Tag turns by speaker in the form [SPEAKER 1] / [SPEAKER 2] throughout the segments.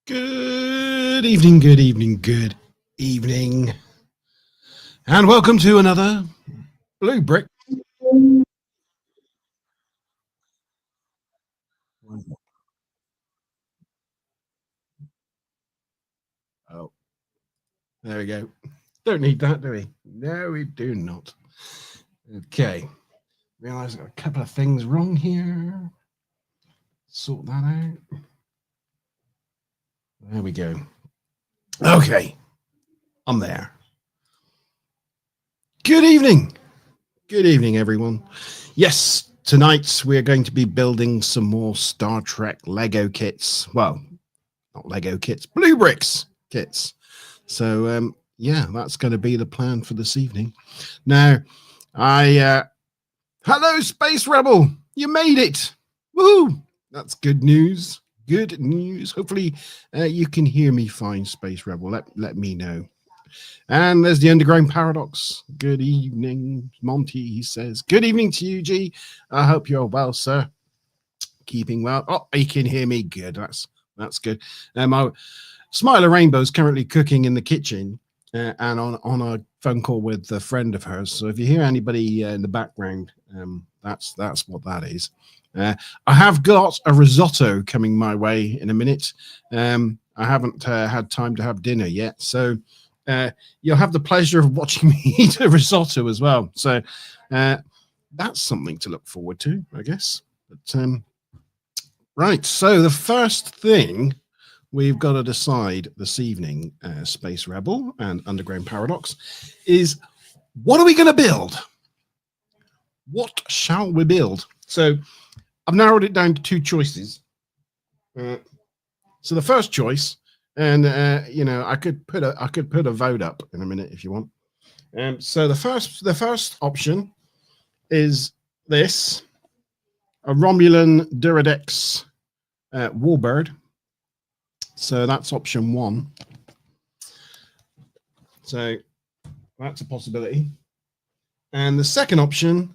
[SPEAKER 1] Good evening, good evening, good evening. And welcome to another Blue Brick. Oh, there we go. Don't need that, do we? No, we do not. Okay. Realize I've got a couple of things wrong here. Sort that out. There we go. Okay. I'm there. Good evening. Good evening, everyone. Yes, tonight we're going to be building some more Star Trek Lego kits. Well, not Lego kits, Blue Bricks kits. So, yeah, that's going to be the plan for this evening. Now, hello, Space Rebel. You made it. Woohoo. That's good news. Good news. Hopefully, you can hear me fine, Space Rebel. Let me know. And there's the Underground Paradox. Good evening, Monty. He says, good evening to you, G. I hope you're well, sir. Keeping well. Oh, you can hear me. Good. That's good. My Smiler Rainbow is currently cooking in the kitchen and on a phone call with a friend of hers. So if you hear anybody in the background, that's what that is. I have got a risotto coming my way in a minute. I haven't had time to have dinner yet, so you'll have the pleasure of watching me eat a risotto as well. So that's something to look forward to, I guess. But right, so the first thing we've got to decide this evening, Space Rebel and Underground Paradox, is what are we going to build? What shall we build? So I've narrowed it down to two choices. So the first choice, and I could put a vote up in a minute if you want. So the first option is this: a Romulan Duradex Warbird. So that's option one. So that's a possibility. And the second option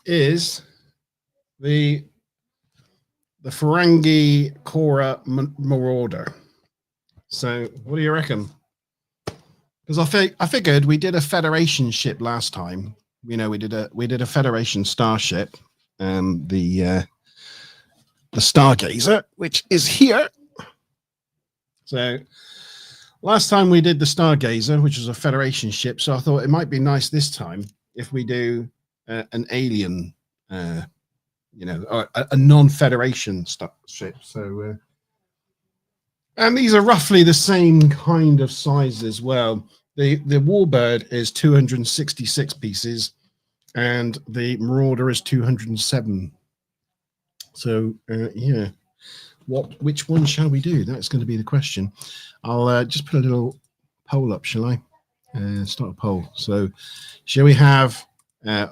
[SPEAKER 1] is the Ferengi Cora Marauder. So what do you reckon? Because I figured we did a Federation ship last time. We did a Federation starship, the Stargazer, which is here. So last time we did the Stargazer, which was a Federation ship. So I thought it might be nice this time if we do an alien, a non-Federation ship. So, and these are roughly the same kind of size as well. The Warbird is 266 pieces, and the Marauder is 207. So, yeah. Which one shall we do? That's going to be the question. I'll just put a little poll up, shall I? Start a poll. So, shall we have the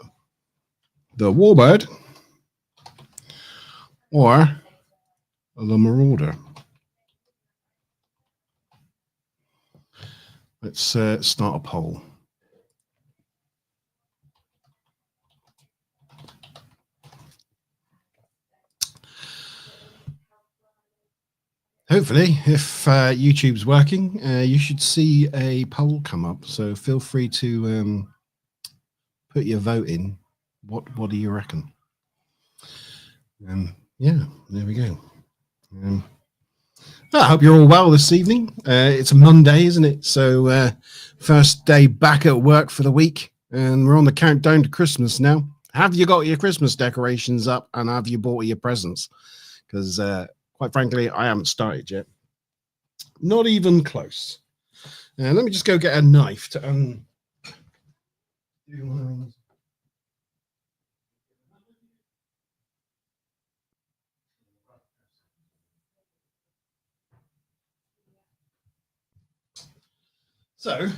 [SPEAKER 1] Warbird or the Marauder? Let's start a poll. Hopefully, if YouTube's working, you should see a poll come up. So feel free to put your vote in. What do you reckon? Yeah, there we go. I hope you're all well this evening. It's a Monday, isn't it? So first day back at work for the week, and we're on the countdown to Christmas now. Have you got your Christmas decorations up, and have you bought your presents? Because quite frankly, I haven't started yet. Not even close. Let me just go get a knife to undo one of these. So,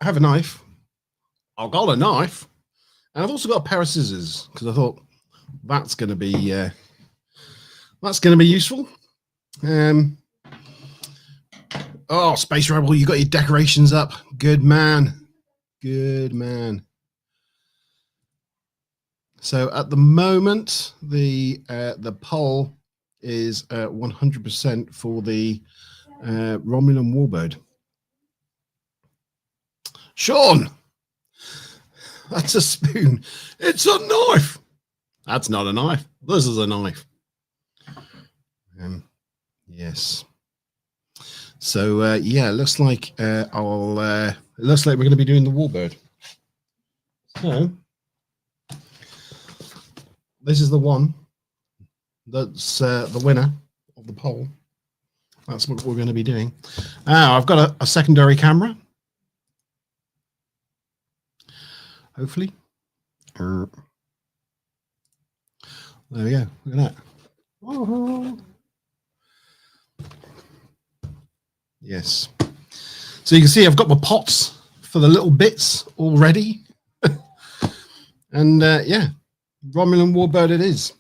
[SPEAKER 1] I have a knife. I've got a knife. And I've also got a pair of scissors, because I thought that's going to be useful. Oh, Space Rebel, you got your decorations up. Good man. Good man. So at the moment, the poll is 100% for the Romulan Warbird. Sean, that's a spoon. It's a knife. That's not a knife. This is a knife. Yes. So yeah, looks like it looks like we're going to be doing the Warbird. So this is the one that's the winner of the poll. That's what we're going to be doing. I've got a secondary camera. Hopefully. There we go. Look at that. Oh. Yes. So you can see I've got my pots for the little bits already. And yeah, Romulan Warbird it is.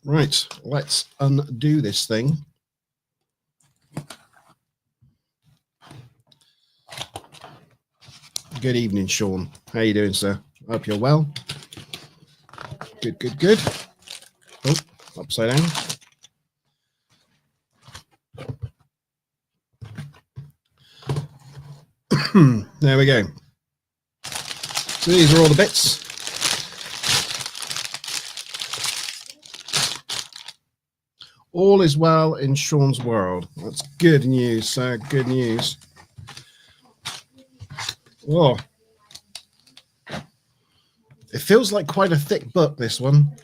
[SPEAKER 1] Right, let's undo this thing. Good evening, Sean. How you doing, sir? Hope you're well. Good, good, good. Oh, upside down. There we go. So these are all the bits. All is well in Sean's world. That's good news, sir. Good news. Oh, it feels like quite a thick book, this one.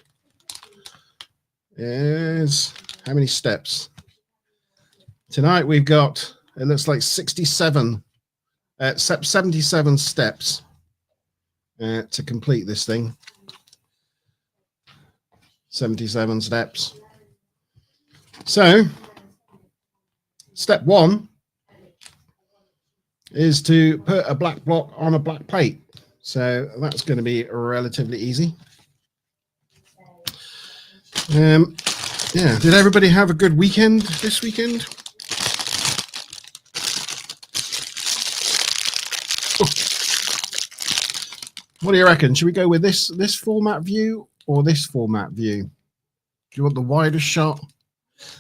[SPEAKER 1] Is how many steps? Tonight we've got, it looks like 77 steps to complete this thing. 77 steps. So, step one is to put a black block on a black plate. So that's going to be relatively easy. Yeah, did everybody have a good weekend this weekend? What do you reckon? Should we go with this format view or this format view? Do you want the wider shot?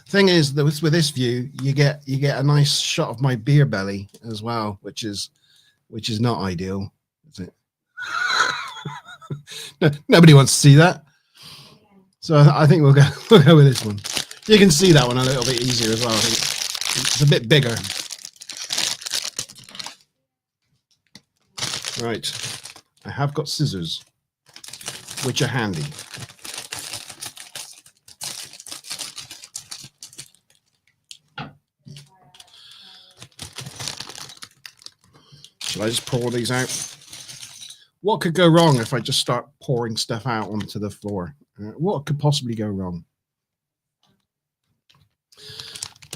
[SPEAKER 1] Thing is, with this view, you get a nice shot of my beer belly as well, which is not ideal, is it? No, nobody wants to see that. So I think we'll go with this one. You can see that one a little bit easier as well. I think it's a bit bigger. Right. I have got scissors, which are handy. Shall I just pour these out? What could go wrong if I just start pouring stuff out onto the floor? What could possibly go wrong?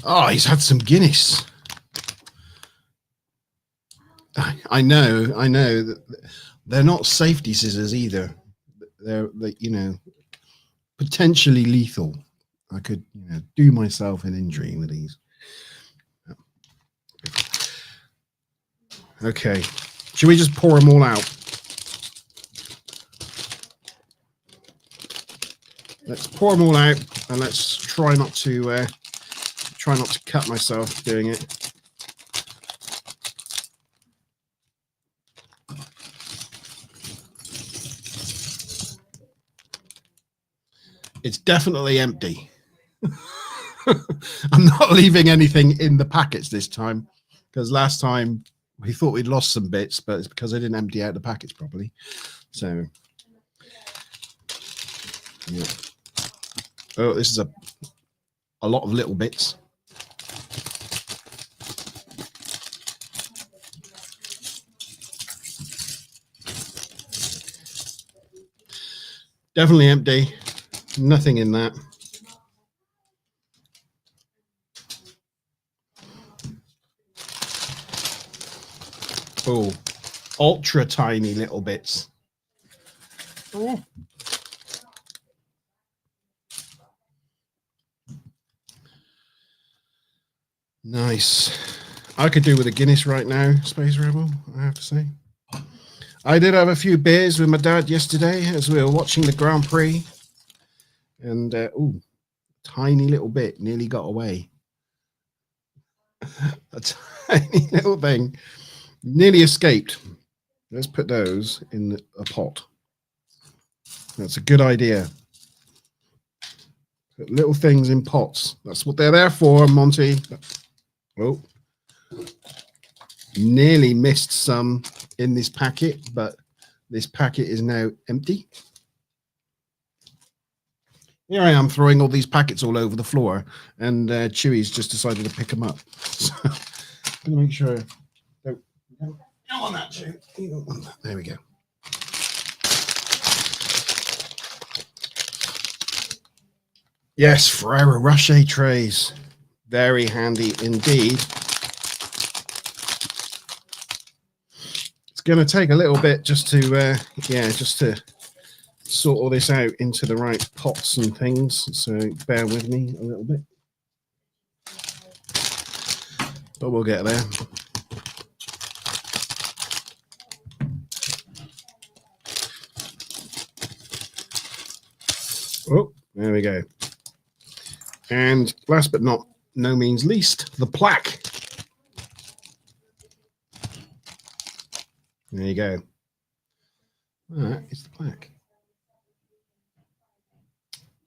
[SPEAKER 1] Oh, he's had some Guinness. I know that they're not safety scissors either. They're you know, potentially lethal. I could, you know, do myself an injury with these. Okay, should we just pour them all out? Let's pour them all out, and let's try not to cut myself doing it. It's definitely empty. I'm not leaving anything in the packets this time, because last time we thought we'd lost some bits, but it's because I didn't empty out the packets properly. So, yeah. Oh, this is a lot of little bits. Definitely empty. Nothing in that. Oh, ultra tiny little bits. Oh. Nice. I could do with a Guinness right now, Space Rebel, I have to say. I did have a few beers with my dad yesterday as we were watching the Grand Prix. And, ooh, tiny little bit nearly got away. A tiny little thing nearly escaped. Let's put those in a pot. That's a good idea. Put little things in pots. That's what they're there for, Monty. Oh, nearly missed some in this packet, but this packet is now empty. Here I am throwing all these packets all over the floor, and Chewy's just decided to pick them up. So I'm going to make sure. Don't want that, Chewy. You don't want that. There we go. Yes, Ferrero Rocher trays. Very handy indeed. It's going to take a little bit just to, just to sort all this out into the right pots and things. So bear with me a little bit. But we'll get there. Oh, there we go. And last but not no means least, the plaque. There you go. That is the plaque.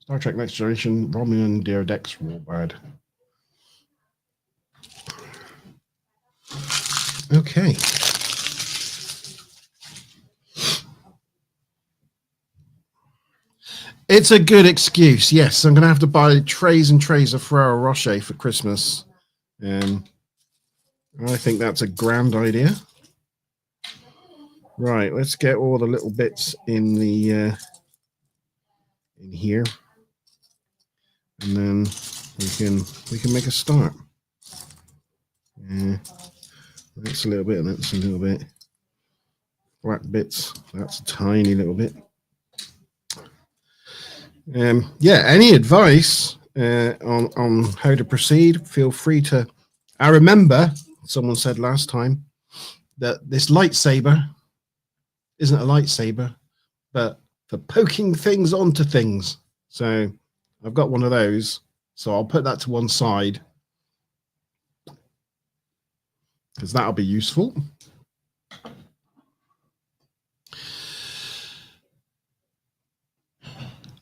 [SPEAKER 1] Star Trek Next Generation, Romulan Dear Dex Warbird. Okay. It's a good excuse. Yes, I'm going to have to buy trays and trays of Ferrero Rocher for Christmas. I think that's a grand idea. Right, let's get all the little bits in the in here, and then we can make a start. Yeah, that's a little bit, and that's a little bit. Black bits. That's a tiny little bit. Yeah, any advice on how to proceed, feel free to. I remember someone said last time that this lightsaber isn't a lightsaber, but for poking things onto things. So I've got one of those, so I'll put that to one side because that'll be useful.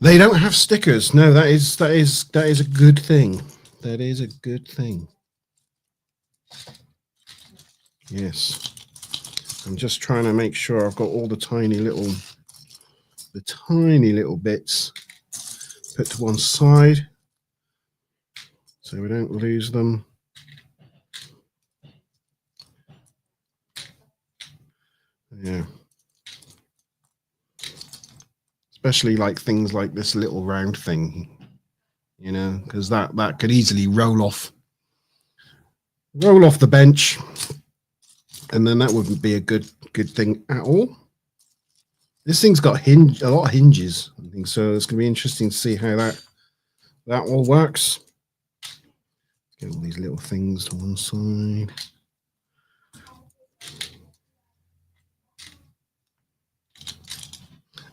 [SPEAKER 1] They don't have stickers. No, that is a good thing. That is a good thing. Yes. I'm just trying to make sure I've got all the tiny little bits put to one side so we don't lose them. Yeah. Especially like things like this little round thing, you know, because that could easily roll off the bench, and then that wouldn't be a good thing at all. This thing's got a lot of hinges, I think, so it's going to be interesting to see how that all works. Get all these little things to one side.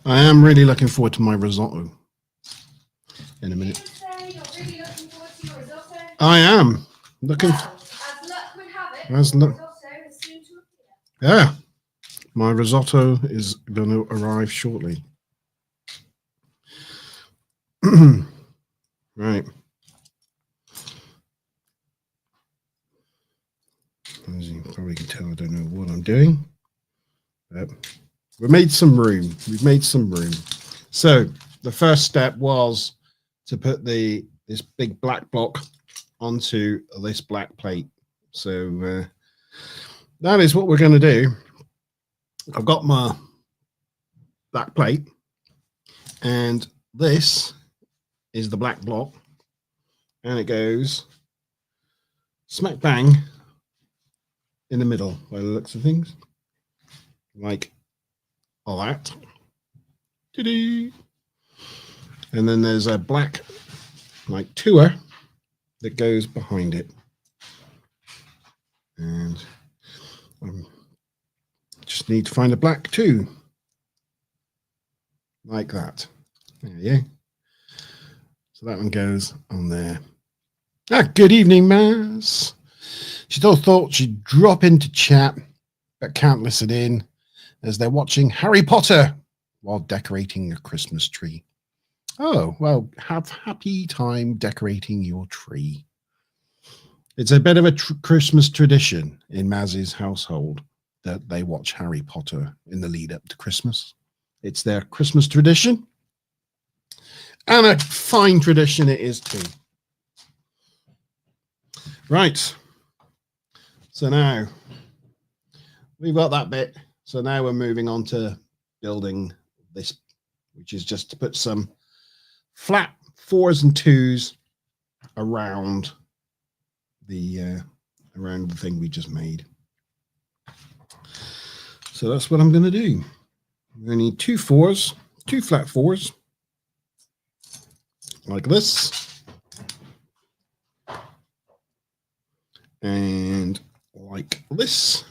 [SPEAKER 1] I am really looking forward to my risotto in a minute.
[SPEAKER 2] You're really looking forward to your risotto?
[SPEAKER 1] I am looking.
[SPEAKER 2] Well, as luck would have it,
[SPEAKER 1] As luck.
[SPEAKER 2] risotto is soon to appear.
[SPEAKER 1] Yeah, my risotto is going to arrive shortly. Right. As you probably can tell, I don't know what I'm doing. But we made some room. We've made some room. So the first step was to put this big black block onto this black plate. So that is what we're going to do. I've got my black plate, and this is the black block, and it goes smack bang in the middle by the looks of things, like all that. Ta-da! And then there's a black like tour that goes behind it, and just need to find a black too, like that. There you go. So that one goes on there. Good evening, Maz. She still thought she'd drop into chat, but can't listen in as they're watching Harry Potter while decorating a Christmas tree. Oh, well, have happy time decorating your tree. It's a bit of a Christmas tradition in Maz's household that they watch Harry Potter in the lead up to Christmas. It's their Christmas tradition. And a fine tradition it is too. Right. So now we've got that bit. So now we're moving on to building this, which is just to put some flat 4s and 2s around the thing we just made. So that's what I'm going to do. We're going to need 2 4s, 2 flat 4s, like this, and like this.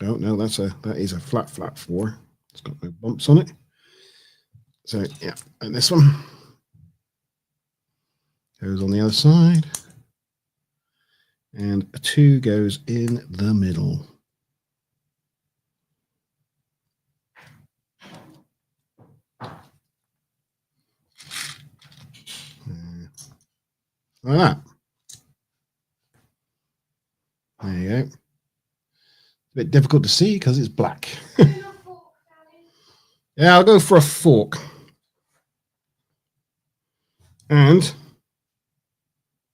[SPEAKER 1] Oh no, that is a flat 4. It's got no bumps on it. So yeah, and this one goes on the other side, and a 2 goes in the middle. Like that. There you go. A bit difficult to see because it's black. Yeah, I'll go for a fork. And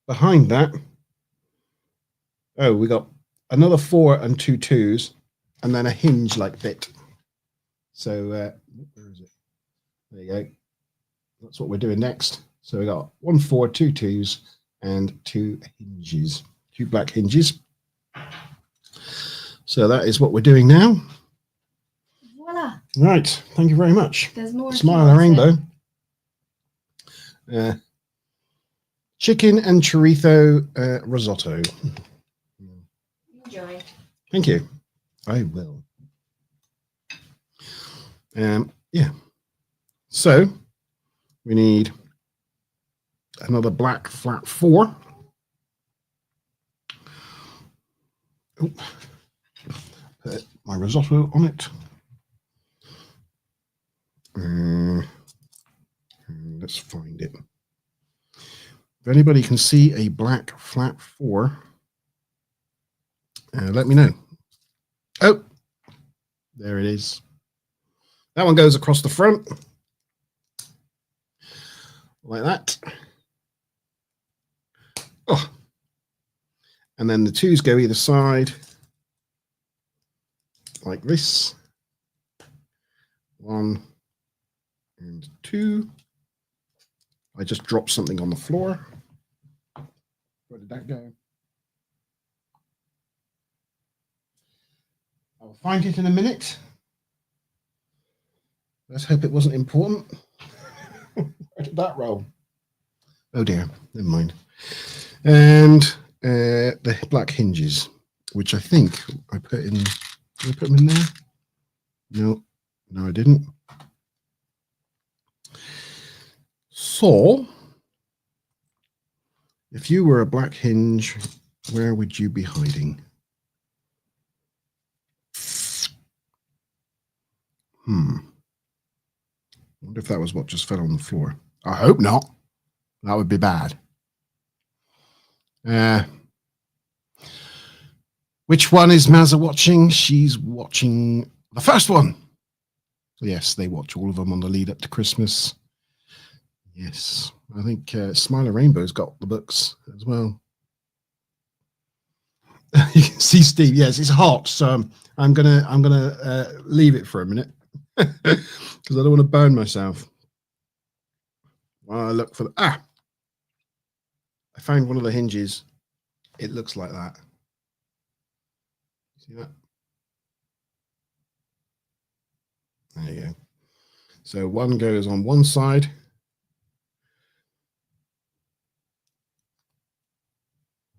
[SPEAKER 1] behind that, oh, we got another 4 and 2 2s, and then a hinge-like bit. So where is it? There you go. That's what we're doing next. So we got 1 4, 2 2s, and 2 hinges, 2 black hinges. So that is what we're doing now.
[SPEAKER 2] Voila.
[SPEAKER 1] Right. Thank you very much.
[SPEAKER 2] There's more.
[SPEAKER 1] Smile a rainbow. Chicken and chorizo risotto.
[SPEAKER 2] Enjoy.
[SPEAKER 1] Thank you. I will. Yeah. So we need another black flat 4. Oh, put my risotto on it. Let's find it. If anybody can see a black flat 4, let me know. Oh, there it is. That one goes across the front like that. Oh, and then the 2s go either side like this. 1 and 2. I just dropped something on the floor. Where did that go? I'll find it in a minute. Let's hope it wasn't important. Where did that roll? Oh dear, never mind. And the black hinges, which I think I put in. Did I put them in there? No, I didn't. So, if you were a black hinge, where would you be hiding? I wonder if that was what just fell on the floor. I hope not. That would be bad. Which one is Mazza watching? She's watching the first one. Yes, they watch all of them on the lead up to Christmas. Yes, I think Smiler Rainbow's got the books as well. You can see Steve. Yes, it's hot, so I'm gonna leave it for a minute because I don't want to burn myself. While I look for I found one of the hinges. It looks like that. See that? There you go. So one goes on one side.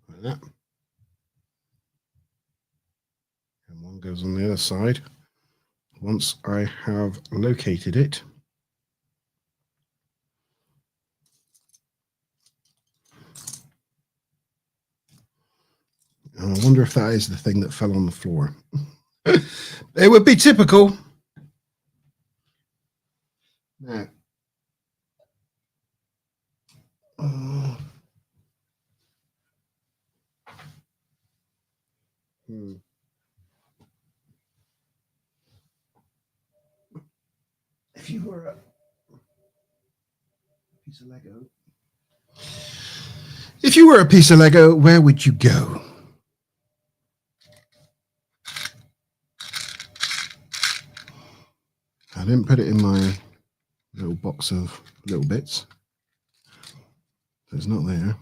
[SPEAKER 1] Like that. And one goes on the other side. Once I have located it, And I wonder if that is the thing that fell on the floor. It would be typical. Now, if you were a piece of Lego, where would you go? I didn't put it in my little box of little bits. It's not there.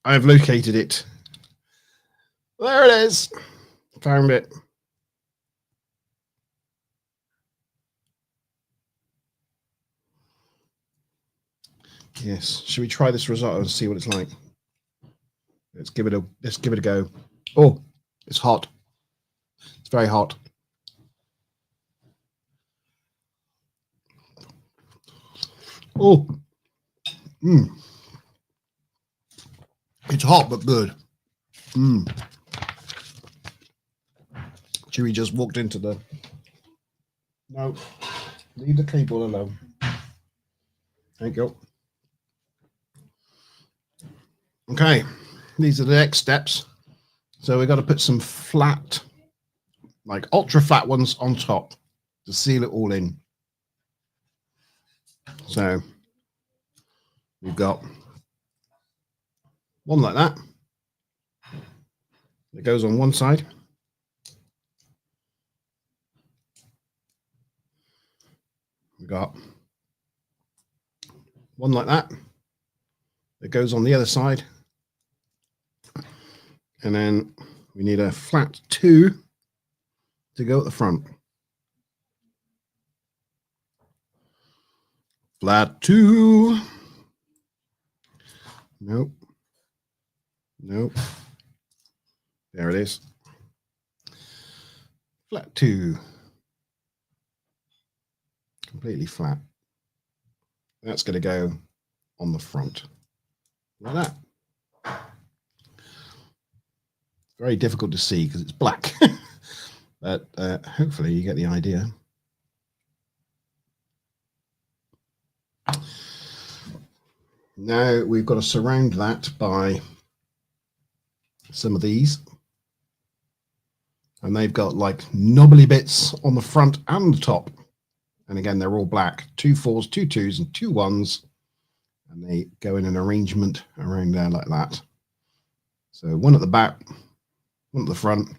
[SPEAKER 1] I've located it. There it is. Found it. Yes. Should we try this risotto and see what it's like? Let's give it a go. Oh, it's hot. It's very hot. Oh. It's hot but good. Chewie just walked into the... No. Leave the cable alone. Thank you. Okay. These are the next steps. So we've got to put some flat, like ultra flat ones on top to seal it all in. So we've got one like that. It goes on one side. We've got one like that. It goes on the other side. And then we need a flat 2 to go at the front. Flat 2. Nope. Nope. There it is. Flat 2. Completely flat. That's going to go on the front. Like that. Very difficult to see because it's black. But hopefully you get the idea. Now we've got to surround that by some of these. And they've got like knobbly bits on the front and the top. And again, they're all black. 2 4s, 2 2s, and 2 1s. And they go in an arrangement around there like that. So one at the back, one at the front,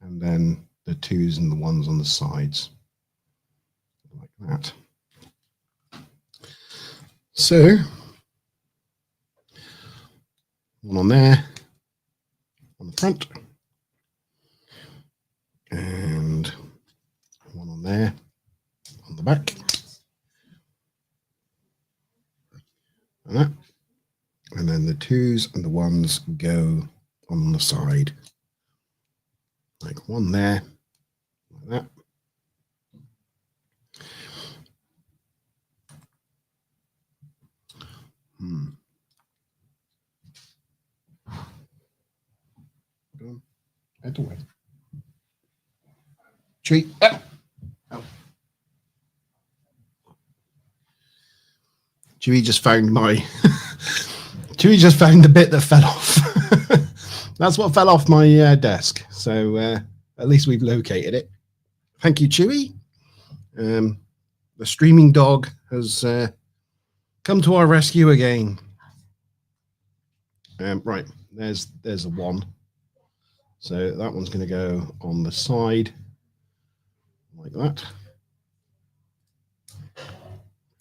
[SPEAKER 1] and then the 2s and the 1s on the sides. Like that. So one on there, on the front, and one on there, on the back, like that. And then the 2s and the 1s go on the side, like one there, like that. Out the way. Treat. Oh. Chewie just found my. Chewie just found the bit that fell off. That's what fell off my desk. So at least we've located it. Thank you, Chewie. The streaming dog has come to our rescue again. Right, there's a 1. So that one's going to go on the side like that.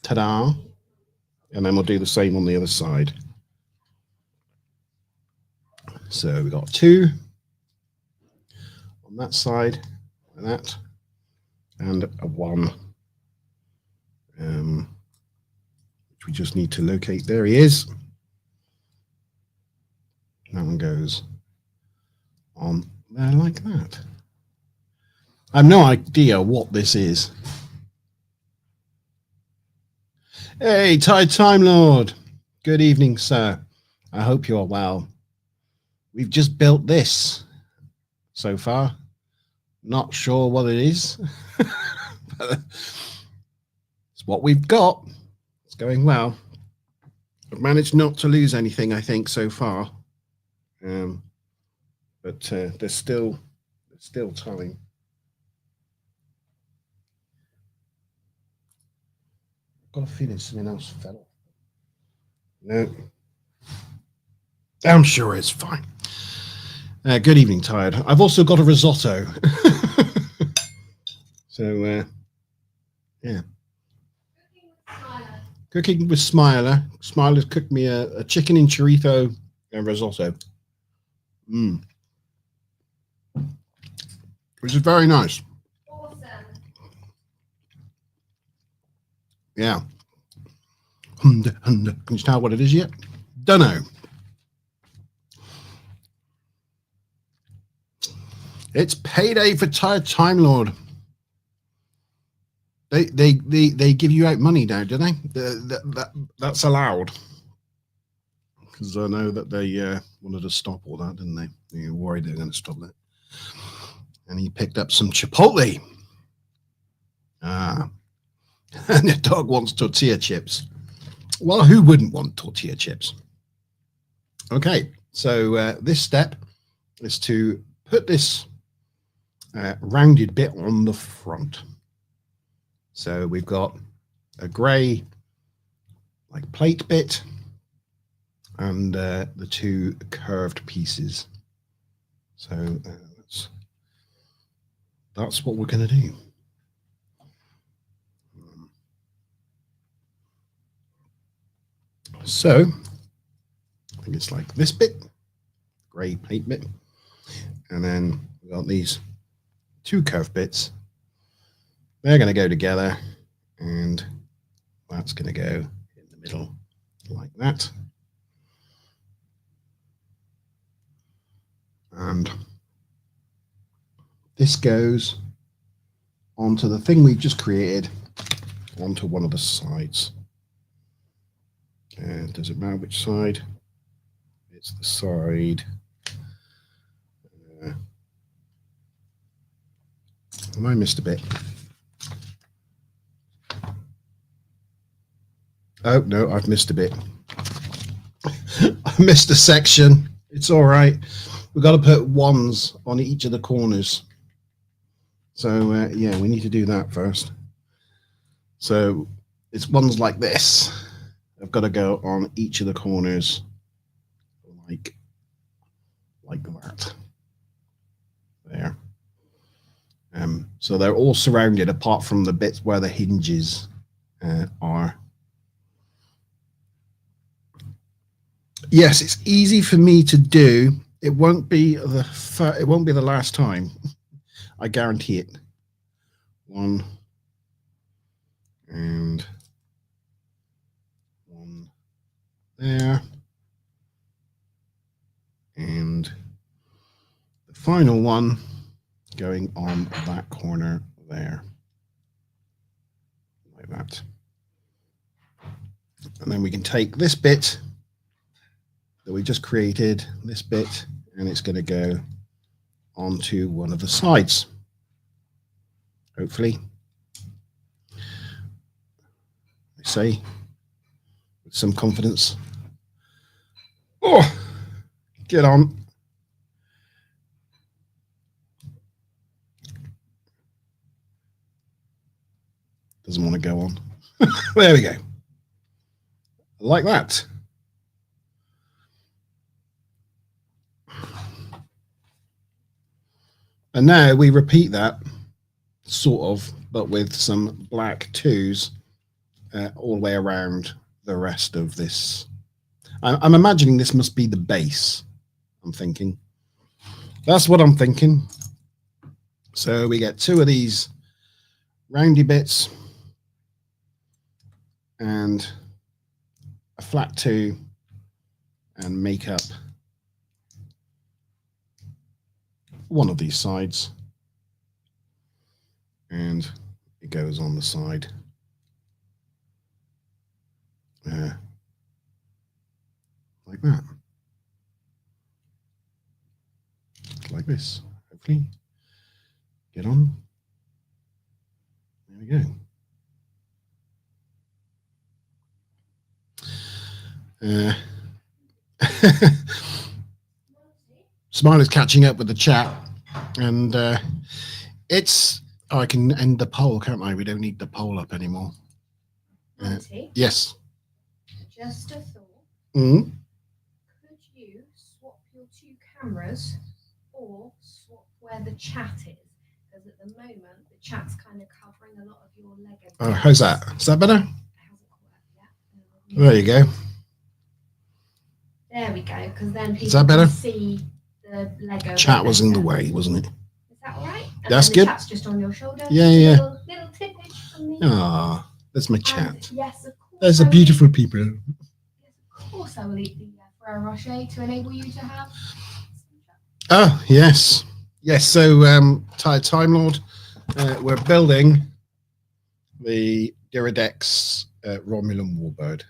[SPEAKER 1] Ta-da. And then we'll do the same on the other side. So we've got 2 on that side, like that, and a 1, which we just need to locate. There he is. That one goes on there like that. I have no idea what this is. Hey, Tide Time Lord. Good evening, sir. I hope you are well. we've just built this so far. Not sure what it is. But it's what we've got. It's going well. I've managed not to lose anything, I think, so far. But there's still time. I've got a feeling something else fell off. No. I'm sure it's fine. Good evening, Tired. I've also got a risotto. So, yeah. Cooking with Smiler. Smiler's cooked me a chicken and chorizo and risotto. Which is very nice.
[SPEAKER 2] Awesome.
[SPEAKER 1] Yeah. Can you tell what it is yet? Dunno. It's payday for Tired Time Lord. They give you out money now, do they? That's allowed. Because I know that they wanted to stop all that, didn't they? They were worried they were going to stop that. And he picked up some Chipotle. And the dog wants tortilla chips. Well, who wouldn't want tortilla chips? Okay, so this step is to put this rounded bit on the front. So we've got a grey like plate bit and the two curved pieces. So that's what we're going to do. So I think it's like this bit, grey plate bit, and then we've got these two curved bits. They're going to go together, and that's going to go in the middle like that. And this goes onto the thing we've just created, onto one of the sides. And does it matter which side? It's the side. I missed a bit. Oh, no, I've missed a bit. I missed a section. It's all right. We've got to put ones on each of the corners. So, yeah, we need to do that first. So it's ones like this. I've got to go on each of the corners like that. There. So they're all surrounded apart from the bits where the hinges are. Yes, it's easy for me to do. It won't be the last time. I guarantee it. One and one there. And the final one going on that corner there. Like that. And then we can take this bit that we just created, this bit, and it's going to go onto one of the sides. Hopefully. I say with some confidence. Oh, get on. Doesn't want to go on. There we go. Like that. And now we repeat that, sort of, but with some black twos all the way around the rest of this. I'm imagining this must be the base, I'm thinking. That's what I'm thinking. So we get two of these roundy bits and a flat two and make up one of these sides, and it goes on the side like that. like this. Hopefully, get on. There we go. Smiley's catching up with the chat, and it's. Oh, I can end the poll, can't I? We don't need the poll up anymore. Yes.
[SPEAKER 2] Just a thought.
[SPEAKER 1] Mm-hmm.
[SPEAKER 2] Could you swap your two cameras or swap where the chat is? Because at the moment, the chat's kind of covering a lot of your Lego.
[SPEAKER 1] Oh, how's that? Is that better?
[SPEAKER 2] It hasn't quite yet.
[SPEAKER 1] There you go.
[SPEAKER 2] There we go. Because then people
[SPEAKER 1] is that better?
[SPEAKER 2] can see the Lego.
[SPEAKER 1] Chat was in the way, wasn't it?
[SPEAKER 2] Is that all right? And
[SPEAKER 1] that's
[SPEAKER 2] the
[SPEAKER 1] good.
[SPEAKER 2] Chat's just on your shoulder.
[SPEAKER 1] Yeah.
[SPEAKER 2] Little tippage from me.
[SPEAKER 1] Ah, that's my chat.
[SPEAKER 2] And yes, of course.
[SPEAKER 1] There's a beautiful people.
[SPEAKER 2] Yes, of course, I will eat the Ferrero Rocher to enable you to have.
[SPEAKER 1] Oh, yes. Yes, so Time Lord, we're building the Iridex Romulan Warbird.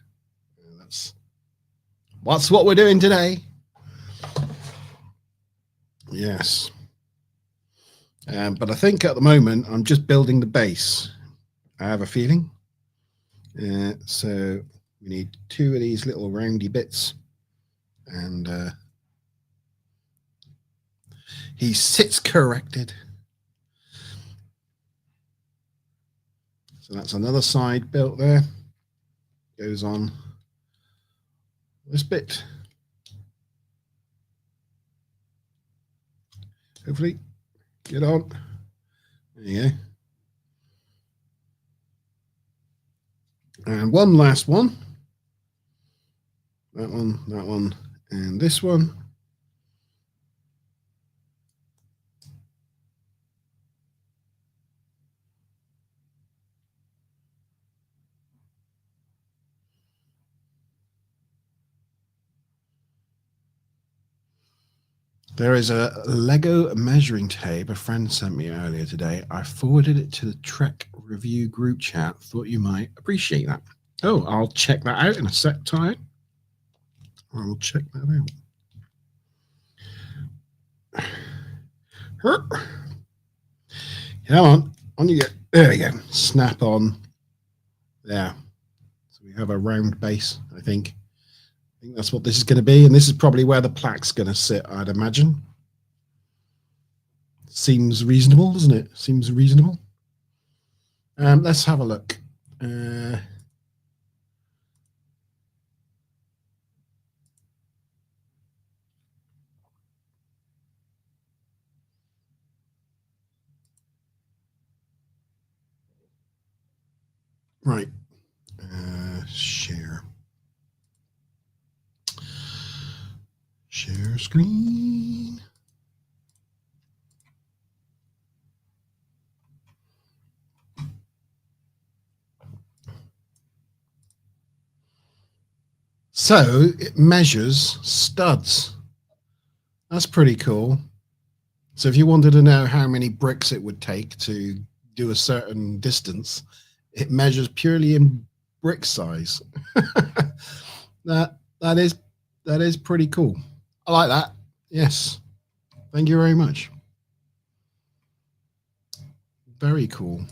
[SPEAKER 1] That's what we're doing today. Yes. But I think at the moment I'm just building the base. I have a feeling. So we need 2 of these little roundy bits. And he sits corrected. So that's another side built there. Goes on this bit. Hopefully, get on. There you go. And one last one. That one, and this one. There is a Lego measuring tape a friend sent me earlier today. I forwarded it to the Trek review group chat. Thought you might appreciate that. Oh, I'll check that out in a sec, Ty. I'll check that out. Come on you go. There we go. Snap on. There. So we have a round base, I think. I think that's what this is going to be, and this is probably where the plaque's going to sit, I'd imagine. Seems reasonable, doesn't it? Seems reasonable. Let's have a look. Right. Share. Share screen. So it measures studs. That's pretty cool. So if you wanted to know how many bricks it would take to do a certain distance, it measures purely in brick size. that is pretty cool. I like that. Yes. Thank you very much. Very cool.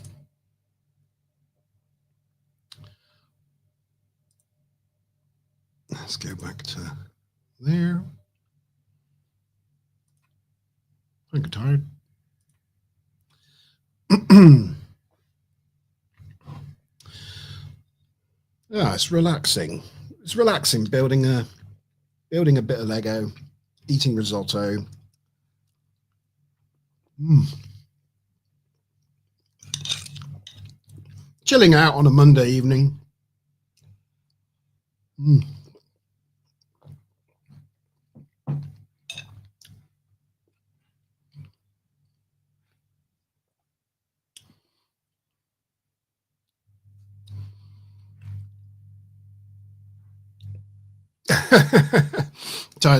[SPEAKER 1] Let's go back to there. I'm tired. Yeah, it's relaxing. It's relaxing building a bit of Lego, eating risotto. Chilling out on a Monday evening.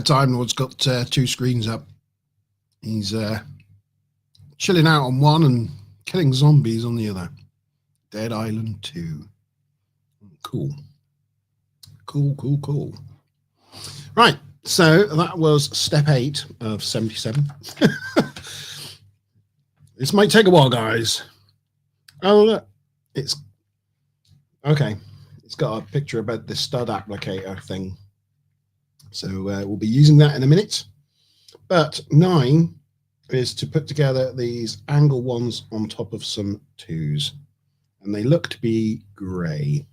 [SPEAKER 1] Time Lord's got 2 screens up. He's chilling out on one and killing zombies on the other. Dead Island 2. Cool. Right. So that was step 8 of 77. This might take a while, guys. Oh, look. It's okay. It's got a picture about the stud applicator thing. So we'll be using that in a minute. But 9 is to put together these angle ones on top of some 2s. And they look to be grey.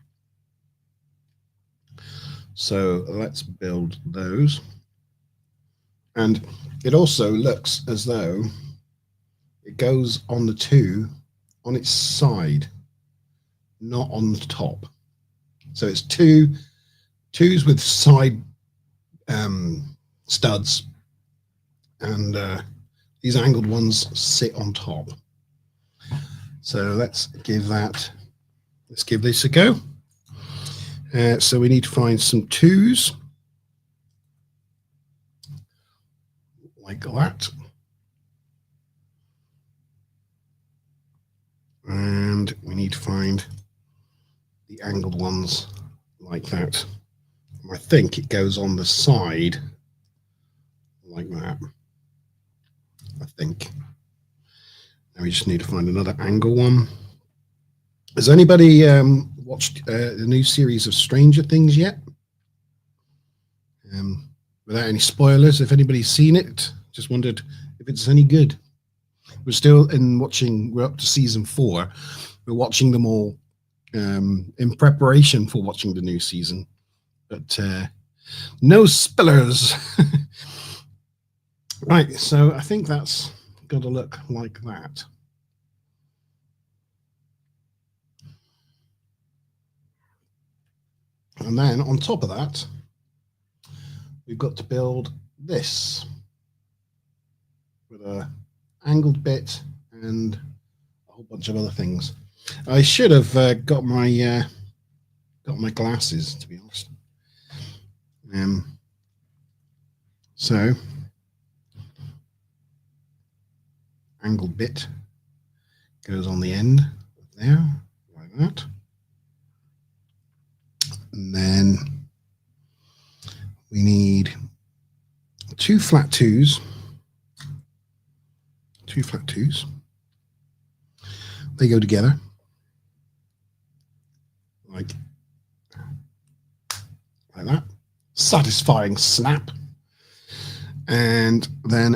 [SPEAKER 1] So let's build those. And it also looks as though it goes on the 2 on its side, not on the top. So it's 2s with side studs, and these angled ones sit on top. So let's give this a go. So we need to find some 2s like that, and we need to find the angled ones like that. I think it goes on the side like that. I think. Now we just need to find another angle one. Has anybody watched the new series of Stranger Things yet? Without any spoilers, if anybody's seen it, just wondered if it's any good. We're still we're up to season 4. We're watching them all in preparation for watching the new season. But no spoilers. Right, so I think that's got to look like that. And then on top of that, we've got to build this with a angled bit and a whole bunch of other things. I should have got my glasses, to be honest. So angled bit goes on the end there, like that. And then we need 2 flat 2s. 2 flat 2s. They go together like that. Satisfying snap. And then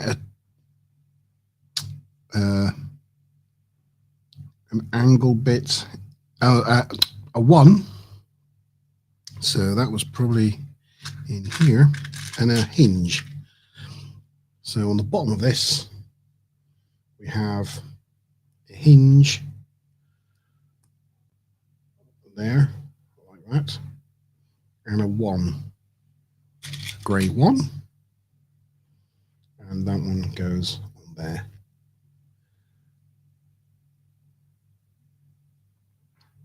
[SPEAKER 1] an angle bit, a 1. So that was probably in here, and a hinge. So on the bottom of this, we have a hinge there, like that, and a 1, grey 1, and that one goes on there.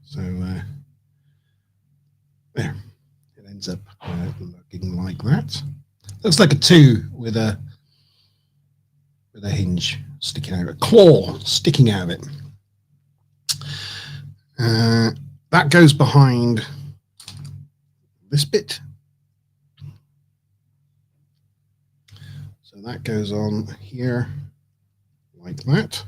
[SPEAKER 1] So there, it ends up looking like that. Looks like a 2 with a hinge sticking out, a claw sticking out of it. That goes behind this bit. So that goes on here like that.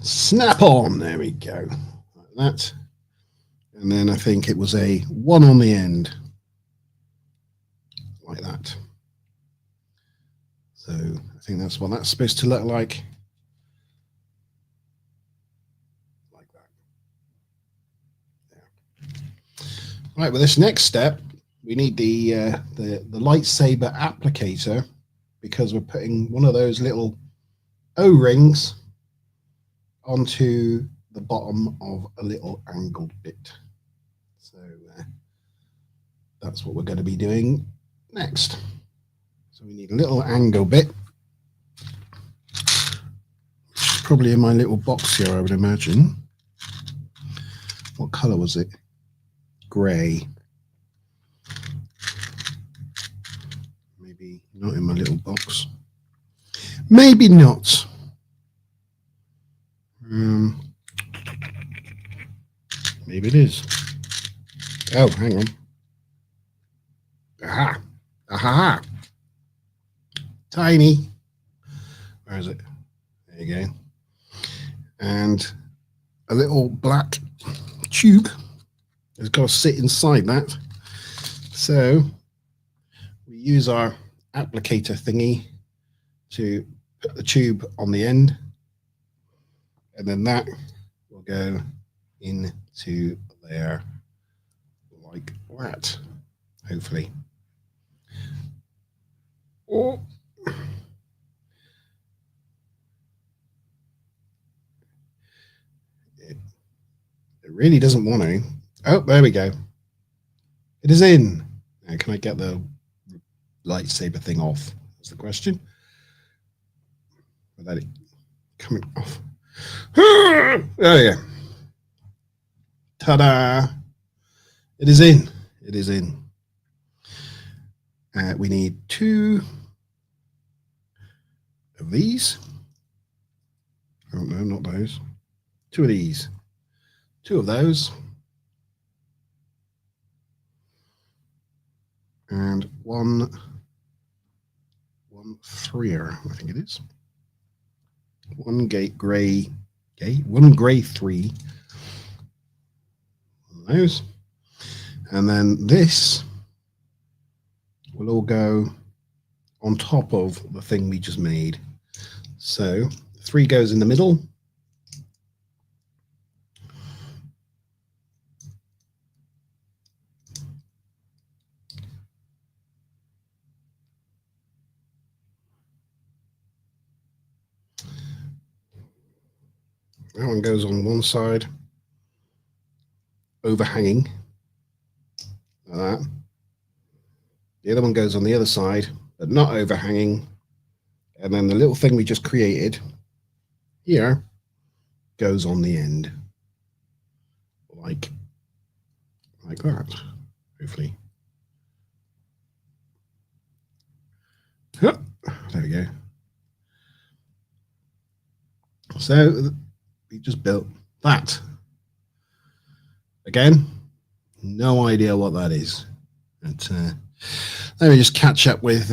[SPEAKER 1] Snap on, there we go, like that. And then I think it was a 1 on the end, like that. So I think that's what that's supposed to look like that. There. Right, with this next step, we need the lightsaber applicator, because we're putting one of those little O-rings onto the bottom of a little angled bit. So that's what we're going to be doing next. So we need a little angle bit, probably in my little box here, I would imagine. What color was it? Grey. Maybe not in my little box. Maybe not. Maybe it is. Oh, hang on. Aha. Aha. Tiny. Where is it? There you go. And a little black tube has got to sit inside that. So we use our applicator thingy to put the tube on the end, and then that will go into there like that, hopefully. Oh. It really doesn't want to. Oh, there we go. It is in. Now, can I get the lightsaber thing off? That's the question. Without it coming off. Oh, yeah. Ta-da. It is in. It is in. We need 2 of these. Oh, no, not those. 2 of these. 2 of those. And one 3er, I think it is. One grey 3. One of those. And then this will all go on top of the thing we just made. So 3 goes in the middle. That one goes on one side, overhanging, like that. The other one goes on the other side, but not overhanging. And then the little thing we just created here goes on the end, like that, hopefully. There we go. So we just built that. Again, no idea what that is. But let me just catch up with.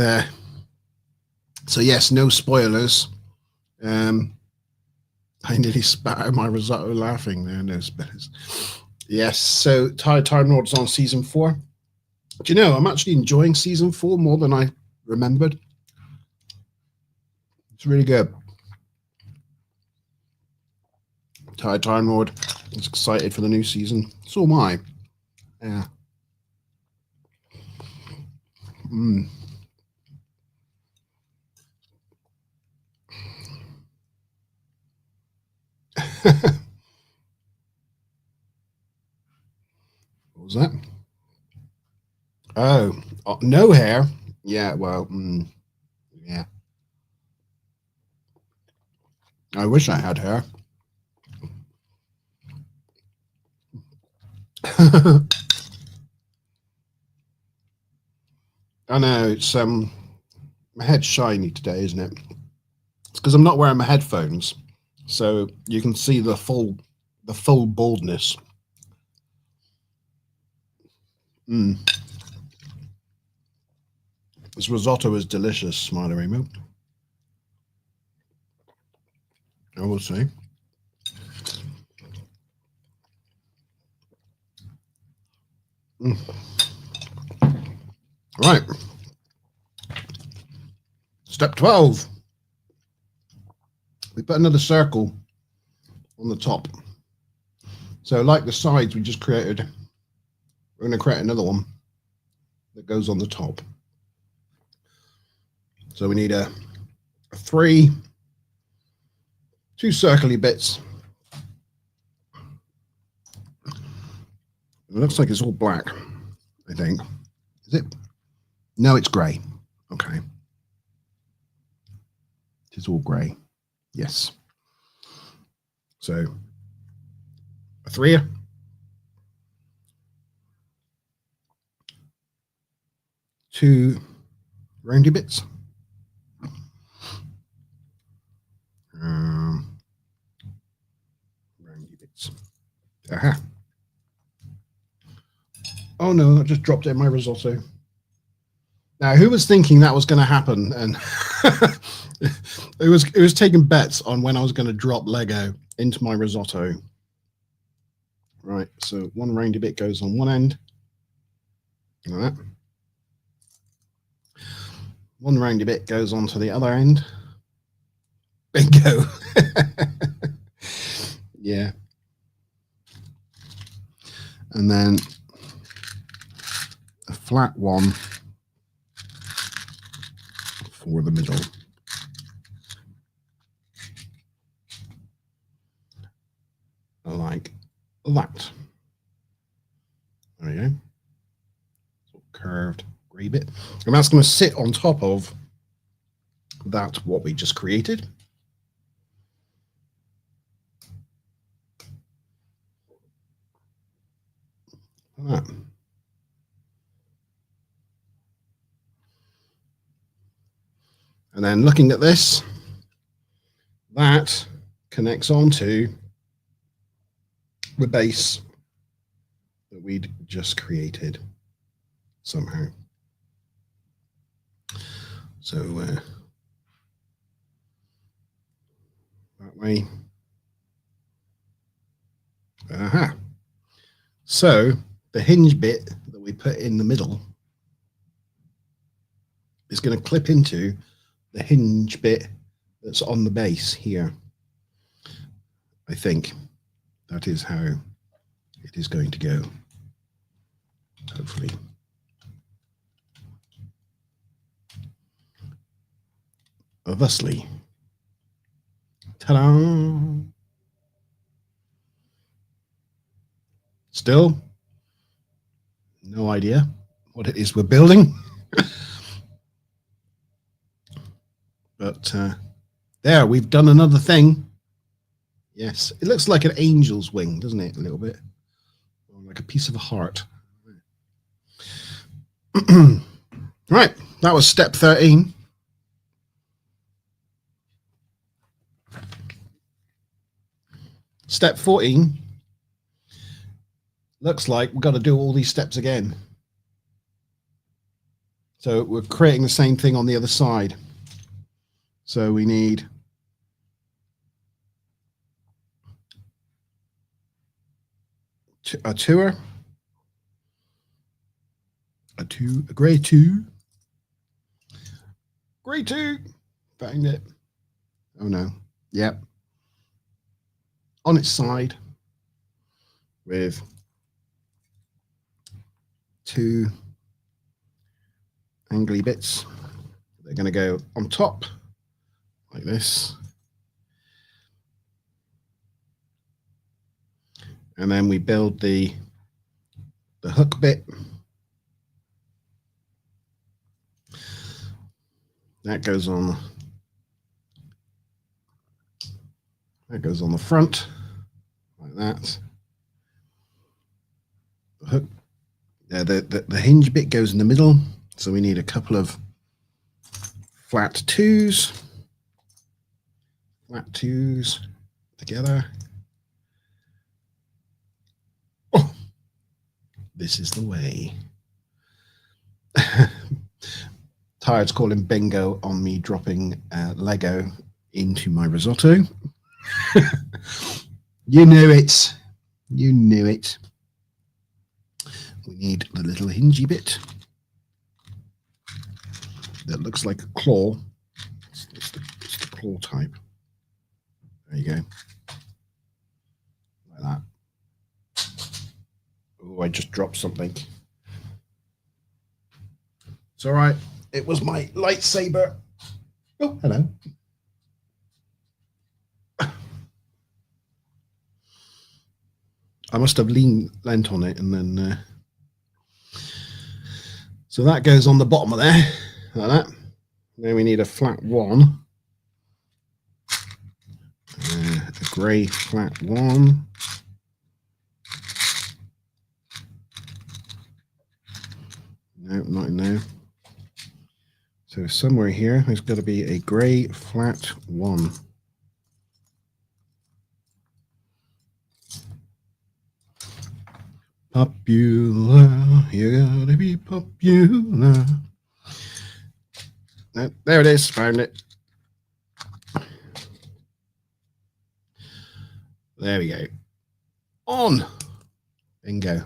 [SPEAKER 1] So yes, no spoilers. I nearly spat out my risotto laughing there. No spoilers. Yes. So Time Lord's on season 4. Do you know, I'm actually enjoying season 4 more than I remembered. It's really good. Time Lord is excited for the new season. So am I. Yeah. What was that? Oh, no hair. Yeah, well, yeah. I wish I had hair. I know, it's my head's shiny today, isn't it? It's because I'm not wearing my headphones, so you can see the full baldness. This risotto is delicious, Smiley Rainbow. I will say. Right. Step 12. We put another circle on the top. So like the sides we just created, we're going to create another one that goes on the top. So we need a 3, 2 circly bits. It looks like it's all black, I think. Is it? No, it's grey. Okay. It is all grey. Yes. So a 3, 2 roundy bits. Roundy bits. Aha. Oh no, I just dropped it in my risotto. Now, who was thinking that was going to happen? And it was taking bets on when I was going to drop Lego into my risotto. Right, so one roundy bit goes on one end, like that. One roundy bit goes on to the other end. Bingo. Yeah. And then a flat one for the middle. Like that. There you go. So curved grey bit. And that's going to sit on top of that what we just created. Like that. And then looking at this, that connects onto the base that we'd just created somehow. So that way. Aha. So the hinge bit that we put in the middle is going to clip into the hinge bit that's on the base here. I think that is how it is going to go, hopefully. Thusly. Ta-da! Still, no idea what it is we're building. But there, we've done another thing. Yes, it looks like an angel's wing, doesn't it? A little bit. Like a piece of a heart. Right, that was step 13. Step 14. Looks like we've got to do all these steps again. So we're creating the same thing on the other side. So we need a tour, a grey two, found it. Oh no, yep. On its side with 2 angly bits. They're going to go on top like this. And then we build the hook bit. That goes on the front like that. The hook, the hinge bit goes in the middle, so we need a couple of flat twos together. Oh, this is the way. Tired's calling bingo on me dropping Lego into my risotto. You knew it. You knew it. We need the little hingy bit that looks like a claw. It's the claw type. There you go. Like that. Oh, I just dropped something. It's all right. It was my lightsaber. Oh, hello. I must have leant on it and then... So that goes on the bottom of there, like that. Then we need a flat one. A grey flat one. No, not in there. So somewhere here, there's got to be a grey flat one. Popular, you gotta be popular. There it is, found it. There we go. On. Bingo.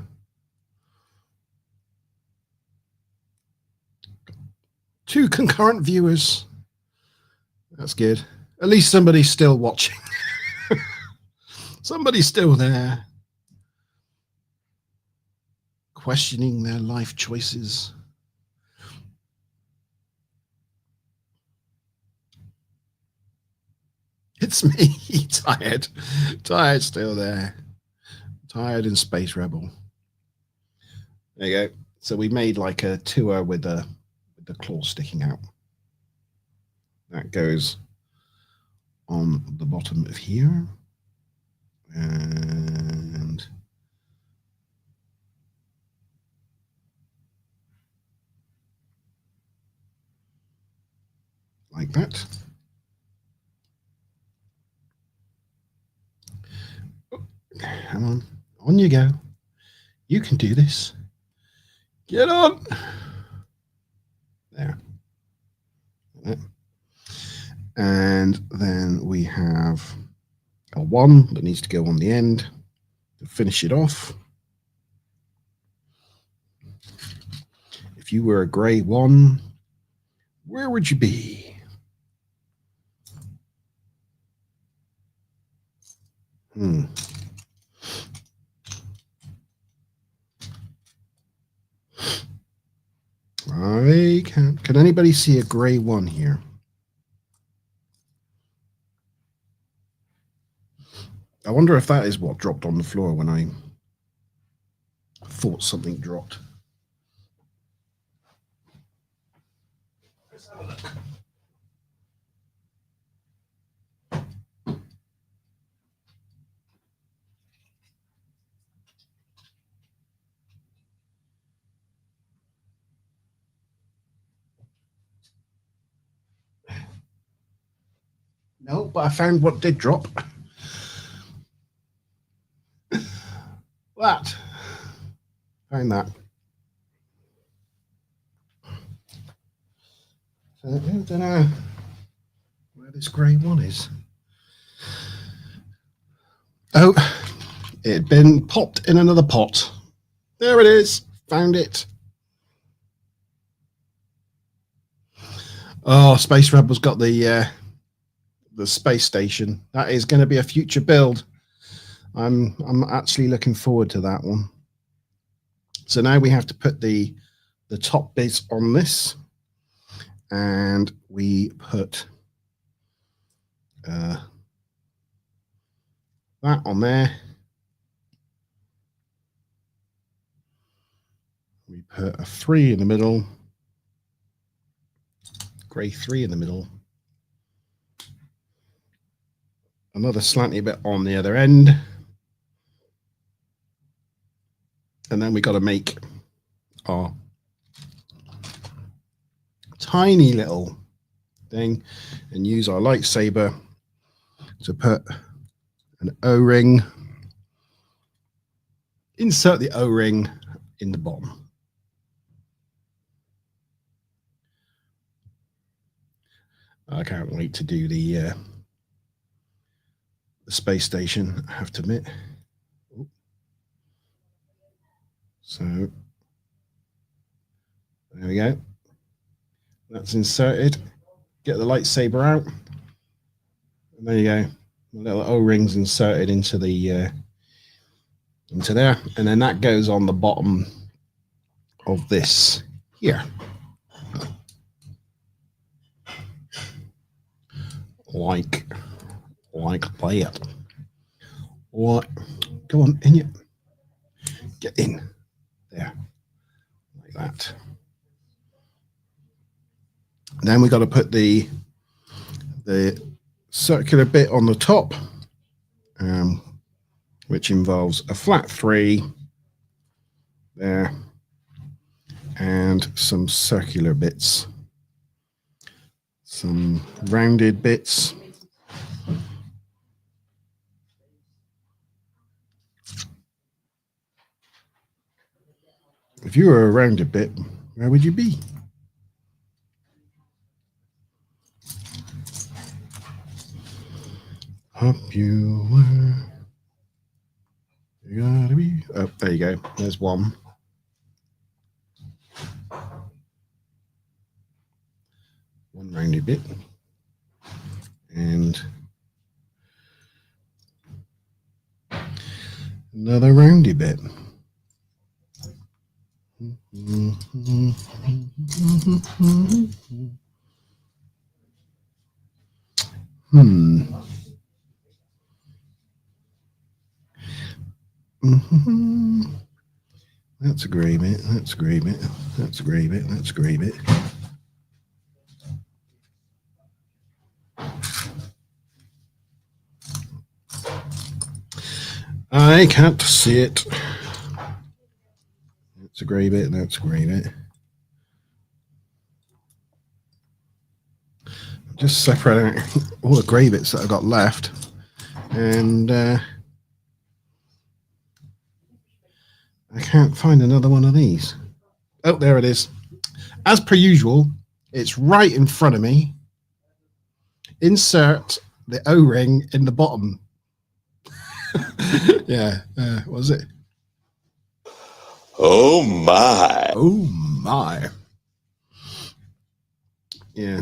[SPEAKER 1] Two concurrent viewers. That's good. At least somebody's still watching. Somebody's still there. Questioning their life choices. It's me, tired. Tired still there. Tired and Space Rebel. There you go. So we made like a tour with the claw sticking out. That goes on the bottom of here. And like that. Come on you go. You can do this. Get on. There. And then we have a 1 that needs to go on the end to finish it off. If you were a grey 1, where would you be? I can't. Can anybody see a grey 1 here? I wonder if that is what dropped on the floor when I thought something dropped. Let's have a look. No, but I found what did drop. That. Found that. So I don't know where this grey 1 is. Oh, it had been popped in another pot. There it is. Found it. Oh, Space Rebel's got the space station. That is going to be a future build. I'm actually looking forward to that one. So now we have to put the top bits on this, and we put that on there. We put a 3 in the middle, grey 3 in the middle, another slanty bit on the other end, and then we got to make our tiny little thing and use our lightsaber to put an O-ring. Insert the O-ring in the bottom. I can't wait to do the space station, I have to admit. So there we go. That's inserted. Get the lightsaber out. And there you go. The little O-rings inserted into the into there, and then that goes on the bottom of this here. Like that. What? Go on, in you. Get in. There. Like that. Then we got to put the circular bit on the top, which involves a flat 3 there and some circular bits, some rounded bits. If you were around a bit, where would you be? Up you were. You gotta be. Oh, there you go. There's one. One roundy bit. And another roundy bit. That's a grey bit. That's a grey bit. That's a grey bit. That's a grey bit. I can't see it. That's a grey bit. That's a grey bit. Just separating all the grey bits that I've got left, and I can't find another one of these. Oh, there it is. As per usual, it's right in front of me. Insert the O-ring in the bottom. Yeah, what was it?
[SPEAKER 3] Oh my.
[SPEAKER 1] Oh my. Yeah.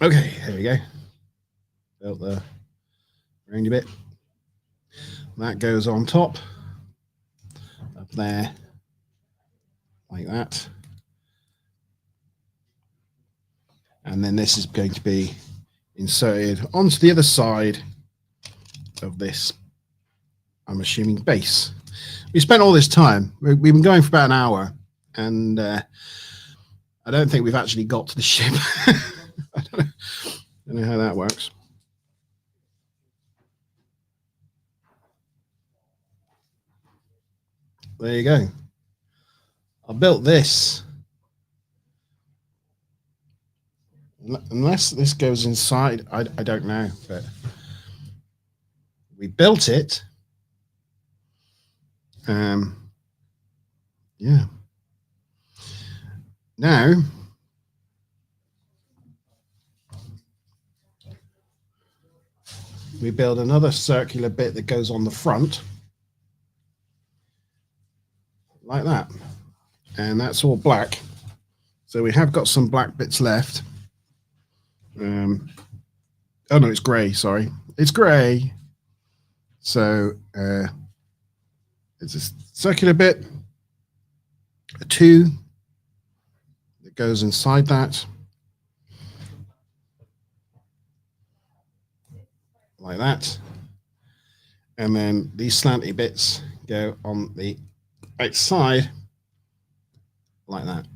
[SPEAKER 1] Okay, there we go. Built the roundy bit. That goes on top. Up there. Like that. And then this is going to be inserted onto the other side of this, I'm assuming, base. We spent all this time. We've been going for about an hour, and I don't think we've actually got to the ship. I don't know how that works. There you go. I built this. Unless this goes inside, I don't know, but we built it. Yeah. Now, we build another circular bit that goes on the front, like that. And that's all black. So we have got some black bits left. Oh no, it's grey, sorry. It's grey. So it's a circular bit, a 2 that goes inside that, like that. And then these slanty bits go on the outside, like that.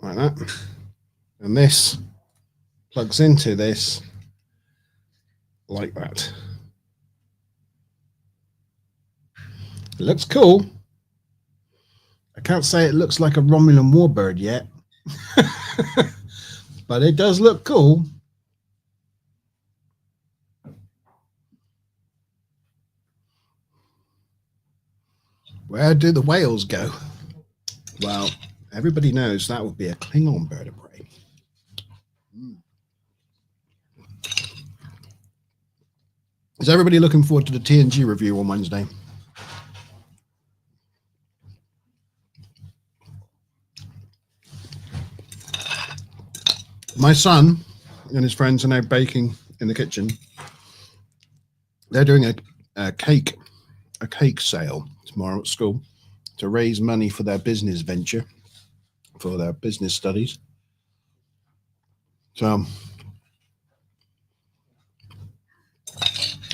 [SPEAKER 1] Like that. And this plugs into this like that. It looks cool. I can't say it looks like a Romulan warbird yet, but it does look cool. Where do the whales go? Well, everybody knows that would be a Klingon bird of prey. Is everybody looking forward to the TNG review on Wednesday? My son and his friends are now baking in the kitchen. They're doing a cake sale tomorrow at school to raise money for their business venture, for their business studies. So,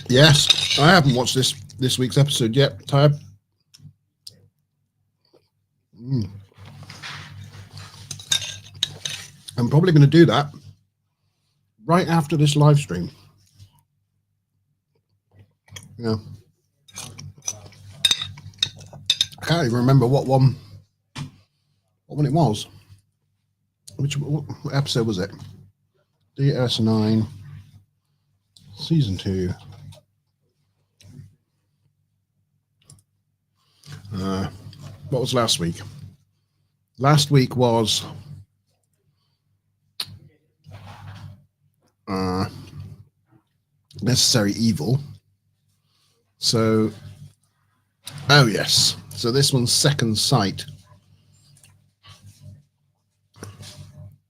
[SPEAKER 1] yes, I haven't watched this week's episode yet. Tired. I'm probably going to do that right after this live stream. Yeah. I can't even remember what one it was. What episode was it? DS9 Season 2. What was last week? Last week was Necessary Evil. So, oh yes. So this one's Second Sight.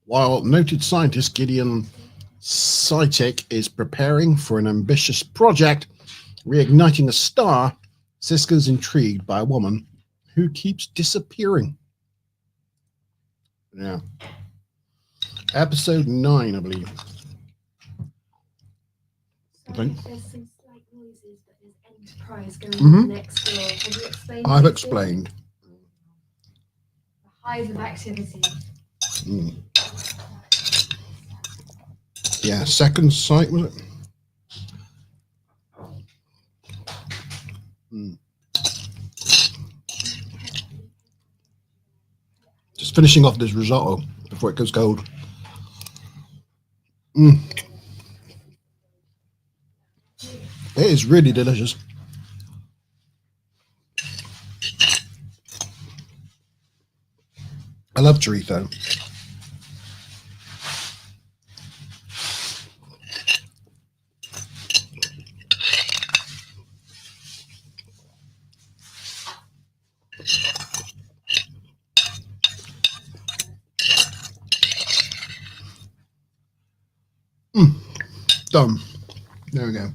[SPEAKER 1] While noted scientist Gideon Sitek is preparing for an ambitious project, reigniting a star, Siska's intrigued by a woman who keeps disappearing. Yeah. Episode 9, I believe.
[SPEAKER 2] Sorry, there's some slight noises, but there's Enterprise going on next door. Have you explained?
[SPEAKER 1] I've explained.
[SPEAKER 2] The hive of activity.
[SPEAKER 1] Yeah, Second Sight, was it? Just finishing off this risotto before it goes cold. It is really delicious. I love chorizo. Done. There we go.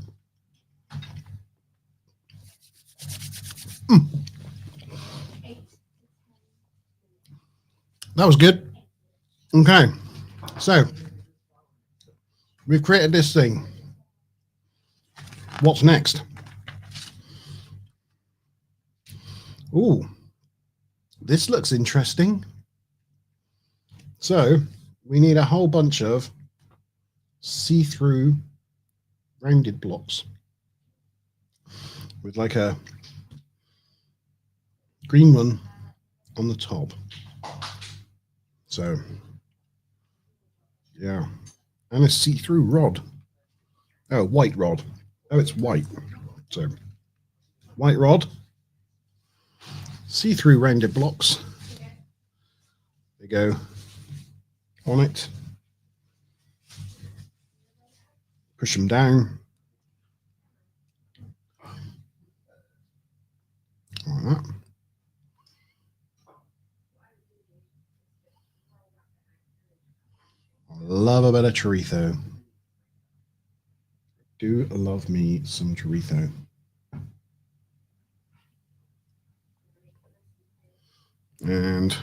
[SPEAKER 1] That was good. Okay. So, we've created this thing. What's next? Ooh, this looks interesting. So, we need a whole bunch of see-through rounded blocks with like a green one on the top. So, yeah, and a see-through rod. Oh, white rod. Oh, it's white. So, white rod, see-through rounded blocks. They go on it. Push them down. Like that. I love a bit of chorizo. Do love me some chorizo. And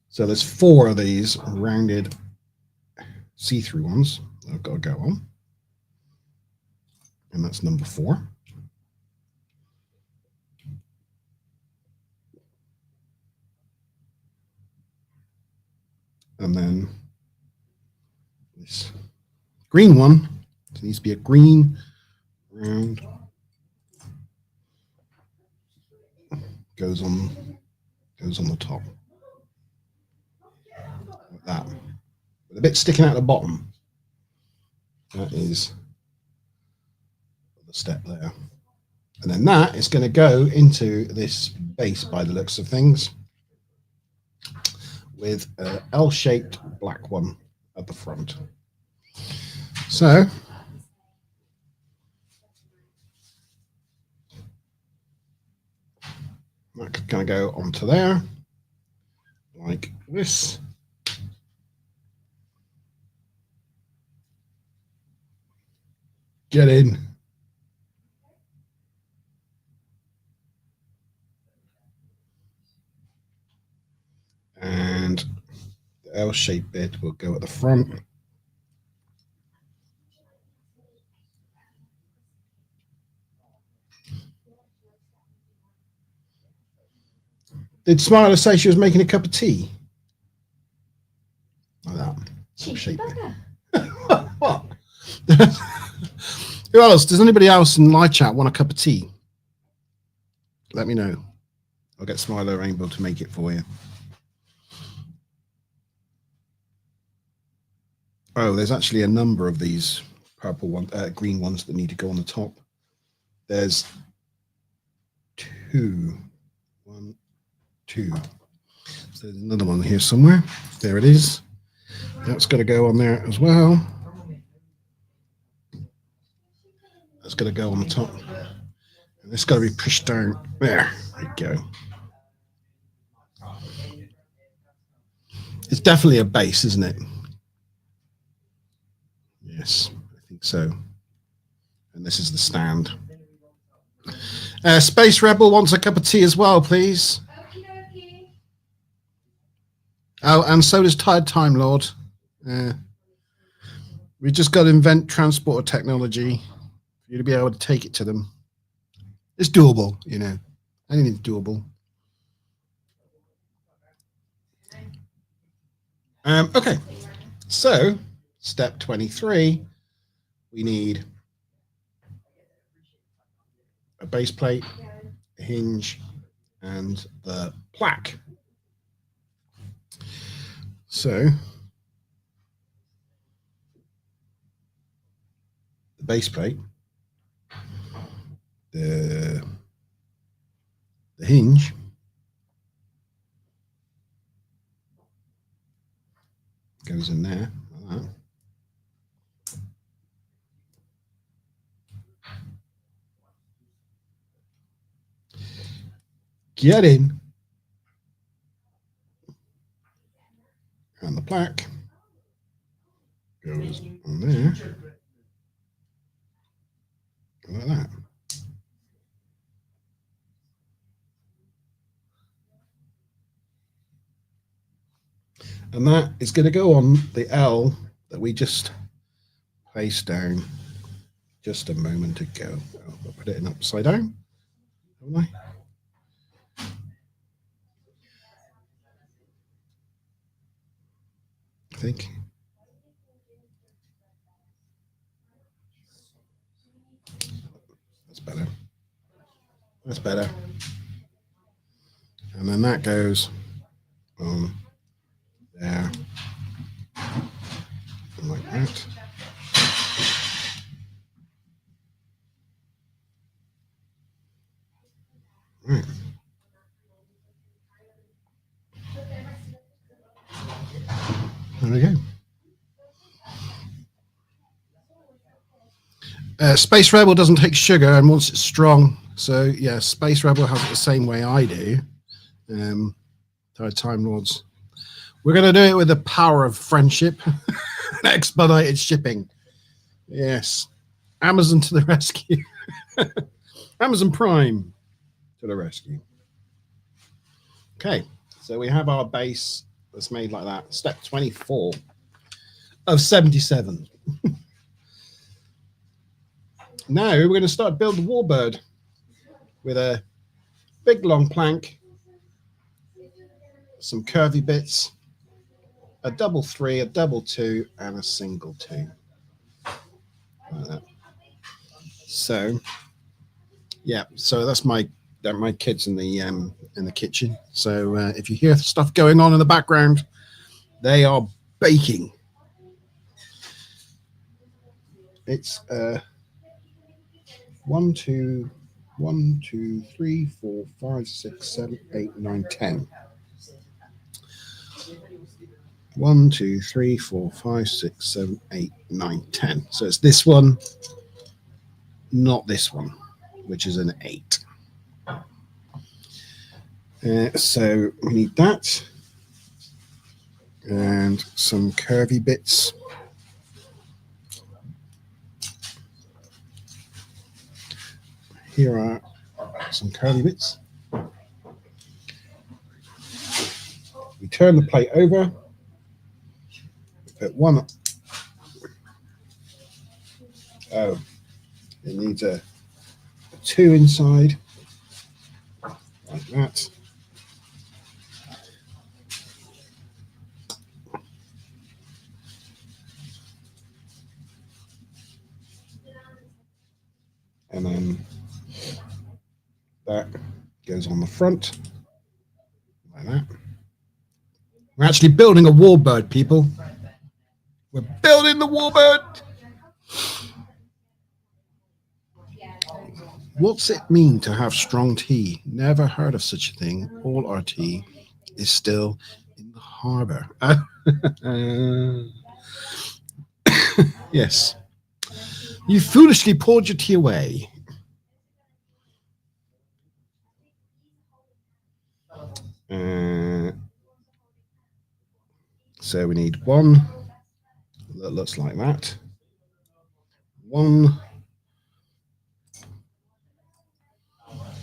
[SPEAKER 1] so there's 4 of these rounded see-through ones I've got to go on. And that's number 4. And then this green one, it needs to be a green round, goes on the top. Like that. With a bit sticking out the bottom. That is the step there. And then that is going to go into this base by the looks of things, with an L-shaped black one at the front. So that's going to go onto there like this. Get in. And the L-shaped bit will go at the front. Did Smiler say she was making a cup of tea? Like that.
[SPEAKER 2] Cheeky bugger.
[SPEAKER 1] What? Who else? Does anybody else in live chat want a cup of tea? Let me know. I'll get Smiler Rainbow to make it for you. Oh, there's actually a number of these purple ones, green ones that need to go on the top. There's 2, 1, 2. So there's another one here somewhere. There it is. That's got to go on there as well. That's got to go on the top. And it's got to be pushed down. There we go. It's definitely a base, isn't it? Yes, I think so. And this is the stand. Space Rebel wants a cup of tea as well, please. Oh, and so does Tired Time Lord. We just got to invent transporter technology for you to be able to take it to them. It's doable, you know. Anything's doable. Okay, so step 23, we need a base plate, a hinge, and the plaque. So the base plate, the hinge, goes in there like that. Get in. And the plaque goes on there like that. And that is going to go on the L that we just placed down just a moment ago. I'll put it in upside down, haven't I? I think. That's better. That's better. And then that goes on there, like that. Right. There we go. Space Rebel doesn't take sugar and wants it strong. So, yeah, Space Rebel has it the same way I do. Time Lords. We're going to do it with the power of friendship and expedited shipping. Yes. Amazon to the rescue. Amazon Prime to the rescue. Okay, so we have our base that's made like that. Step 24 of 77. Now we're going to start building the warbird with a big long plank, some curvy bits, a double 3, a double 2, and a single 2. Like that. So, yeah, so that's my kids in the kitchen. So if you hear stuff going on in the background, they are baking. It's 1, 2, 3, 4, 5, 6, 7, 8, 9, 10. 1, 2, 3, 4, 5, 6, 7, 8, 9, 10. So it's this one, not this one, which is an 8. So we need that and some curvy bits. Here are some curvy bits. We turn the plate over, put one up. Oh, it needs a 2 inside, like that. And then that goes on the front, like that. We're actually building a warbird, people. We're building the warbird. What's it mean to have strong tea? Never heard of such a thing. All our tea is still in the harbour. Yes. You foolishly poured your tea away. So we need one that looks like that. One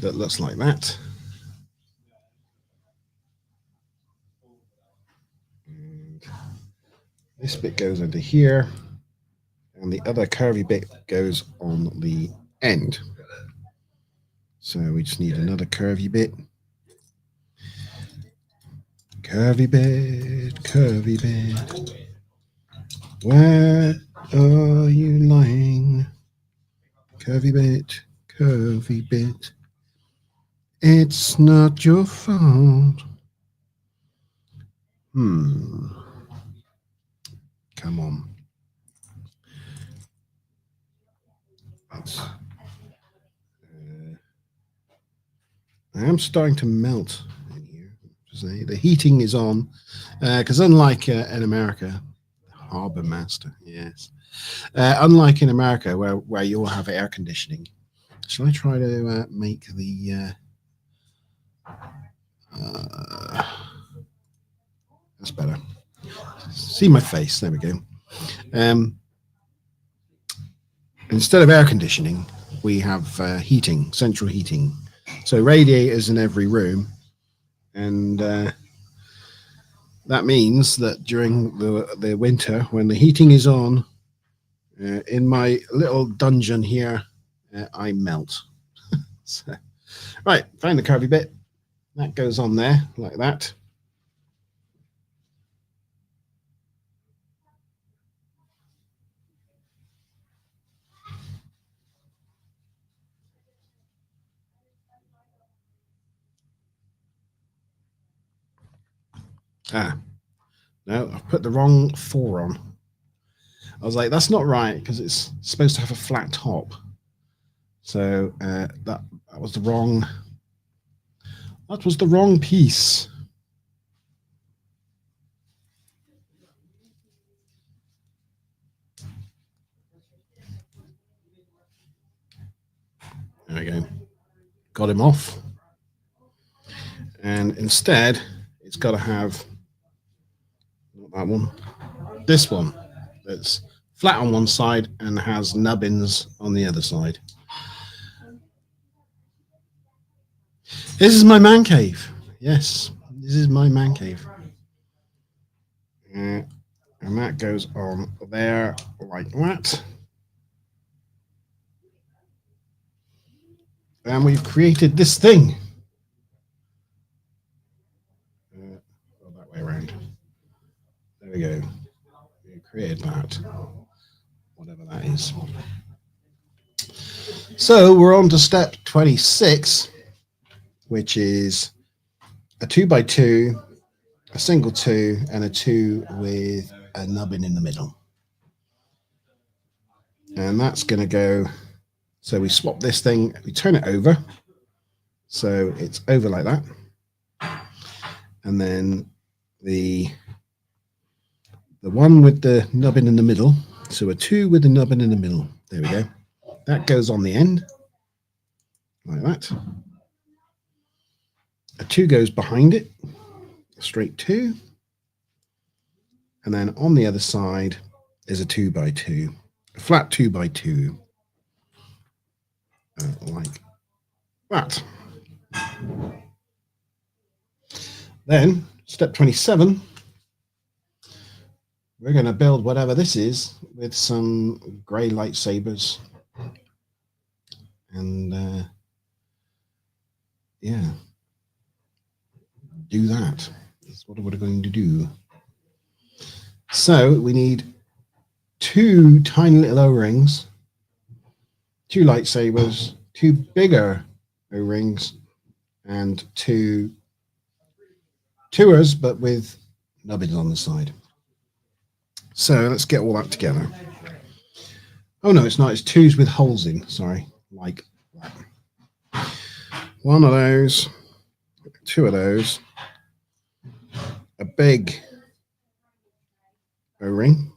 [SPEAKER 1] that looks like that. And this bit goes into here, and the other curvy bit goes on the end. So we just need another curvy bit. Curvy bit, curvy bit. Where are you lying? Curvy bit, curvy bit. It's not your fault. Come on. That's, I am starting to melt in here. The heating is on because unlike in America, Harbour Master, yes. Unlike in America where you all have air conditioning. Shall I try to make the... that's better. See my face. There we go. Instead of air conditioning, we have heating, central heating. So radiators in every room. And that means that during the winter, when the heating is on, in my little dungeon here, I melt. So, right, find the curvy bit. That goes on there like that. No, I've put the wrong 4 on. I was like, that's not right because it's supposed to have a flat top. So that was the wrong. That was the wrong piece. There we go. Got him off. And instead, it's got to have not that one, this one that's flat on one side and has nubbins on the other side. This is my man cave. Yes, this is my man cave. And that goes on there like that. And we've created this thing. That way around. There we go. We created that. Whatever that is. So we're on to step 26, which is a 2x2, a single 2, and a 2 with a nubbin in the middle. And that's going to go. So we swap this thing, we turn it over. So it's over like that. And then the one with the nubbin in the middle. So a 2 with the nubbin in the middle. There we go. That goes on the end. Like that. A 2 goes behind it. A straight 2. And then on the other side is a 2x2. A flat 2x2. Like that. Then, step 27, we're going to build whatever this is with some grey lightsabers. And, yeah, do that. That's what we're going to do. So, we need 2 tiny little O-rings, 2 lightsabers, 2 bigger O-rings, and 2 tours, but with nubbins on the side. So let's get all that together. Oh no, it's not. It's twos with holes in. Sorry, like that. One of those, two of those, a big O-ring.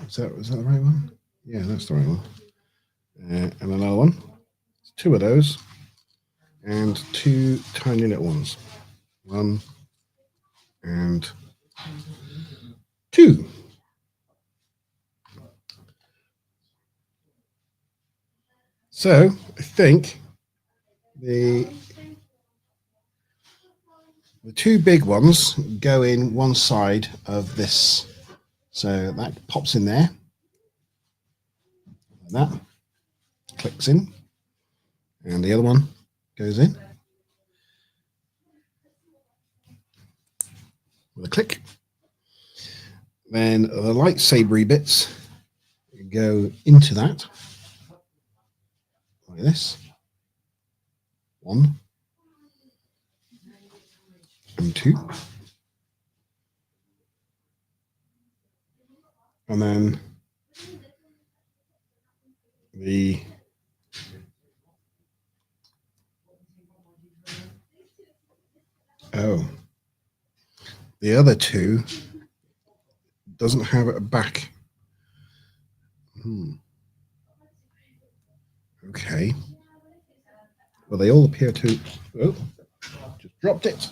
[SPEAKER 1] Was that the right one? Yeah, that's the right one. And another one. Two of those, and two tiny little ones. One and two. So I think the two big ones go in one side of this. So that pops in there. Like that clicks in. And the other one goes in with a click. Then the lightsabery bits go into that like this. One and two. And then the the other two doesn't have a back. Okay. Well, they all appear to. Oh, just dropped it.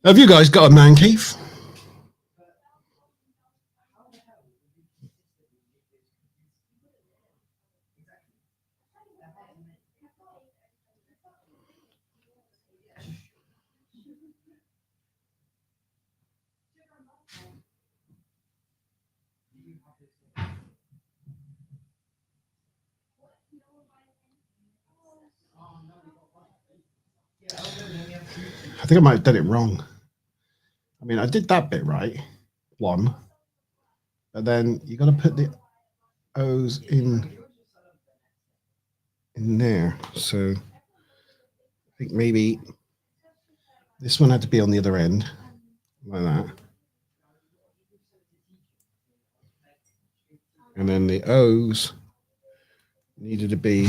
[SPEAKER 1] Have you guys got a man cave? I think I might have done it wrong. I mean, I did that bit right, one, but then you got to put the O's in there. So I think maybe this one had to be on the other end, like that. And then the O's needed to be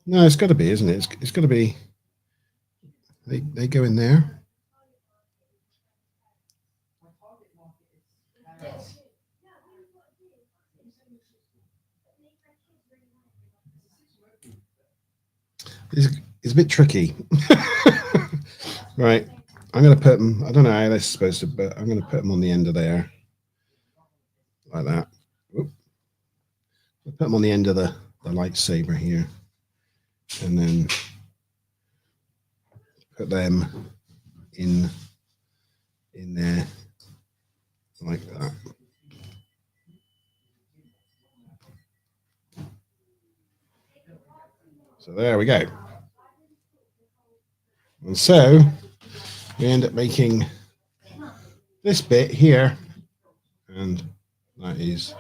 [SPEAKER 1] no, it's got to be, isn't it? It's got to be. They go in there. It's a bit tricky. Right. I'm going to put them, I don't know how this is supposed to, but I'm going to put them on the end of there. Like that. Whoop. I'll put them on the end of the lightsaber here. And then put them in there like that. So there we go. And so we end up making this bit here, and that is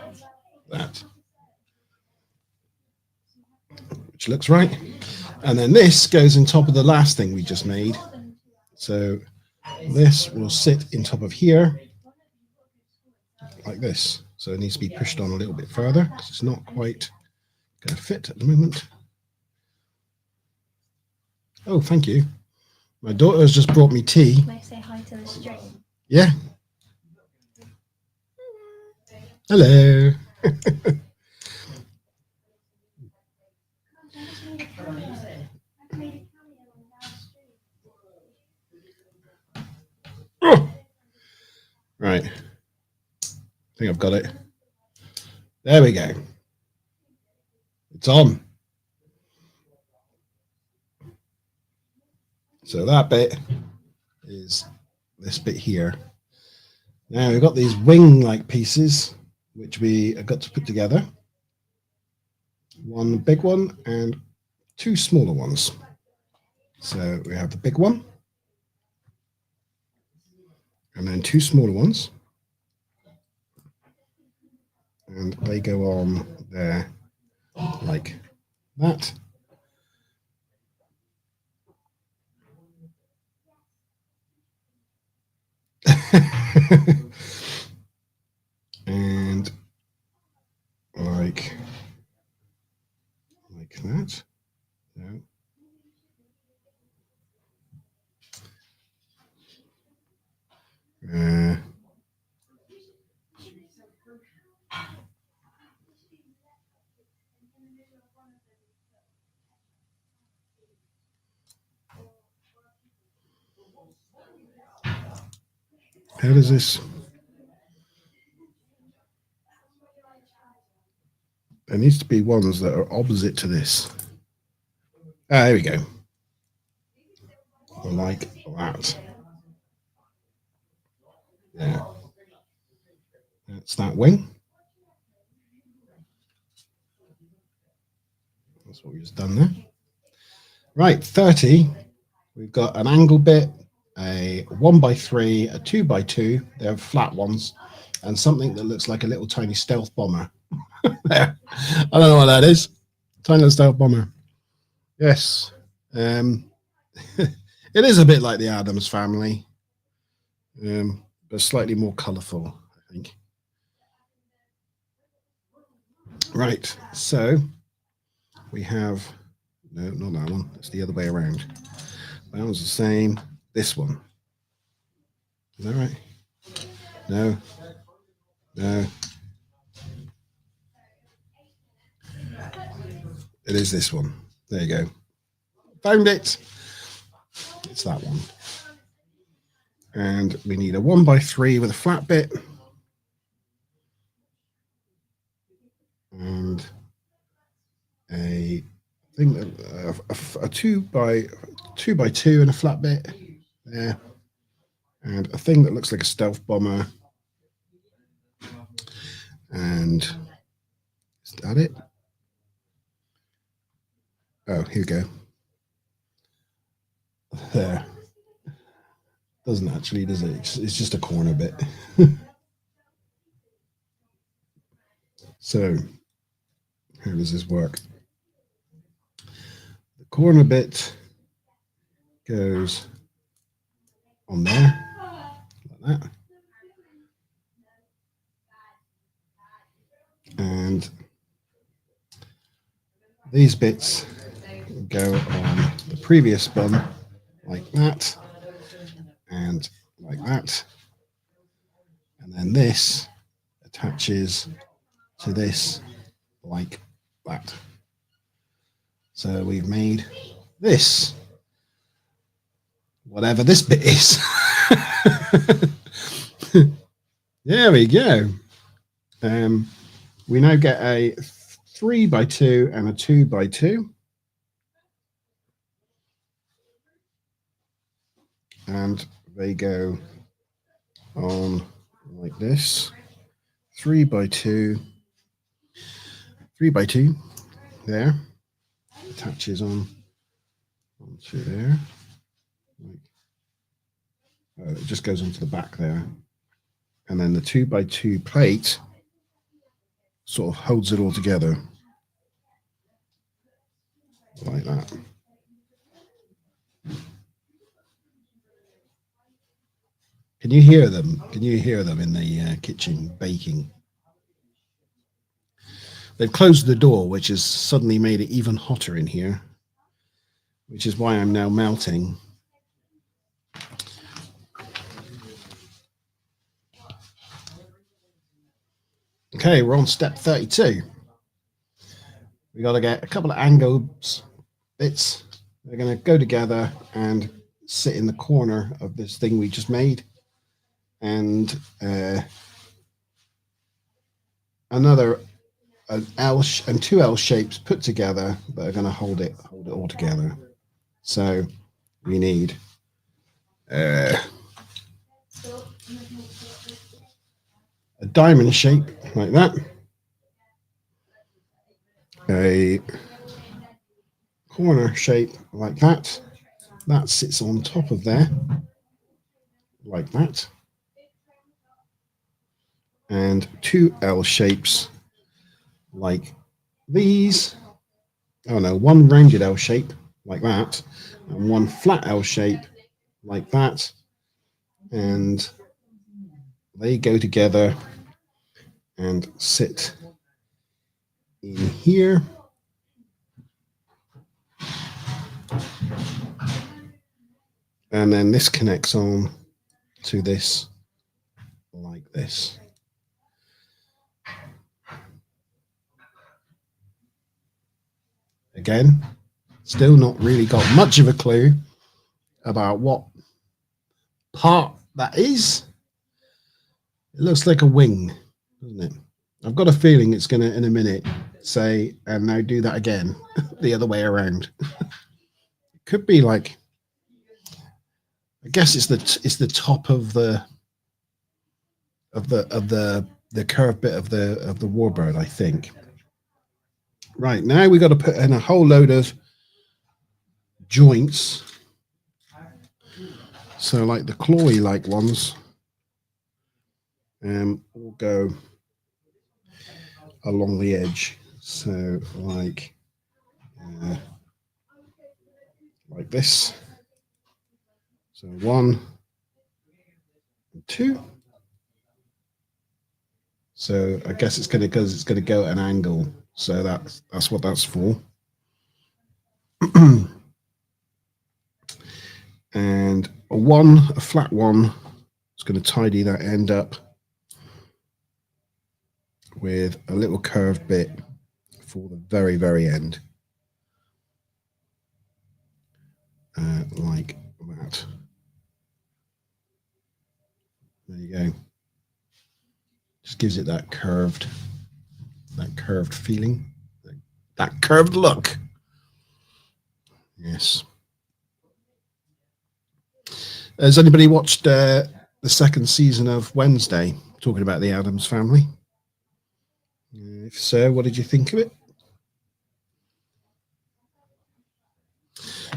[SPEAKER 1] that, which looks right. And then this goes on top of the last thing we just made. So this will sit in top of here like this. So it needs to be pushed on a little bit further because it's not quite going to fit at the moment. Oh, thank you. My daughter has just brought me tea.
[SPEAKER 2] Can I say hi to the stream?
[SPEAKER 1] Yeah. Hello. Oh. Right. I think I've got it. There we go. It's on. So that bit is this bit here. Now we've got these wing-like pieces, which we have got to put together. One big one and two smaller ones. So we have the big one. and then 2 smaller ones, and they go on there like that. And like that. No. How does this? There needs to be ones that are opposite to this. Ah, there we go. Like that. Yeah. That's that wing. That's what we've just done there. Right, 30. We've got an angle bit, a 1x3, a 2x2. They're flat ones, and something that looks like a little tiny stealth bomber. There. I don't know what that is. Tiny little stealth bomber. Yes. It is a bit like the Addams Family, but slightly more colourful, I think. Right, so we have, no, not that one. It's the other way around. That one's the same. This one. Is that right? No. No. It is this one. There you go. Found it. It's that one. And we need a 1x3 with a flat bit. And a thing that a 2x2 and a flat bit there. And a thing that looks like a stealth bomber. And is that it? Oh, here we go. There. Doesn't actually, does it? It's just a corner bit. So, how does this work? The corner bit goes on there, like that. And these bits go on the previous one, like that, and like that. And then this attaches to this like that. So we've made this, whatever this bit is. There we go. We now get a 3x2 and a 2x2. And they go on like this. 3x2. 3x2 there. Attaches on onto there. It just goes onto the back there. And then the 2x2 plate sort of holds it all together like that. Can you hear them? Can you hear them in the kitchen baking? They've closed the door, which has suddenly made it even hotter in here, which is why I'm now melting. Okay, we're on step 32. We got to get a couple of angles bits. They're going to go together and sit in the corner of this thing we just made. And another an L and two L shapes put together that are going to hold it all together. So we need a diamond shape like that, a corner shape like that. That sits on top of there like that. and 2 L shapes like these. Oh no, 1 rounded L shape like that, and 1 flat L shape like that, and they go together and sit in here. And then this connects on to this like this. Again, still not really got much of a clue about what part that is. It looks like a wing, doesn't it? I've got a feeling it's going to, in a minute, say, and now do that again, the other way around. It could be like, I guess it's the top of the curved bit of the warbird, I think. Right, now we've got to put in a whole load of joints. So like the clawy like ones will go along the edge. So like this. So 1 and 2. So I guess it's going to go at an angle. So that's what that's for. And a flat one is going to tidy that end up with a little curved bit for the very, very end. Like that. There you go. Just gives it that curved feeling, that curved look. Yes. Has anybody watched the second season of Wednesday, talking about the Addams family? If so, what did you think of it?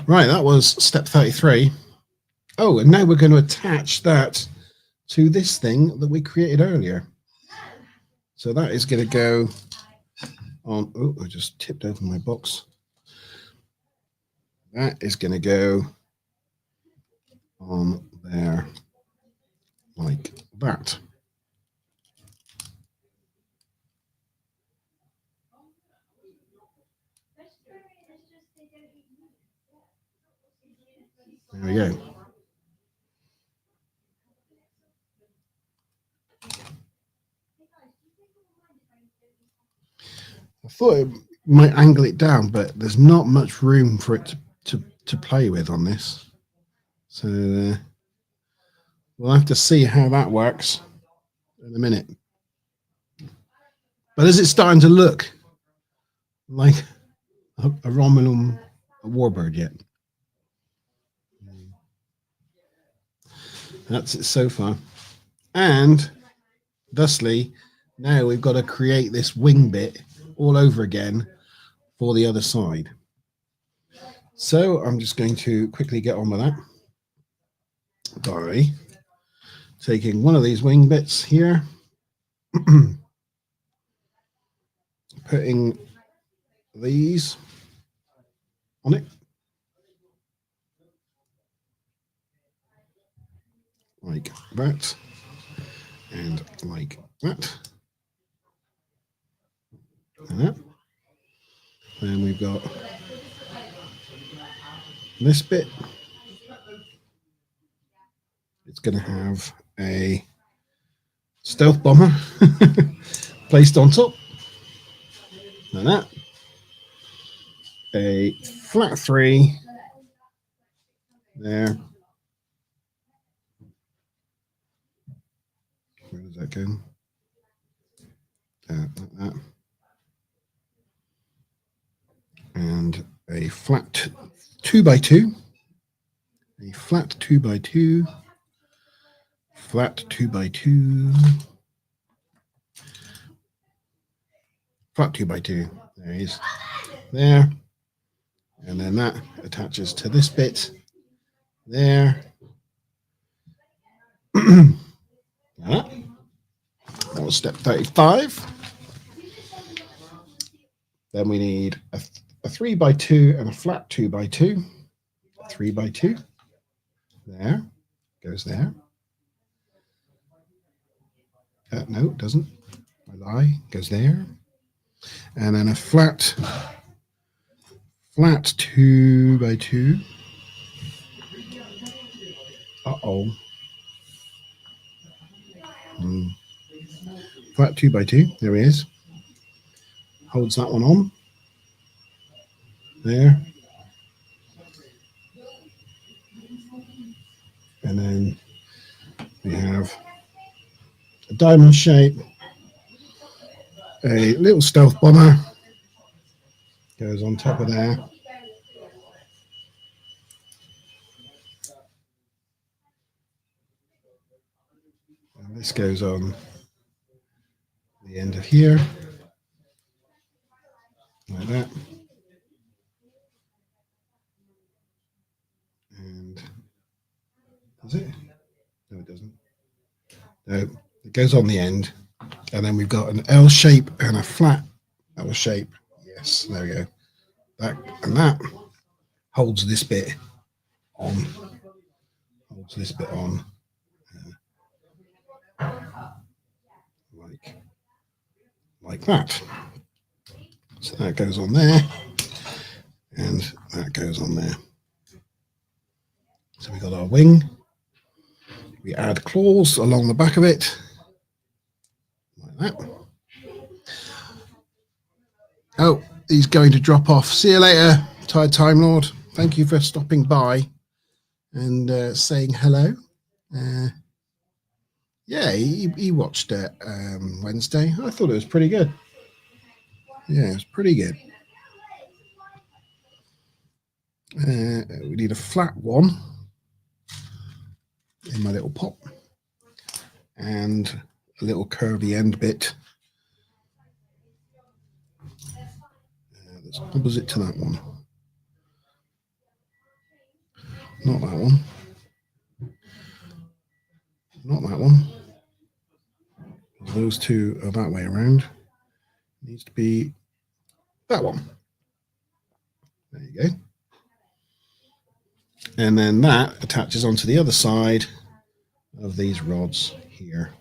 [SPEAKER 1] Right, that was step 33. Oh, and now we're going to attach that to this thing that we created earlier. So that is going to go on. Oh, I just tipped over my box. That is going to go on there like that. There we go. I thought it might angle it down, but there's not much room for it to play with on this. So we'll have to see how that works in a minute. But is it starting to look like a Romulan warbird yet? That's it so far. And thusly, now we've got to create this wing bit all over again for the other side. So I'm just going to quickly get on with that by taking one of these wing bits here, putting these on it like that and like that and that. Then we've got this bit. It's going to have a stealth bomber placed on top, like that. A flat 3 there. Where does that go? Like that. And a flat 2x2. A flat 2x2. Flat 2x2. Flat 2x2. There he is. There. And then that attaches to this bit there. That was for step 35. Then we need a 3x2 and a flat 2x2. 3x2. There. Goes there. No, it doesn't. I lie. Goes there. And then a flat 2x2. Uh-oh. Flat 2x2. There he is. Holds that one on. There. And then we have a diamond shape, a little stealth bomber goes on top of there. And this goes on the end of here, like that. And does it? No, it doesn't. No, it goes on the end. And then we've got an L shape and a flat L shape. Yes, there we go. That and that holds this bit on. Holds this bit on. Like that. So that goes on there. And that goes on there. So we got our wing. We add claws along the back of it. Like that. Oh, he's going to drop off. See you later, Tired Time Lord. Thank you for stopping by and saying hello. Yeah, he watched it Wednesday. I thought it was pretty good. Yeah, it was pretty good. We need a flat one in my little pot and a little curvy end bit that's opposite to that one. Not that one. Not that one. Those two are that way around. It needs to be that one. There you go. And then that attaches onto the other side of these rods here,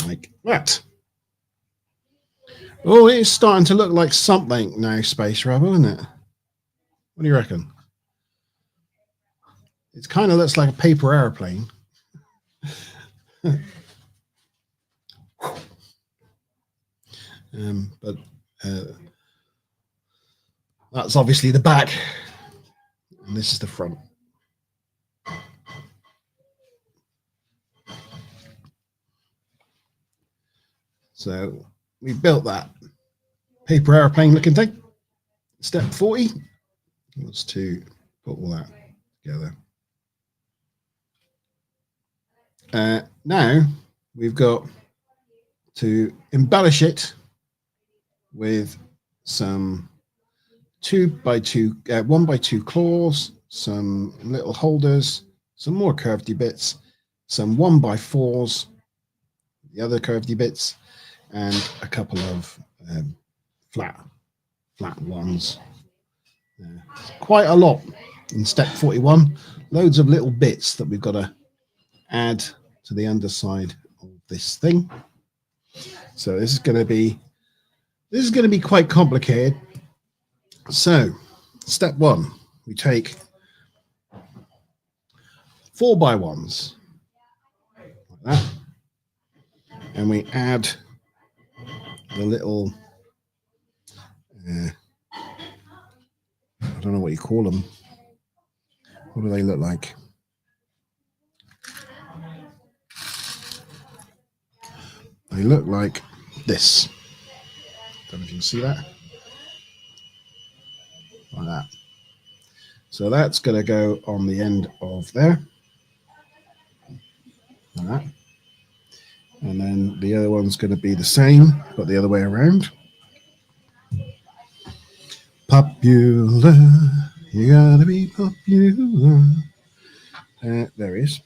[SPEAKER 1] like that. Oh, it's starting to look like something now, Space Rebel, isn't it? What do you reckon? It kind of looks like a paper airplane. But that's obviously the back, and this is the front. So we built that paper airplane looking thing. Step 40 was to put all that together. Now we've got to embellish it with some 2x2, 1x2 claws, some little holders, some more curvedy bits, some 1x4s, the other curvedy bits, and a couple of flat ones. Quite a lot in step 41. Loads of little bits that we've got to add to the underside of this thing. So this is going to be quite complicated. So step 1, we take 4x1s like that, and we add the little I don't know what you call them. What do they look like? They look like this. Don't know if you can see that. Like that. So that's going to go on the end of there. Like that. And then the other one's going to be the same, but the other way around. Popular. You gotta be popular. There he is.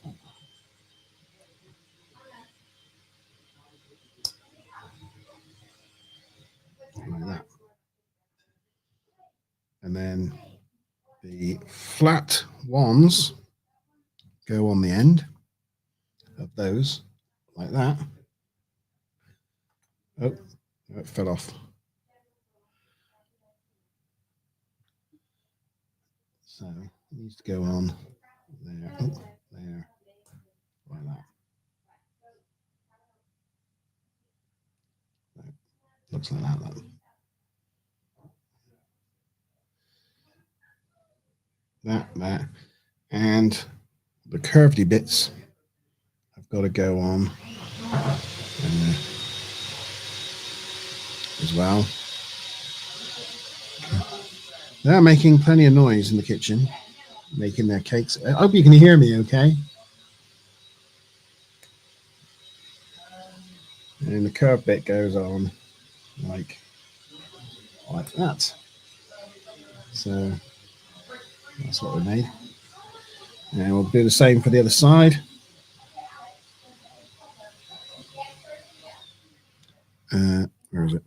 [SPEAKER 1] and then the flat ones go on the end of those like that. Oh, it fell off. So it needs to go on there, there, like that. Looks like that. That, and the curvedy bits have got to go on as well. They're making plenty of noise in the kitchen, making their cakes. I hope you can hear me okay. And the curved bit goes on like that. So that's what we made. And we'll do the same for the other side. Where is it?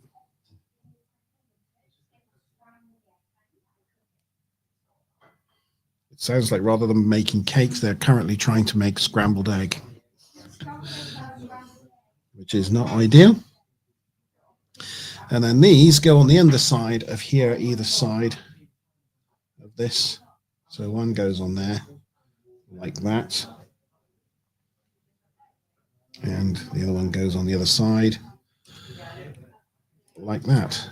[SPEAKER 1] It sounds like rather than making cakes, they're currently trying to make scrambled egg, which is not ideal. And then these go on the underside of here, either side of this. So one goes on there like that. And the other one goes on the other side like that.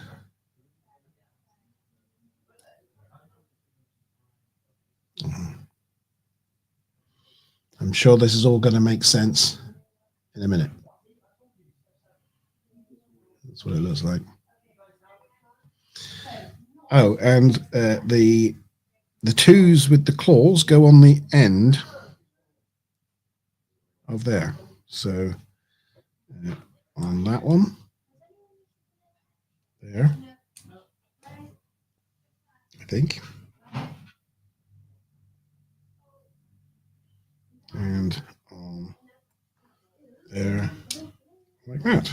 [SPEAKER 1] I'm sure this is all going to make sense in a minute. That's what it looks like. Oh, and the twos with the claws go on the end of there. So on that one, there, I think. And on there, like that.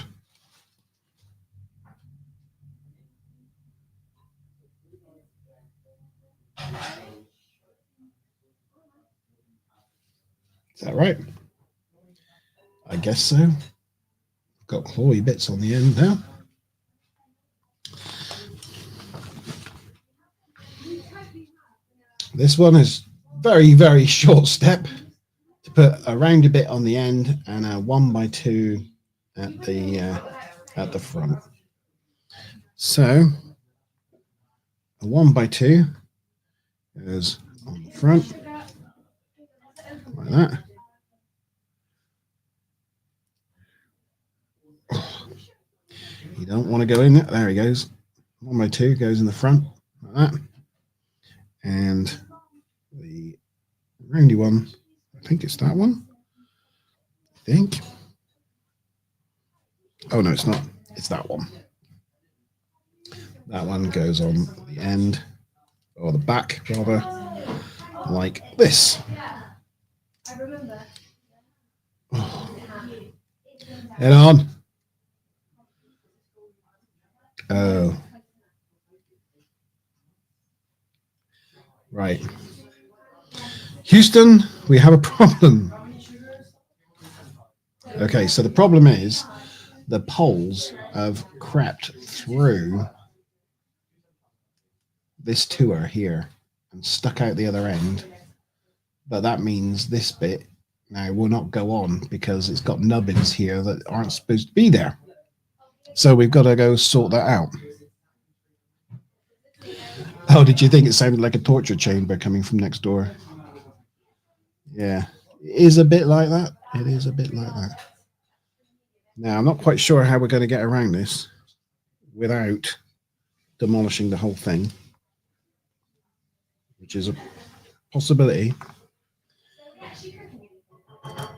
[SPEAKER 1] Is that right? I guess so. Got clawy bits on the end now. This one is very, very short step to put a round bit on the end and a 1x2 at the front. So a 1x2 goes on the front like that. You don't want to go in there. There he goes. 1x2 goes in the front like that. And the roundy one, I think it's that one. I think. Oh no, it's not. It's that one. That one goes on the end, or the back rather, like this. Oh. Head on. Oh. Right. Houston, we have a problem. Okay, so the problem is the poles have crept through this tour here and stuck out the other end. But that means this bit now will not go on because it's got nubbins here that aren't supposed to be there. So we've got to go sort that out. Oh, did you think it sounded like a torture chamber coming from next door? Yeah, it is a bit like that. It is a bit like that. Now, I'm not quite sure how we're going to get around this without demolishing the whole thing, which is a possibility. I'm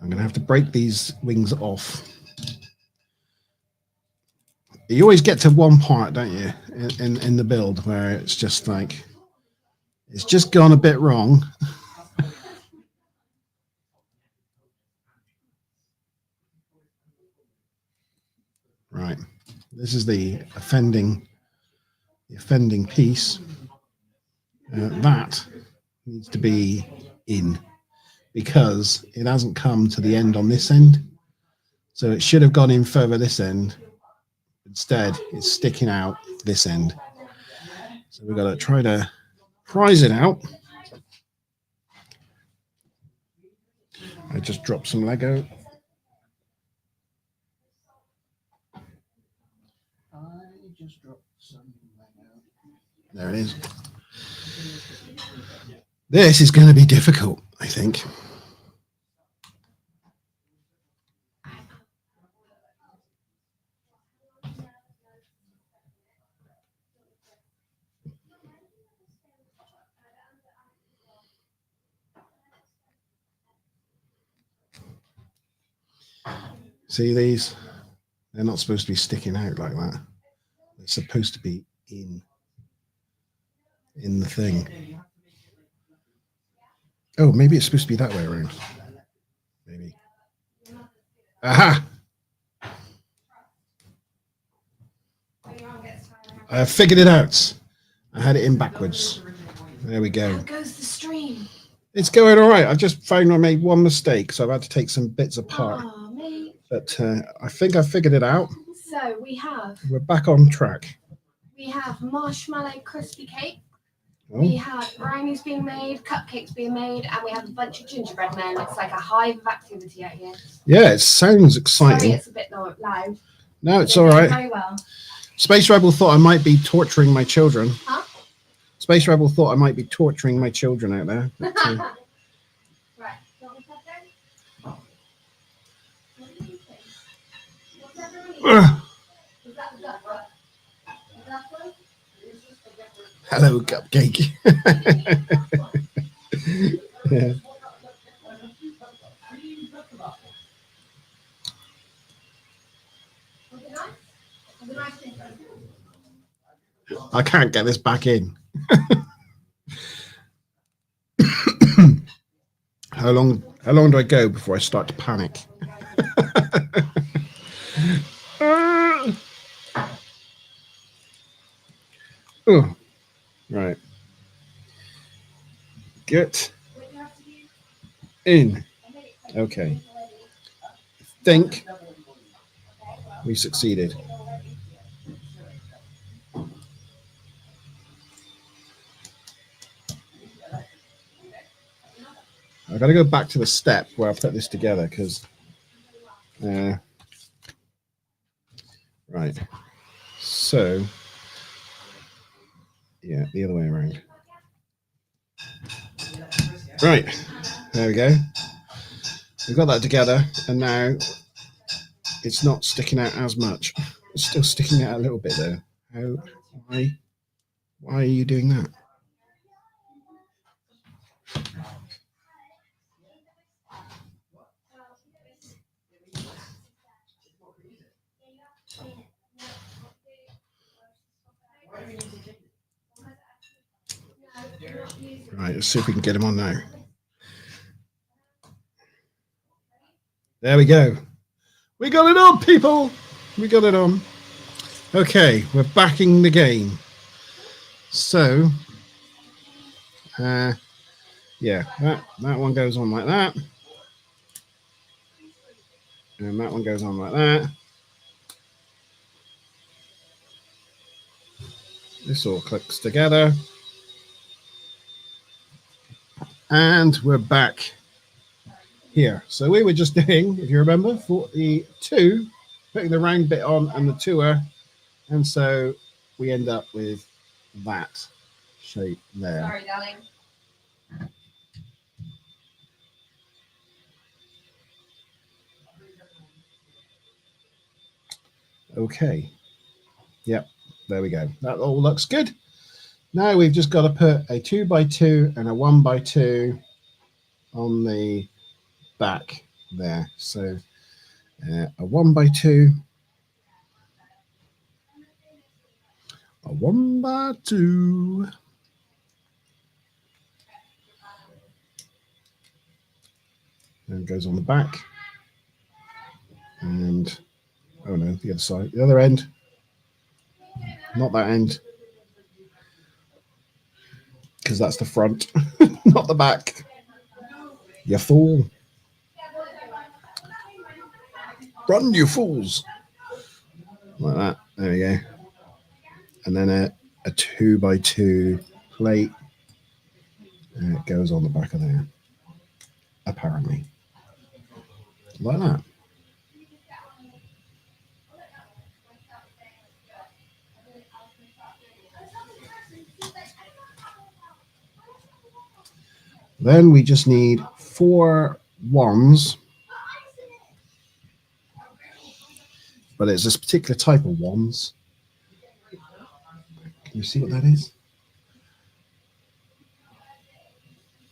[SPEAKER 1] going to have to break these wings off. You always get to one part, don't you, in the build where it's just like, it's just gone a bit wrong. Right. This is the offending the offending piece, that needs to be in, because it hasn't come to the end on this end. So it should have gone in further this end. Instead, it's sticking out this end. So we've got to try to prise it out. I just dropped some Lego. There it is. This is going to be difficult, I think. See these? They're not supposed to be sticking out like that. They're supposed to be in the thing. Oh, maybe it's supposed to be that way around. Maybe. Aha! I figured it out. I had it in backwards. There we go.
[SPEAKER 2] How goes the stream?
[SPEAKER 1] It's going all right. I just found I made one mistake, so I've had to take some bits apart.
[SPEAKER 2] Oh, mate.
[SPEAKER 1] But I think I figured it out.
[SPEAKER 2] So we're
[SPEAKER 1] back on track.
[SPEAKER 2] We have marshmallow crispy cake.
[SPEAKER 1] Oh.
[SPEAKER 2] We have brownies being made, cupcakes being made, and we have a bunch of gingerbread men. It's like a hive of activity out here.
[SPEAKER 1] Yeah, it sounds exciting.
[SPEAKER 2] Sorry, it's a bit loud.
[SPEAKER 1] No, it's all right.
[SPEAKER 2] Very well.
[SPEAKER 1] Space Rebel thought I might be torturing my children.
[SPEAKER 2] Huh?
[SPEAKER 1] Space Rebel thought I might be torturing my children out there. But,
[SPEAKER 2] Right. What do you think? What's everyone eating? Is that the duck? Is that one?
[SPEAKER 1] hello, cupcake. Yeah. I can't get this back in. How long do I go before I start to panic? Oh, right. Get in. Okay. I think we succeeded. I've got to go back to the step where I put this together because, right. So, yeah, the other way around. Right, there we go. We've got that together, and now it's not sticking out as much. It's still sticking out a little bit though. Why are you doing that? Right, let's see if we can get him on now. There we go. We got it on, people. We got it on. Okay, we're backing the game. So, yeah, that one goes on like that. And that one goes on like that. This all clicks together. And we're back here. So we were just doing, if you remember, 42, putting the round bit on and the tour. And so we end up with that shape there.
[SPEAKER 2] Sorry, darling.
[SPEAKER 1] Okay. Yep. There we go. That all looks good. Now we've just got to put a 2x2 and a 1x2 on the back there. So a 1x2, a 1x2. And it goes on the back. And, oh no, the other side, the other end. Not that end. because that's the front, not the back. You fool. Run, you fools. Like that. There we go. And then a 2x2 plate. And it goes on the back of there. Apparently. Like that. Then we just need 4 wands. But it's this particular type of wands. Can you see what that is?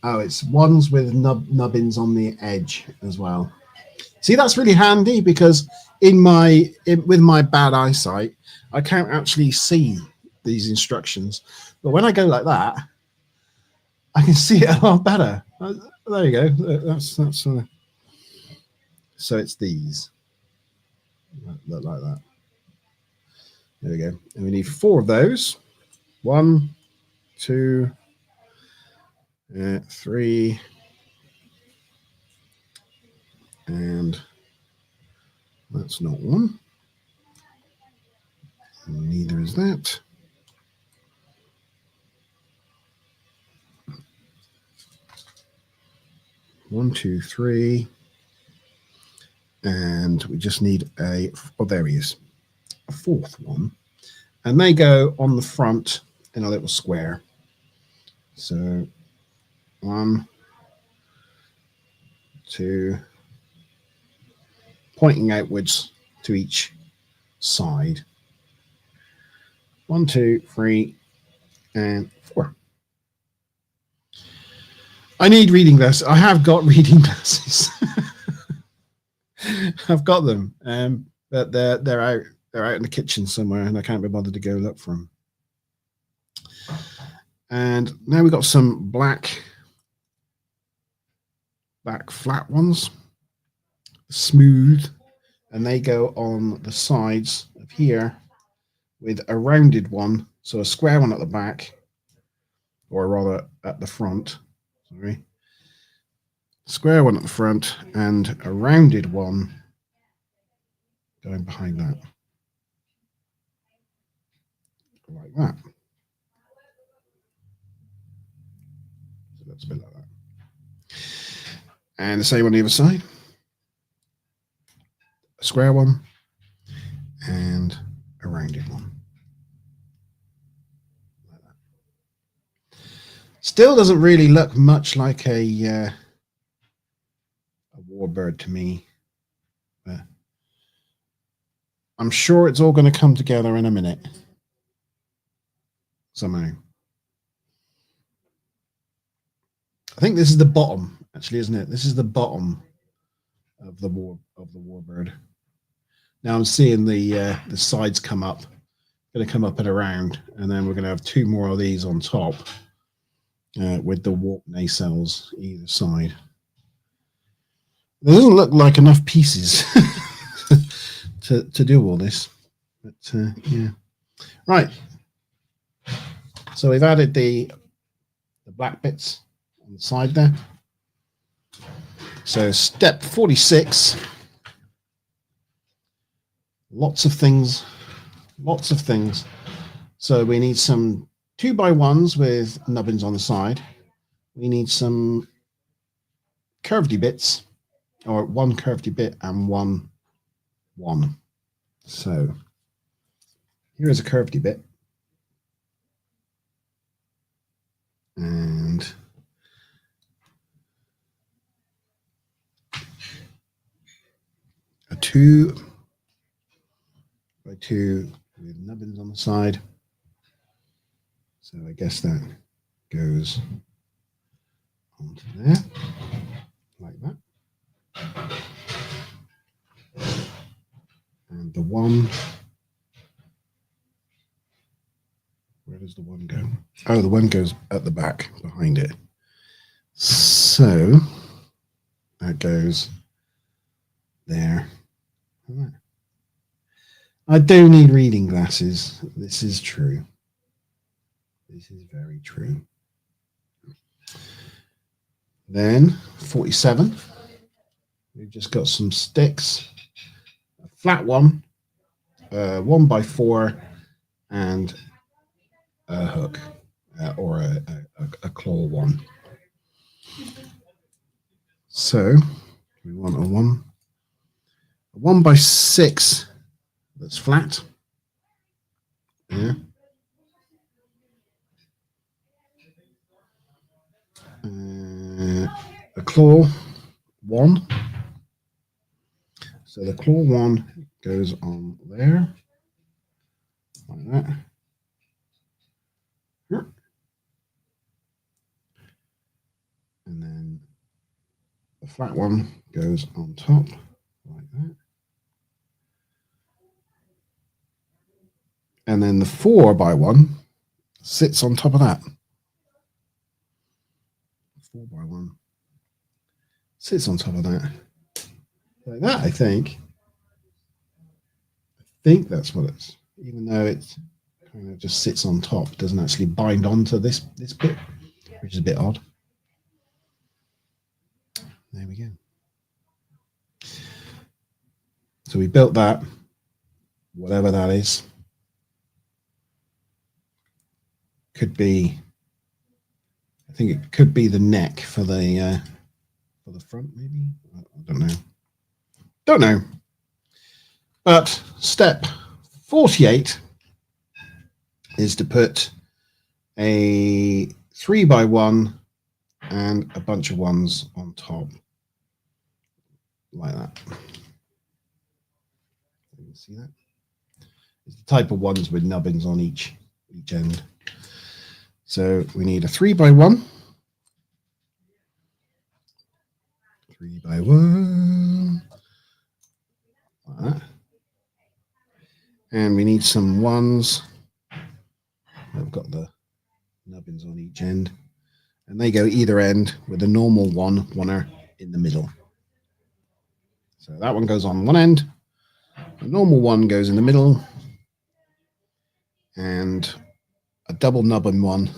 [SPEAKER 1] Oh, it's wands with nubbins on the edge as well. See, that's really handy because with my bad eyesight, I can't actually see these instructions. But when I go like that, I can see it a lot better. There you go. That's so it's these. Look like that. There we go. And we need 4 of those. 1, 2, 3, and that's not one. And neither is that. One, 2, 3, and we just need a. Oh, there he is. A 4th one, and they go on the front in a little square. So 1, 2, pointing outwards to each side. 1, 2, 3, and 4. I need reading glasses. I have got reading glasses. I've got them, but they're out. They're out in the kitchen somewhere, and I can't be bothered to go look for them. And now we've got some black flat ones, smooth, and they go on the sides of here with a rounded one, so a square one at the back, or rather at the front. Sorry, square one at the front and a rounded one going behind that, like that. So that's a bit like that. And the same on the other side. A square one and a rounded one. Like that. Still doesn't really look much like a warbird to me. But I'm sure it's all going to come together in a minute. Somehow. I think this is the bottom, actually, isn't it? This is the bottom of the warbird. Now I'm seeing the sides come up. Going to come up and around, and then we're going to have 2 more of these on top with the warp nacelles either side. There doesn't look like enough pieces to do all this, but yeah. Right. So we've added the black bits on the side there. So step 46. Lots of things. So we need some 2x1s with nubbins on the side. We need some curvedy bits, or 1 curvedy bit and 1. So here is a curvedy bit. And a 2x2 with nubbins on the side. So I guess that goes onto there, like that. And the 1, where does the 1 go? Oh, the 1 goes at the back behind it. So that goes there. I do need reading glasses. This is true. This is very true. Then 47. We've just got some sticks, a flat one, 1x4, and a hook or a claw one. So we want a 1x6 that's flat. Yeah. A claw one. So the claw one goes on there, like that. And then the flat one goes on top, like that. And then the 4x1 sits on top of that. 4x1 sits on top of that. Like that, I think. I think that's what it's, even though it's kind of just sits on top, doesn't actually bind onto this bit, which is a bit odd. There we go. So we built that, whatever that is. Could be, I think it could be the neck for the front, maybe. I don't know. Don't know. But step 48 is to put a 3x1 and a bunch of ones on top, like that. You can see that? It's the type of ones with nubbins on each end. So we need a 3x1. 3x1. Like that. And we need some ones. I've got the nubbins on each end. And they go either end with a normal oneer in the middle. So that one goes on one end. A normal one goes in the middle. And a double nubbin one.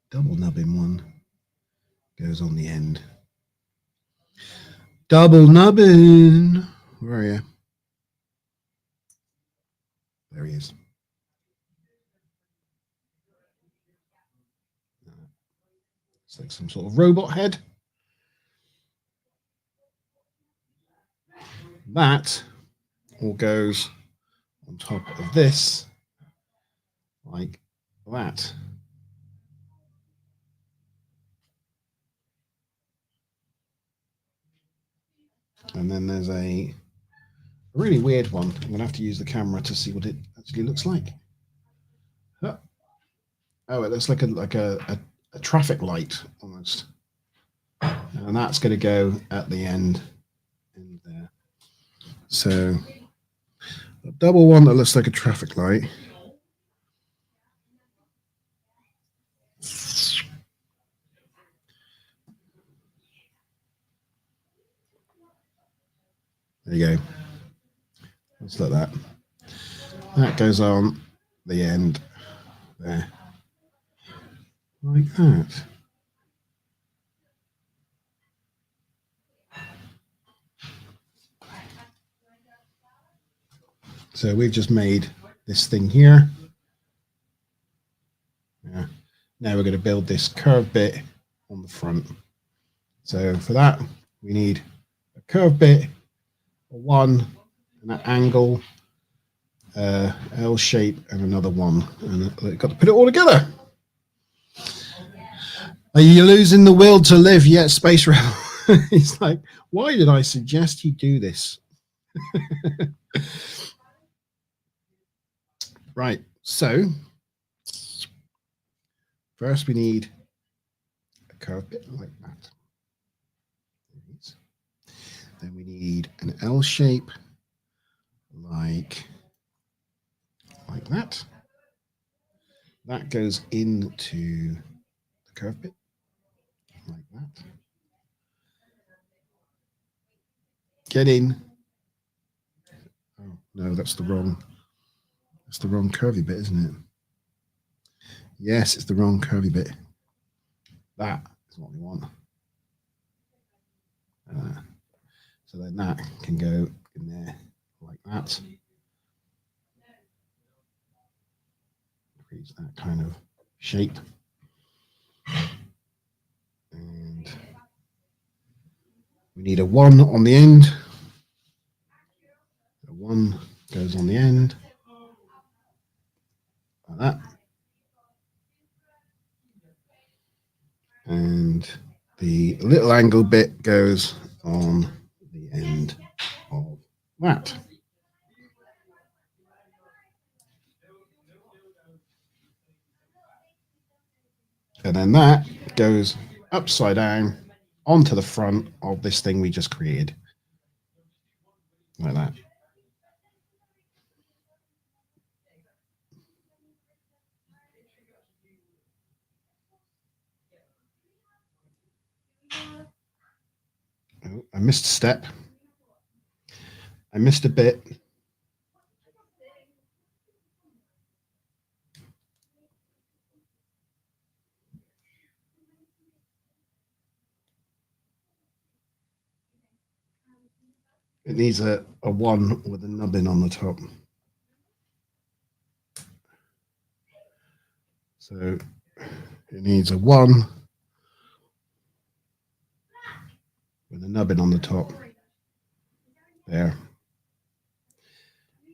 [SPEAKER 1] Double nubbin one goes on the end. Double nubbin. Where are you? There he is. It's like some sort of robot head. That all goes on top of this, like that. And then there's a really weird one. I'm going to have to use the camera to see what it actually looks like. Oh, it looks like a traffic light almost. And that's going to go at the end in there. So a double one that looks like a traffic light. There you go. Let's look at that. That goes on the end there. Like that. So we've just made this thing here. Yeah. Now we're going to build this curved bit on the front. So for that, we need a curved bit, a one, and an angle, L shape, and another one. And we've got to put it all together. Are you losing the will to live yet, Space Rebel? He's like, why did I suggest he do this? Right, so first we need a curved bit like that. Then we need an L shape like that. That goes into the curved bit like that. Get in. Oh no, that's the wrong curvy bit, isn't it? Yes, it's the wrong curvy bit. That is what we want. So then that can go in there like that. Creates that kind of shape. And we need a 1 on the end. A 1 goes on the end. Like that. And the little angle bit goes on the end of that. And then that goes upside down onto the front of this thing we just created. Like that. Oh, I missed a step. I missed a bit. It needs a 1 with a nubbin on the top. So it needs a 1 with a nubbin on the top. There.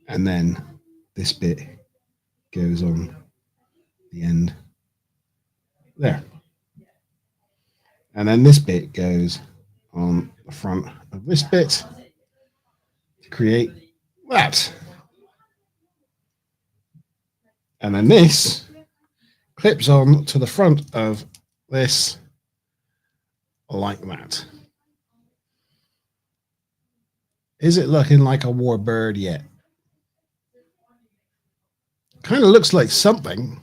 [SPEAKER 1] And then this bit goes on the end there. And then this bit goes on the front of this bit to create that. And then this clips on to the front of this like that. Is it looking like a warbird yet? Kind of looks like something.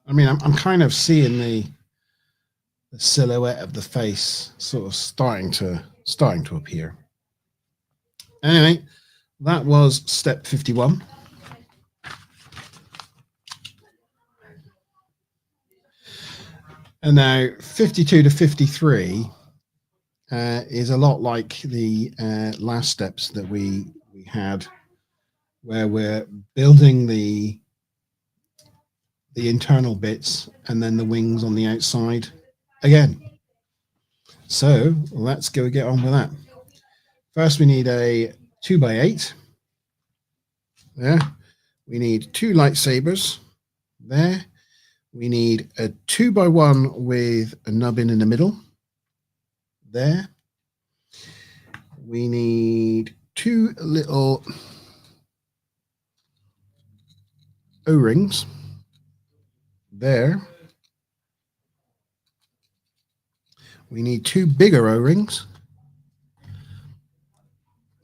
[SPEAKER 1] I mean, I'm kind of seeing the silhouette of the face sort of starting to appear. Anyway, that was step 51. And now 52 to 53 is a lot like the last steps that we had, where we're building the internal bits and then the wings on the outside again. So let's go get on with that. First, we need a 2x8. There. We need 2 lightsabers. There. We need a 2x1 with a nubbin in the middle. There. We need 2 little O-rings. There. We need 2 bigger O-rings.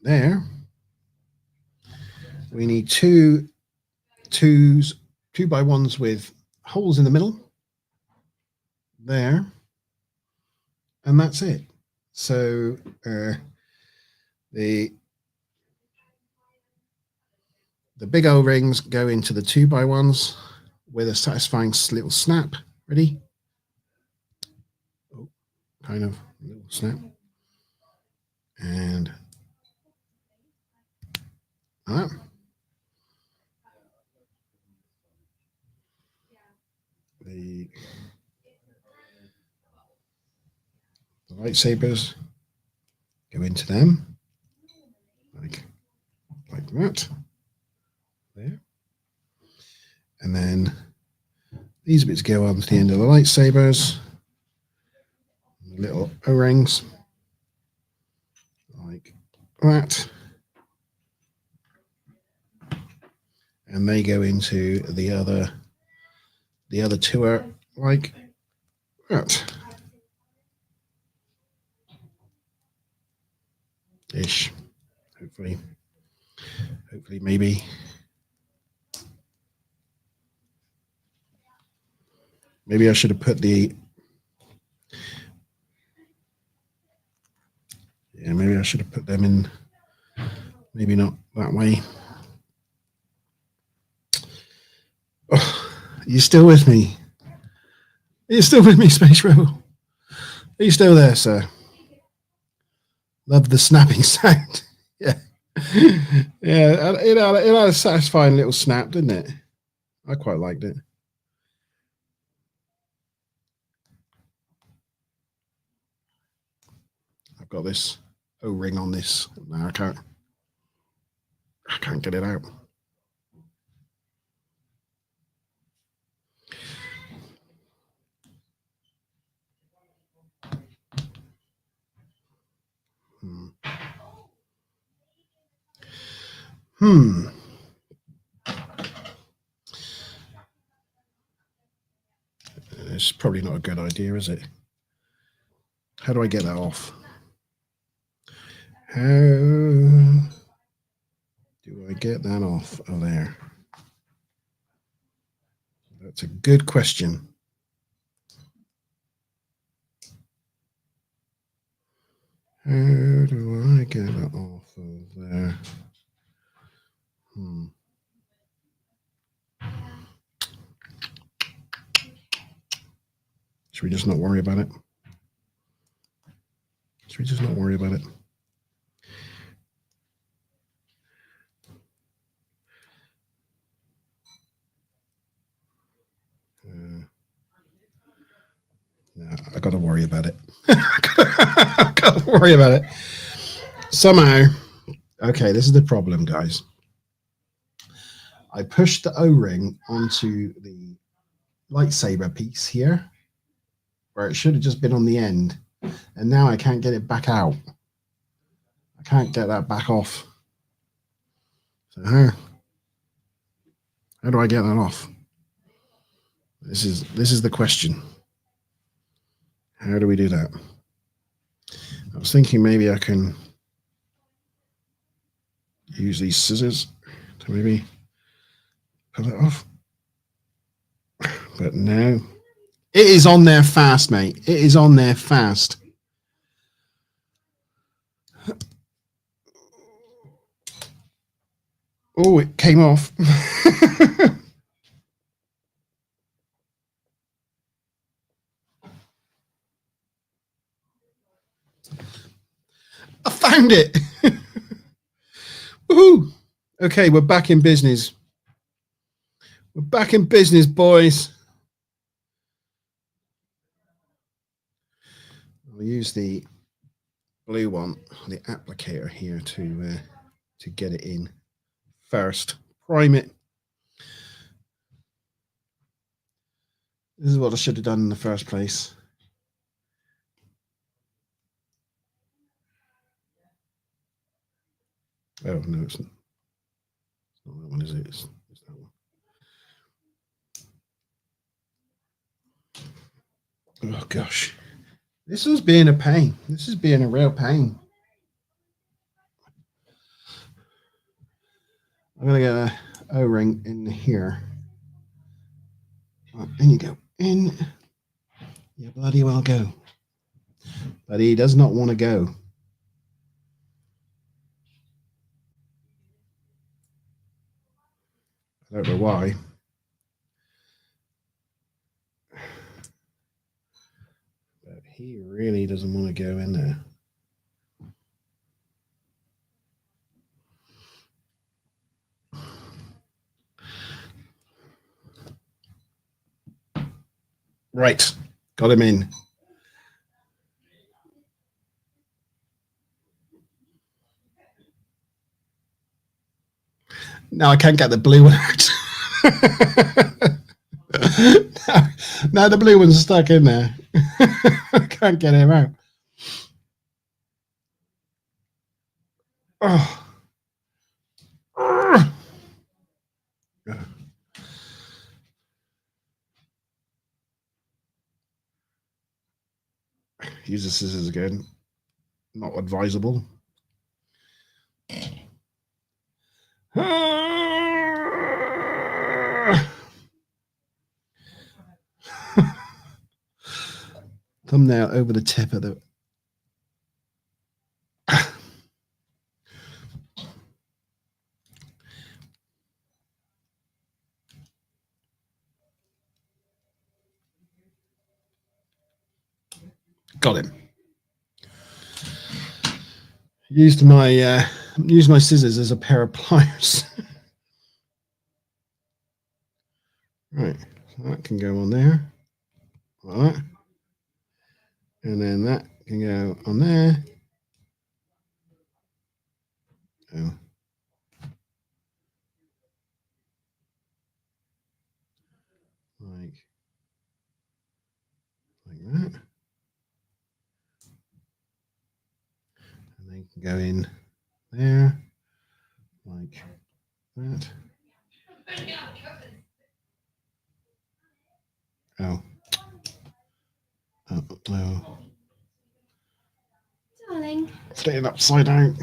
[SPEAKER 1] There. We need 2 2x1s with holes in the middle. There. And that's it. So the big O-rings go into the 2x1s with a satisfying little snap. Ready? Oh, kind of little snap. And that. The lightsabers go into them like that. There. And then these bits go on to the end of the lightsabers. Little O-rings like that. And they go into the other 2 are like that. Ish. Hopefully maybe. Maybe I should have put the maybe I should have put them in, maybe not that way. Oh, You still with me? Are you still with me, Space Rebel? Are you still there, sir? Love the snapping sound. Yeah. Yeah, it had a satisfying little snap, didn't it? I quite liked it. I've got this O-ring on this. No, I can't get it out. It's probably not a good idea, is it? How do I get that off? How do I get that off? Oh, there. That's a good question. How do I get it off of there? Should we just not worry about it? Should we just not worry about it? No, I got to worry about it. I got to worry about it. Somehow, okay, this is the problem, guys. I pushed the O-ring onto the lightsaber piece here, where it should have just been on the end, and now I can't get it back out. I can't get that back off. So how do I get that off? This is the question. How do we do that? I was thinking maybe I can use these scissors to maybe pull it off. But no. It is on there fast, mate. It is on there fast. Oh, it came off. I found it. Woohoo. Okay, we're back in business. We're back in business, boys. I'll use the blue one, the applicator here to get it in first. Prime it. This is what I should have done in the first place. Oh, no, it's not that one, is it? It's that one. Oh, gosh. This was being a pain. This is being a real pain. I'm going to get a O-ring in here. Oh, in you go. In. You bloody well go. But he does not want to go. I don't know why. But he really doesn't want to go in there. Right. Got him in. Now I can't get the blue one out. now the blue one's stuck in there. I can't get him out. Oh. Use the scissors again. Not advisable. Thumbnail over the tip of the. Got him. Used my scissors as a pair of pliers. Right, so that can go on there, like that, and then that can go on there. Oh. Like that, and they can go in there, like that. Oh. Oh.
[SPEAKER 2] Darling.
[SPEAKER 1] Staying upside down.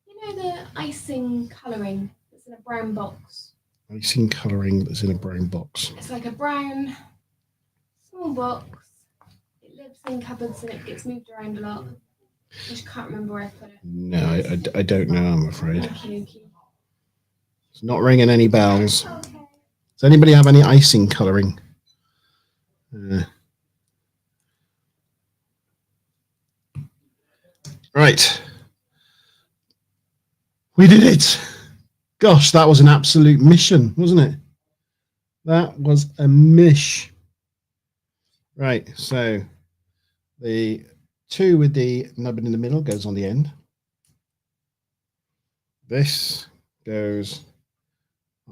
[SPEAKER 2] You know the icing colouring that's in a brown box?
[SPEAKER 1] Icing colouring that's in a brown box.
[SPEAKER 2] It's like a brown, small box. It lives in cupboards and it gets moved around a lot. I just can't remember where I put it.
[SPEAKER 1] No, I don't know, I'm afraid.
[SPEAKER 2] Okey-dokey.
[SPEAKER 1] It's not ringing any bells. Okay. Does anybody have any icing colouring? Right. We did it. Gosh, that was an absolute mission, wasn't it? That was a mish. Right, so the 2 with the nubbin in the middle goes on the end. This goes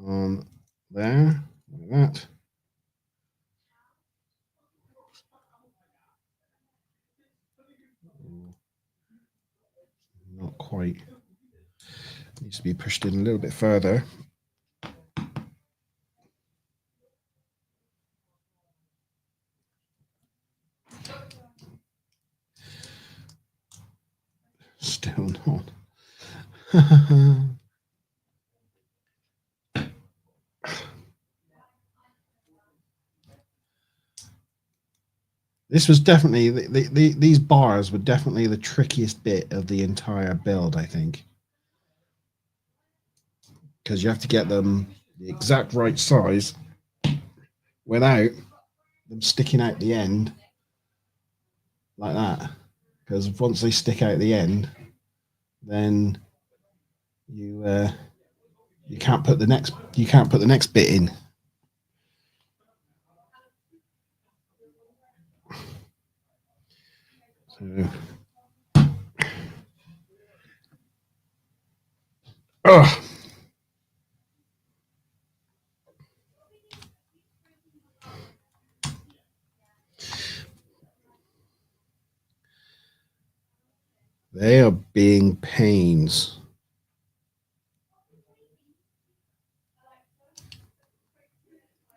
[SPEAKER 1] on there, like that. Not quite. Needs to be pushed in a little bit further. Still not. This was definitely these bars were definitely the trickiest bit of the entire build, I think, because you have to get them the exact right size without them sticking out the end like that. Because once they stick out the end, then you can't put the next bit in. So, oh. They are being pains.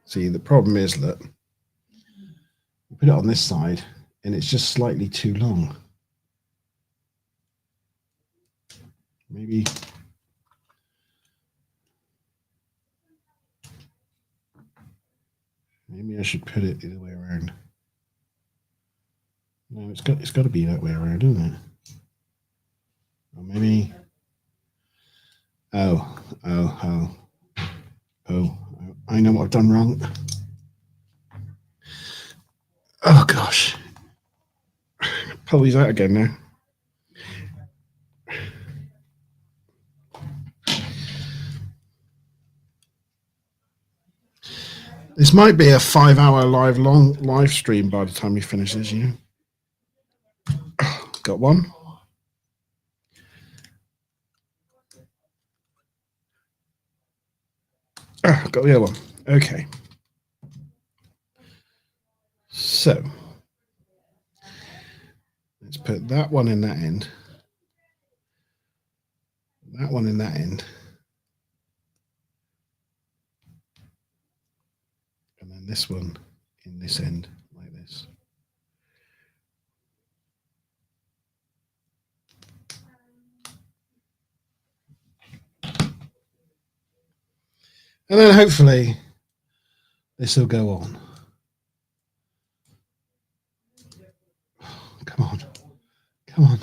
[SPEAKER 1] See, the problem is that you put it on this side and it's just slightly too long. Maybe I should put it the other way around. No, it's got to be that way around, isn't it? Or maybe. Oh, I know what I've done wrong. Oh gosh. Pull these out again now. This might be a 5-hour live stream by the time we finish this, you know. Got one. Got the other one. Okay. So let's put that one in that end. That one in that end. And then this one in this end, like this. And then hopefully this will go on. Come on. Come on.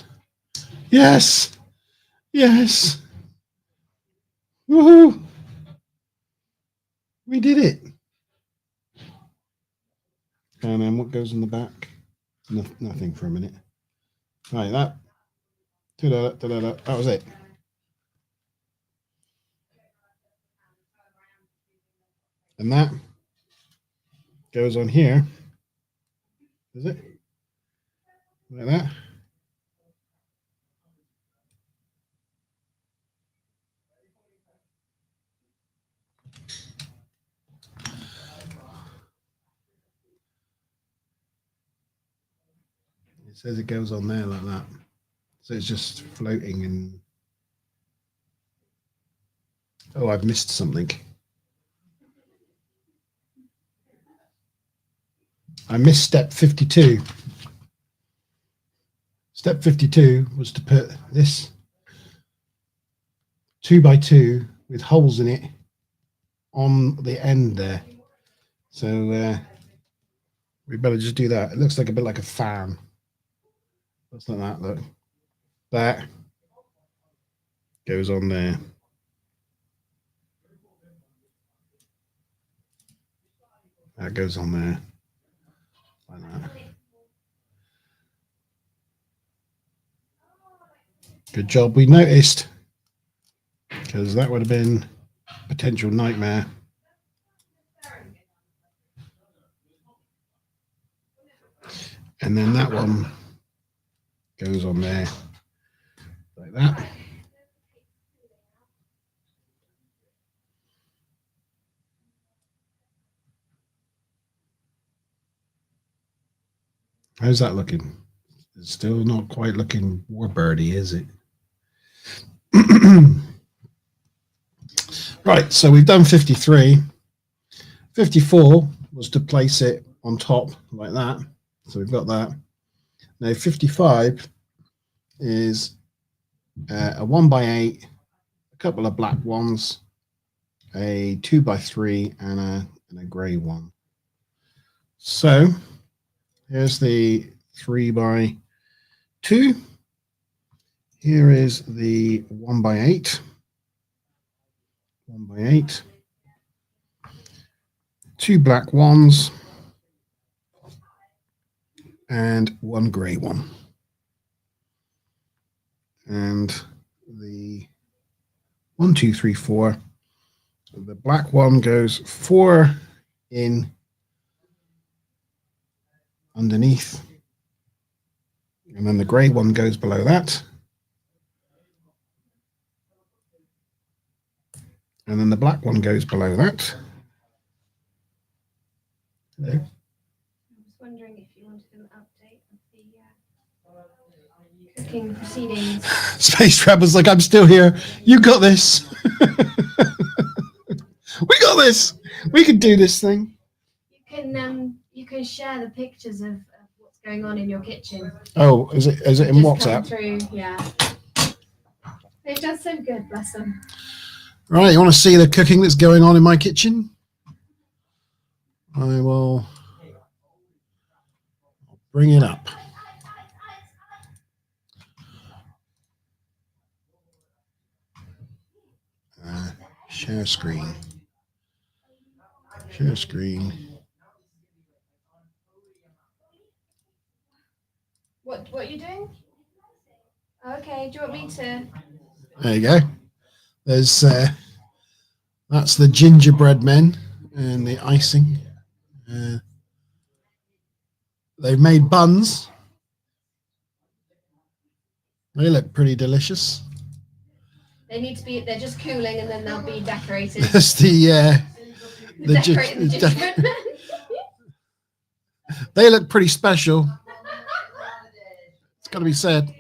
[SPEAKER 1] Yes. Yes. Woohoo. We did it. And then what goes in the back? Nothing for a minute. Right, that. That was it. And that goes on here. Is it? Like that. It says it goes on there like that. So it's just floating and... Oh, I've missed something. I missed step 52. Step 52 was to put this 2x2 with holes in it on the end there. So we better just do that. It looks like a bit like a fan. Looks like that, look. That goes on there. That goes on there. Like that. Good job we noticed, because that would have been a potential nightmare. And then that one goes on there like that. How's that looking? It's still not quite looking warbirdy, is it? Right, so we've done 53. 54 was to place it on top like that. So we've got that. Now 55 is a 1x8, a couple of black ones, a 2x3, and a grey one. So here's the 3x2. Here is the 1x8. 1x8. Two black ones and one grey one. And the 1, 2, 3, 4. The black one goes 4 in underneath, and then the grey one goes below that, and then the black one goes below that. Hello.
[SPEAKER 2] I was wondering if you wanted an update of the cooking proceedings.
[SPEAKER 1] Space Rebels, like, I'm still here. You got this. We got this. We can do this thing.
[SPEAKER 2] You can share the pictures of what's going on in your kitchen.
[SPEAKER 1] Oh, is it in WhatsApp?
[SPEAKER 2] Through, yeah. They've done so good, bless them.
[SPEAKER 1] Right, you want to see the cooking that's going on in my kitchen? I will bring it up. Share screen. Share screen.
[SPEAKER 2] What are you doing? Okay, do you want me to?
[SPEAKER 1] There you go. There's that's the gingerbread men and the icing. They've made buns. They look pretty delicious.
[SPEAKER 2] They need to be. They're just cooling, and then they'll be decorated.
[SPEAKER 1] That's the
[SPEAKER 2] gingerbread men.
[SPEAKER 1] They look pretty special. It's got to be said.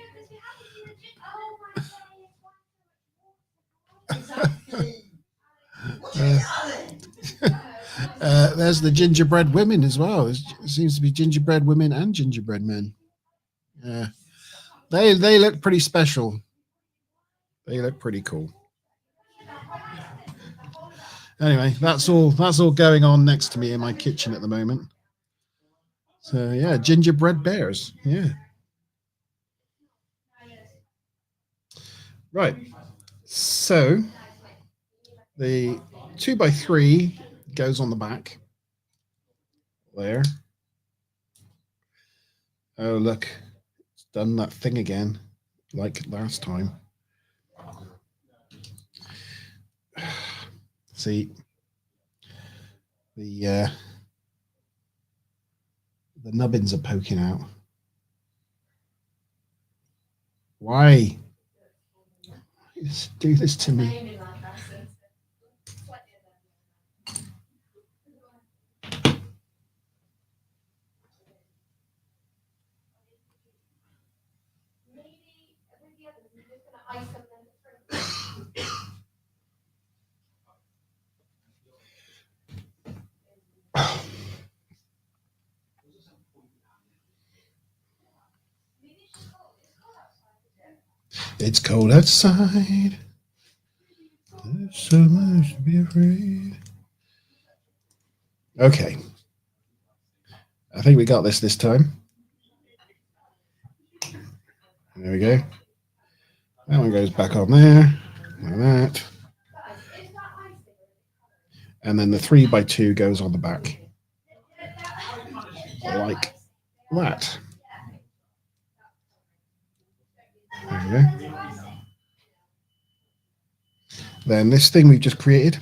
[SPEAKER 1] There's the gingerbread women as well. It seems to be gingerbread women and gingerbread men. They look pretty special. They look pretty cool. Anyway, that's all going on next to me in my kitchen at the moment. So yeah, gingerbread bears. Yeah. Right. So the 2x3 goes on the back there. Oh, look, done that thing again, like last time. See, the nubbins are poking out. Why? Just do this to me. It's cold outside. There's so much to be afraid. Okay. I think we got this time. There we go. That one goes back on there, like that. And then the 3x2 goes on the back, like that. There we go. Then this thing we've just created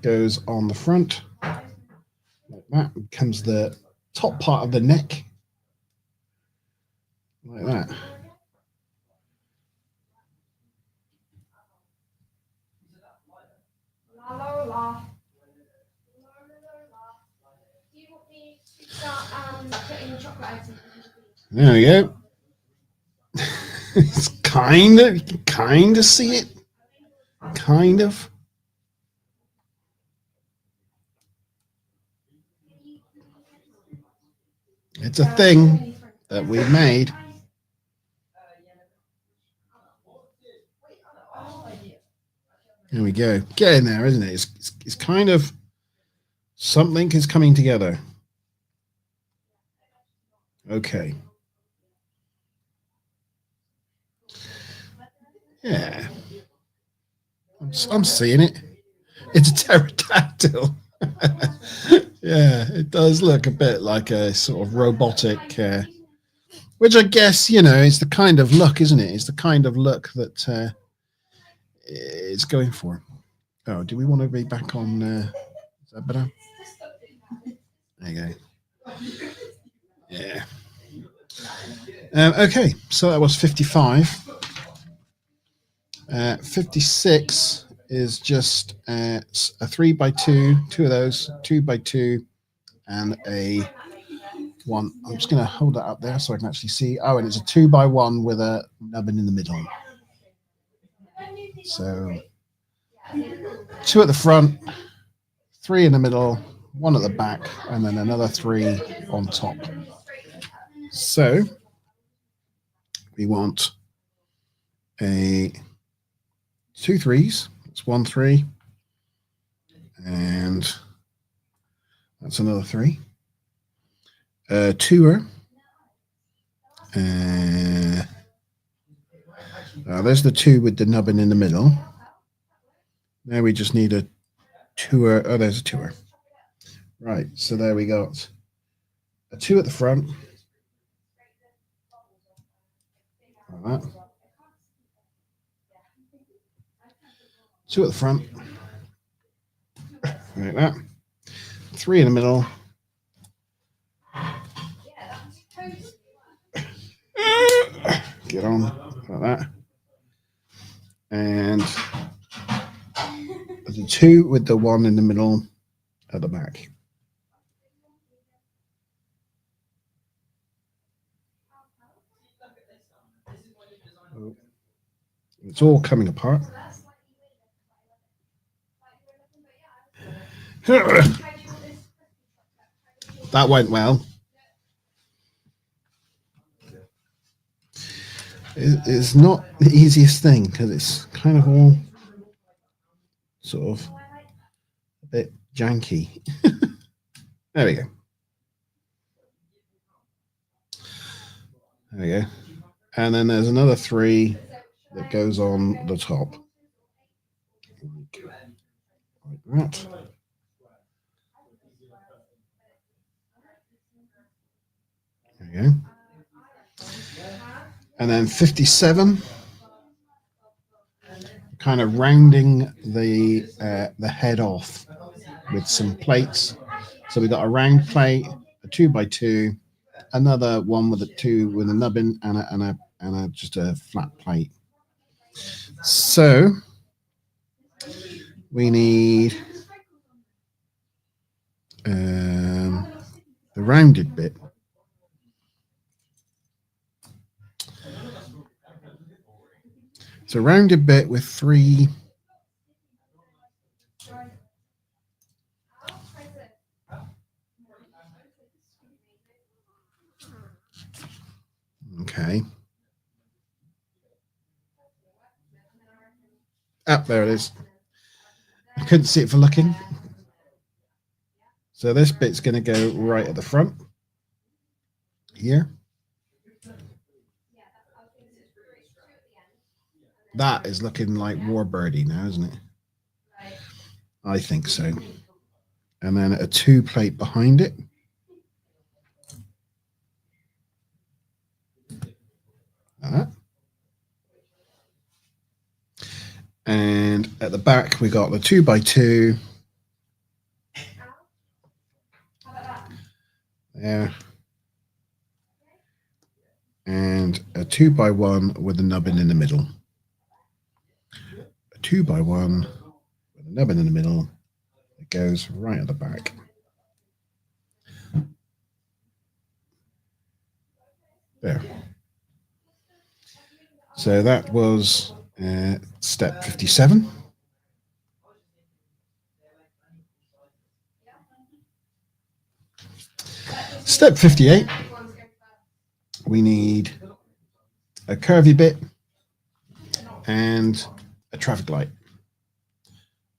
[SPEAKER 1] goes on the front, like that. Becomes the top part of the neck, like that. There we go. It's you can kind of see it. Kind of. It's a thing that we made. There we go. Getting there, isn't it? It's kind of something is coming together. Okay. Yeah. I'm seeing it. It's a pterodactyl. Yeah, it does look a bit like a sort of robotic, which I guess, is the kind of look, isn't it? It's the kind of look that it's going for. Oh, do we want to be back on? Is that better? There you go. Yeah. Okay, so that was 55. 56 is just a 3x2, two of those, 2x2, and a one. I'm just going to hold that up there so I can actually see. Oh, and it's a 2x1 with a nubbin in the middle. So 2 at the front, 3 in the middle, 1 at the back, and then another 3 on top. So we want a 2 3s. That's 1 3, and that's another 3. A 2er. There's the 2 with the nubbin in the middle. Now we just need a 2er. Oh, there's a 2er. Right, so there we got a 2 at the front. Like that. 2 at the front. Like that. 3 in the middle. Get on like that. And the 2 with the 1 in the middle at the back. It's all coming apart. That went well. It's not the easiest thing because it's kind of all sort of a bit janky. There we go. There we go. And then there's another 3 that goes on the top. Like that. There we go. And then 57, kind of rounding the head off with some plates. So we got a round plate, a 2x2, another one with a 2 with a nubbin, and a just a flat plate. So we need the rounded bit. It's a rounded bit with 3. Okay. Ah, there it is. I couldn't see it for looking. So this bit's going to go right at the front here. That is looking like Warbirdie now, isn't it? I think so. And then a 2 plate behind it. Like that. And at the back, we got the 2x2. There. And a 2x1 with a nubbin in the middle. A 2x1 with a nubbin in the middle. It goes right at the back. There. So that was step 57. Step 58. We need a curvy bit and a traffic light.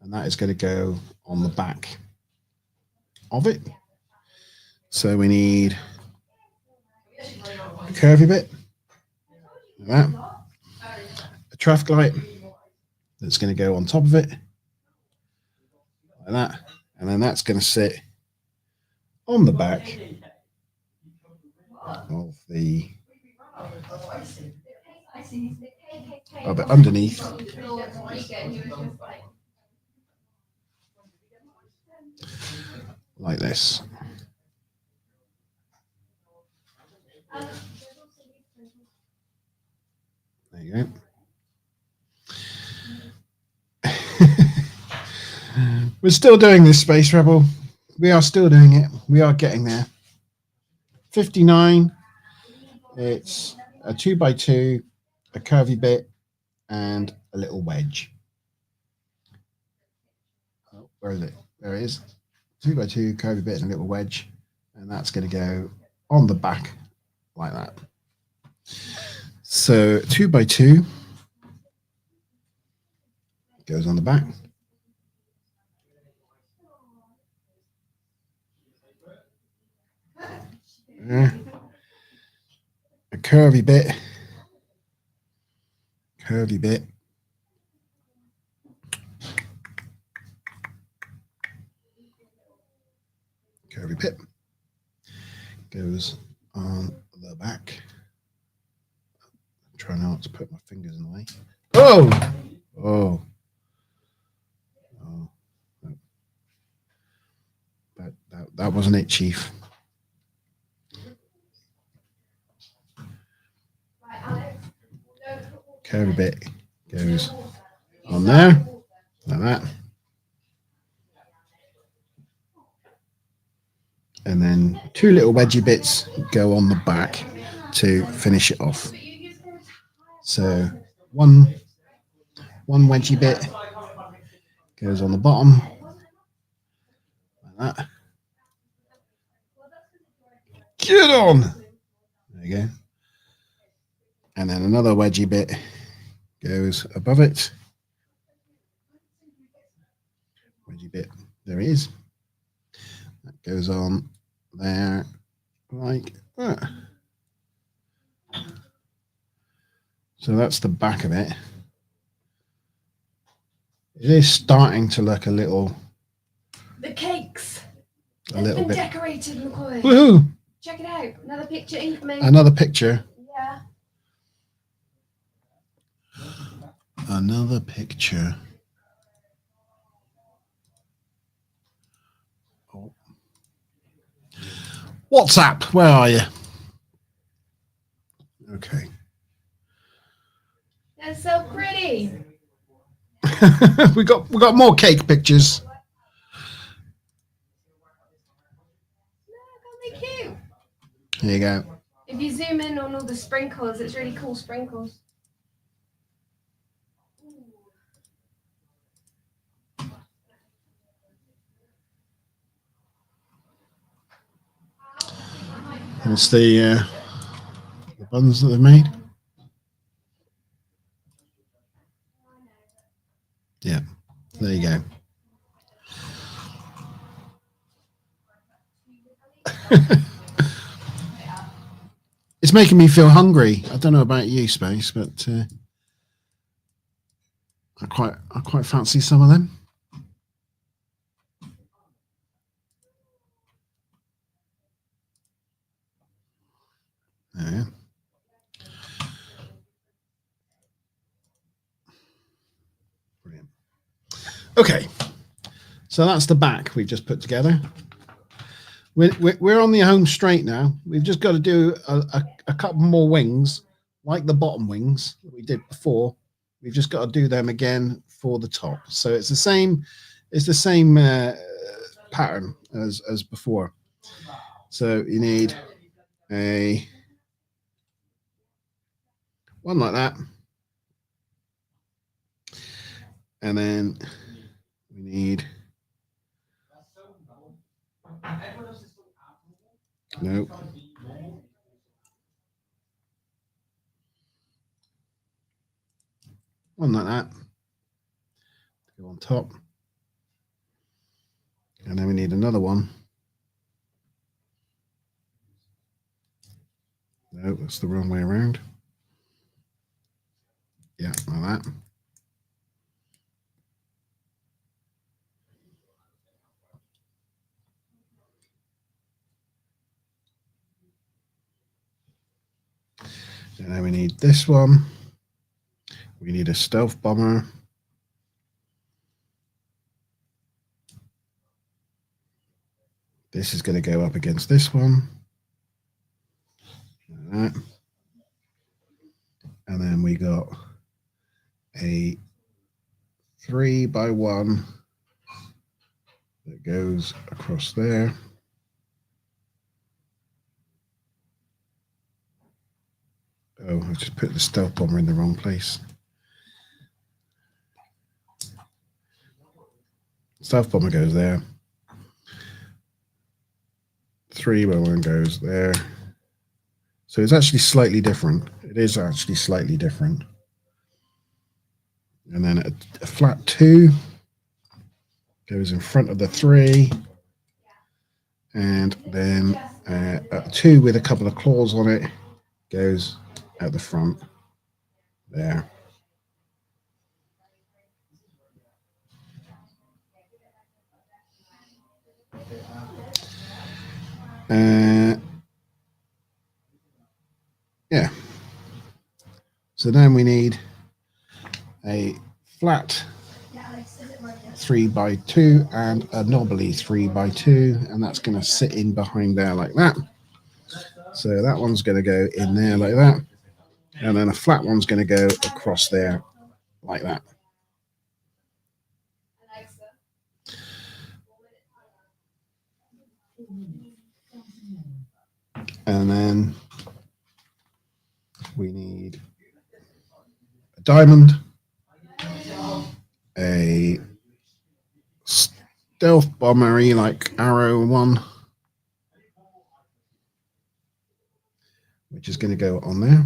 [SPEAKER 1] And that is going to go on the back of it. So we need a curvy bit, like that, a traffic light that's going to go on top of it, like that, and then that's going to sit on the back of it underneath. Like this. There you go. We're still doing this, Space Rebel. We are still doing it. We are getting there. 59. It's a 2x2, a curvy bit, and a little wedge. Oh, where is it? There it is. 2x2, curvy bit, and a little wedge. And that's going to go on the back like that. So 2x2 goes on the back. A curvy bit, curvy bit, goes on the back. Try not to put my fingers in the way. Oh, oh, oh! That wasn't it, Chief. Curvy bit goes on there, like that. And then 2 little wedgie bits go on the back to finish it off. So one wedgie bit goes on the bottom, like that. Get on! There you go. And then another wedgie bit goes above it. Wedgie bit, there it is. That goes on there like that. So that's the back of it. It is starting to look a little.
[SPEAKER 2] The cakes.
[SPEAKER 1] A little bit
[SPEAKER 2] decorated, McCoy.
[SPEAKER 1] Woohoo!
[SPEAKER 2] Check it out. Another picture for me.
[SPEAKER 1] Another picture.
[SPEAKER 2] Yeah.
[SPEAKER 1] another picture. Oh. WhatsApp, where are you? Okay.
[SPEAKER 2] They're so pretty.
[SPEAKER 1] we got more cake pictures.
[SPEAKER 2] Look, aren't they cute?
[SPEAKER 1] There you go.
[SPEAKER 2] If you zoom in on all the sprinkles, it's really cool sprinkles.
[SPEAKER 1] That's the buns that they've made. Yeah, there you go. It's making me feel hungry. I don't know about you, Space, but I quite fancy some of them. Yeah. Brilliant. Okay, so that's the back we just put together. We're on the home straight now. We've just got to do a couple more wings, like the bottom wings that we did before. We've just got to do them again for the top. So it's the same pattern as before. So you need a one like that, and then we need one like that to go on top, and then we need another one. No, that's the wrong way around. Yeah, like that. And then we need this one. We need a stealth bomber. This is going to go up against this one. Like that. And then we got a 3x1 that goes across there. Oh, I just put the stealth bomber in the wrong place. Stealth bomber goes there. 3x1 goes there. So it's actually slightly different. It is actually slightly different. And then a flat 2 goes in front of the 3. And then a 2 with a couple of claws on it goes at the front there. Yeah. So then we need a flat 3x2 and a knobbly 3x2, and that's going to sit in behind there like that. So that one's going to go in there like that, and then a flat one's going to go across there like that. And then we need a diamond, a stealth bombery like arrow one, which is going to go on there.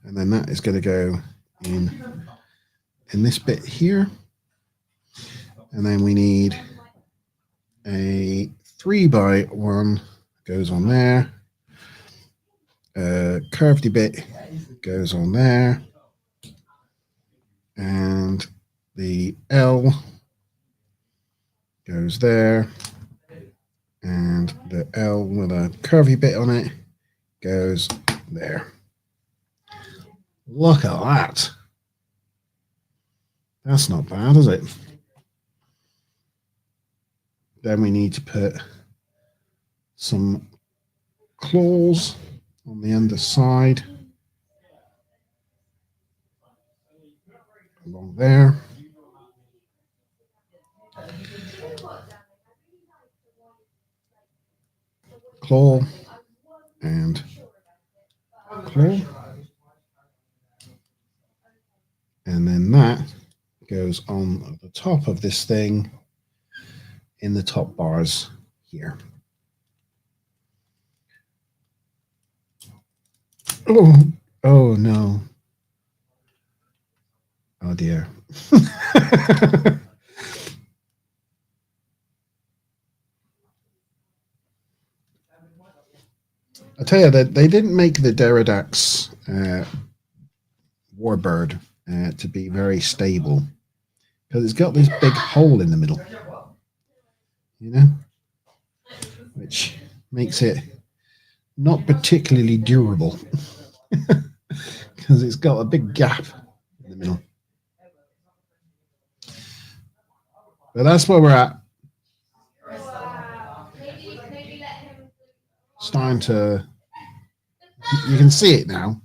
[SPEAKER 1] And then that is going to go in this bit here. And then we need a 3x1 goes on there. A curvedy bit goes on there. And the L goes there. and the L with a curvy bit on it goes there. Look at that. That's not bad, is it? Then we need to put some claws on the underside along there. Claw and claw. And then that goes on the top of this thing in the top bars here. Oh no. Oh dear. I tell you that they didn't make the Derridax warbird to be very stable because it's got this big hole in the middle, you know, which makes it not particularly durable because it's got a big gap in the middle. But that's where we're at. It's time to, you can see it now.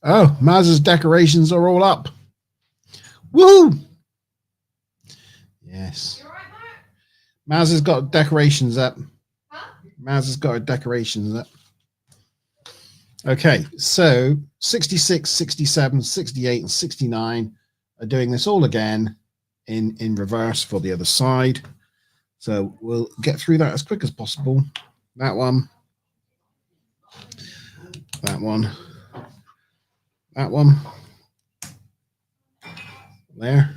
[SPEAKER 1] Oh, Maz's decorations are all up. Woo! Yes. Maz has got decorations up. Maz has got her decorations up. Okay, so 66, 67, 68, and 69 are doing this all again in reverse for the other side. So we'll get through that as quick as possible. That one. That one. That one. There.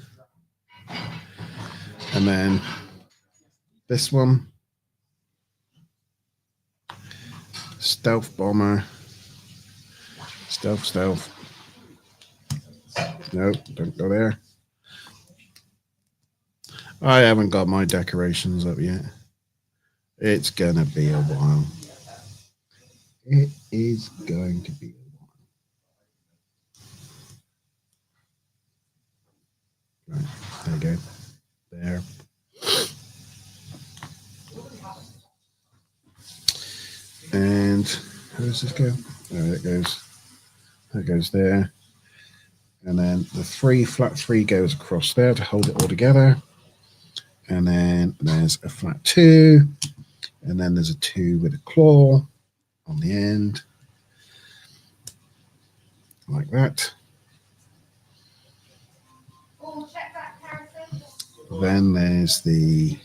[SPEAKER 1] And then this one. Stealth bomber. Stealth. No, don't go there. I haven't got my decorations up yet. It's gonna be a while. It is going to be a while. Right, there you go. There. And how does this go? Oh, it goes. That goes there. And then the flat 3 goes across there to hold it all together. And then there's a flat 2. And then there's a 2 with a claw on the end. Like that. Then there's the,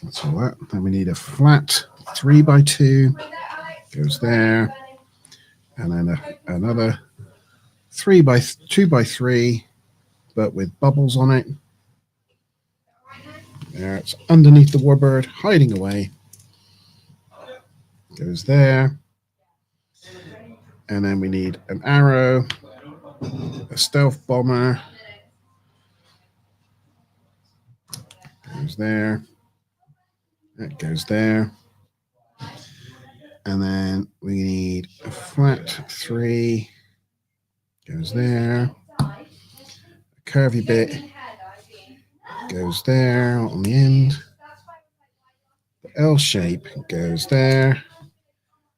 [SPEAKER 1] that's all that. Then we need a flat 3x2, goes there, and then another 2x3, but with bubbles on it. There, it's underneath the warbird, hiding away. Goes there. And then we need an arrow, a stealth bomber. Goes there. That goes there. And then we need a flat 3. Goes there. A curvy bit goes there on the end. The L shape goes there.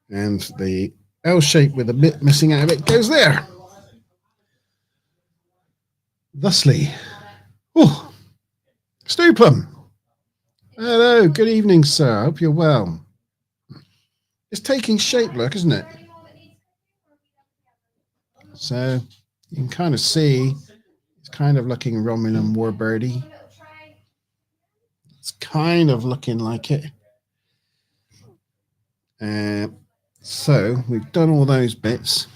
[SPEAKER 1] And the L shape with a bit missing out of it goes there. Thusly. Oh, Stoopum. Hello, good evening, sir. I hope you're well. It's taking shape, look, isn't it? So you can kind of see it's kind of looking Romulan Warbirdy. It's kind of looking like it. So we've done all those bits.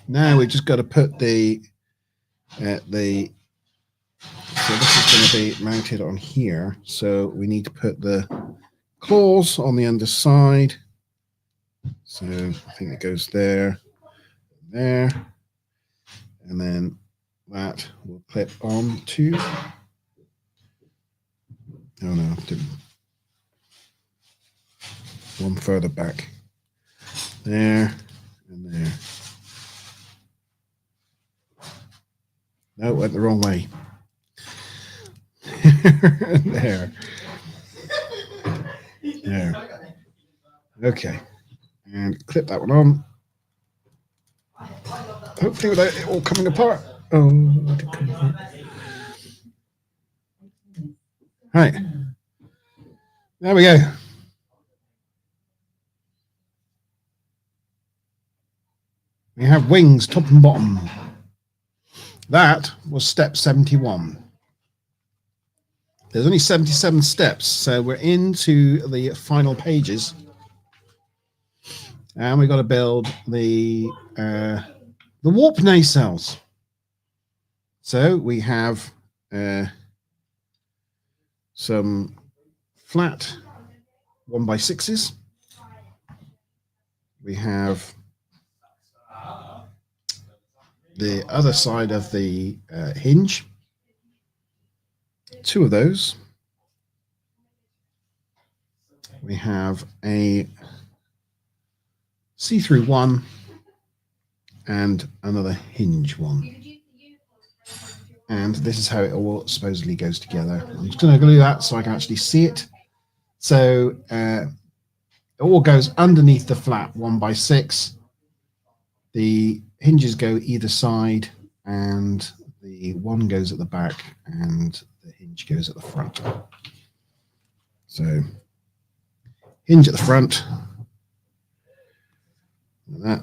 [SPEAKER 1] Now we just got to put the so this is going to be mounted on here. So we need to put the claws on the underside. So I think it goes there, and then that will clip on to Oh no, didn't. One further back. There and there. No, it went the wrong way. There. There. Okay. And clip that one on. Hopefully without it all coming apart. Oh, it did come apart. Right. There we go. We have wings top and bottom. That was step 71. There's only 77 steps, so we're into the final pages. And we've got to build the warp nacelles. So we have some flat 1x6s. We have the other side of the hinge. 2 of those. We have a see-through one and another hinge one. And this is how it all supposedly goes together. I'm just going to glue that so I can actually see it. So it all goes underneath the flat 1x6. The hinges go either side, and the one goes at the back, and the hinge goes at the front. So hinge at the front, like that.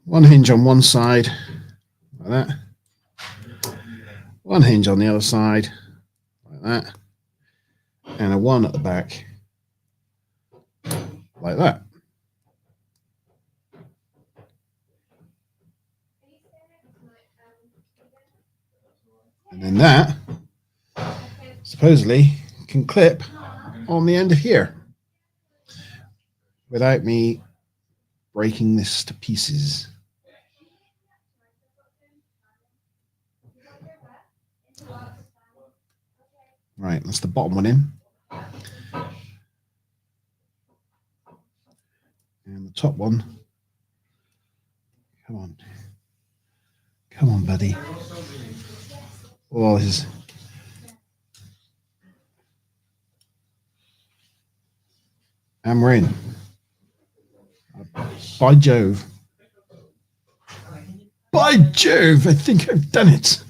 [SPEAKER 1] One hinge on one side, like that. One hinge on the other side, like that. And a one at the back, like that. And then that supposedly can clip on the end of here without me breaking this to pieces. Right, that's the bottom one in. And the top one. Come on. Come on, buddy. Oh, this is... And we're in. By Jove. By Jove, I think I've done it.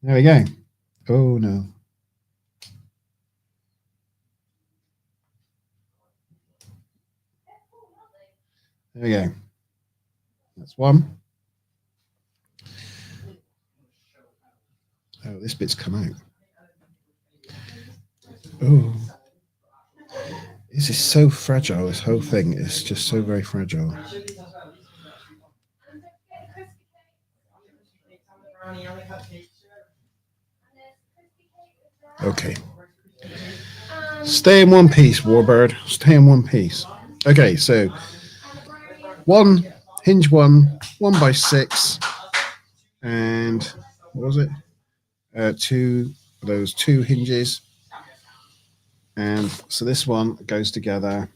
[SPEAKER 1] There we go. Oh, no. There we go. That's one. Oh, this bit's come out. Oh. This is so fragile. This whole thing is just so very fragile. Okay. Stay in one piece, Warbird. Stay in one piece. Okay, so one, hinge one, 1x6, and what was it? 2 of those 2 hinges. And so this one goes together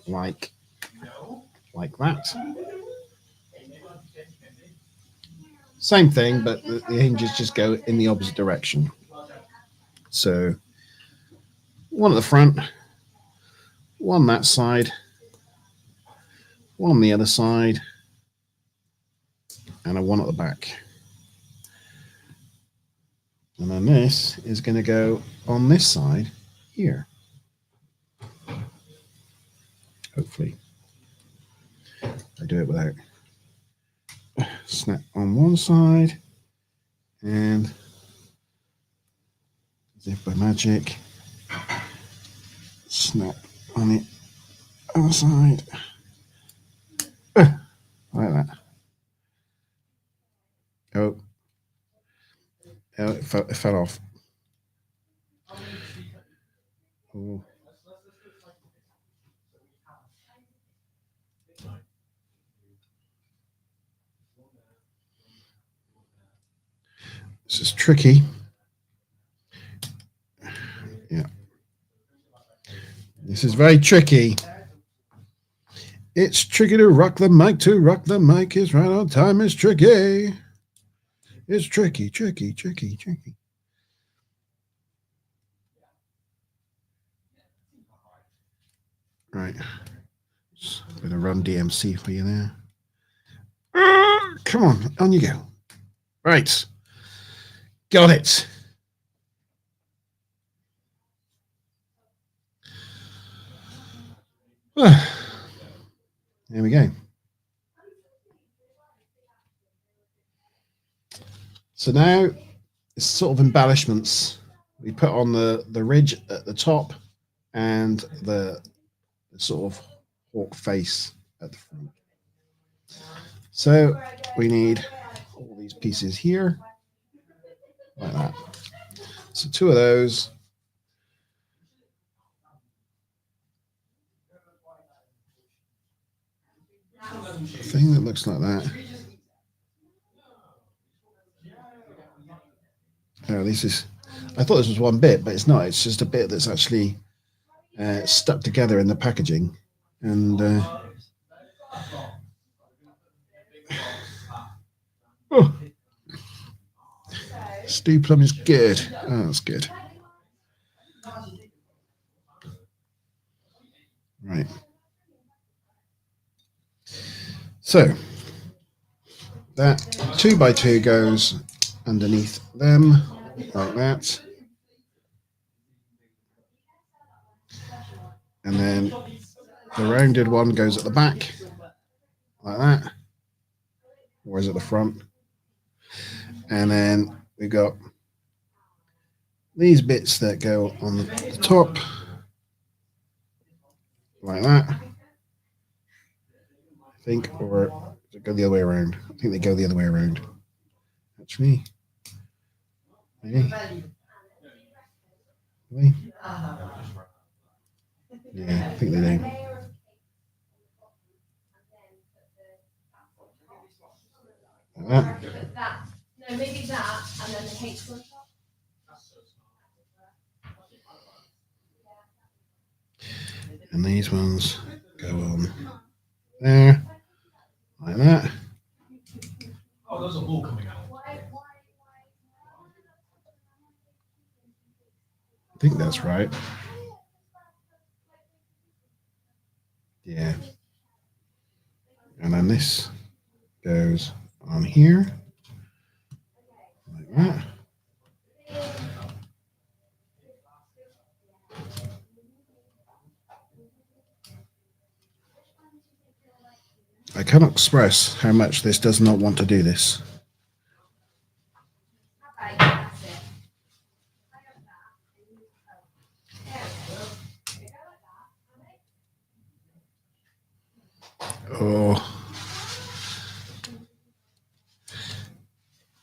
[SPEAKER 1] like that. Same thing, but the hinges just go in the opposite direction. So one at the front, one that side, one on the other side, and a one at the back. And then this is going to go on this side here. Hopefully. I do it without snap on one side, and as if by magic, snap on the other side. Like that. Oh, it fell off. Oh. This is tricky. Yeah. This is very tricky. It's tricky to rock the mic. To rock the mic is right on time. It's tricky. It's tricky, tricky, tricky, tricky. Right. Just a bit of Run DMC for you there. Come on you go. Right. Got it. There we go. So now it's sort of embellishments. We put on the ridge at the top and the sort of hawk face at the front. So we need all these pieces here, like that. So 2 of those. A thing that looks like that. Oh, this is. I thought this was one bit, but it's not. It's just a bit that's actually stuck together in the packaging, and oh, stew plum is good. Oh, that's good. Right. So that 2x2 goes underneath them like that, and then the rounded one goes at the back like that, or is it the front? And then we've got these bits that go on the top like that, I think, or does it go the other way around? I think they go the other way around. Actually, maybe. Really? Yeah, I think they do. Like that.
[SPEAKER 2] No, maybe that, and then the H on top.
[SPEAKER 1] And these ones go on there, like that.
[SPEAKER 3] Oh, those are all coming out.
[SPEAKER 1] I think that's right. Yeah. And then this goes on here, like that. I cannot express how much this does not want to do this. Oh,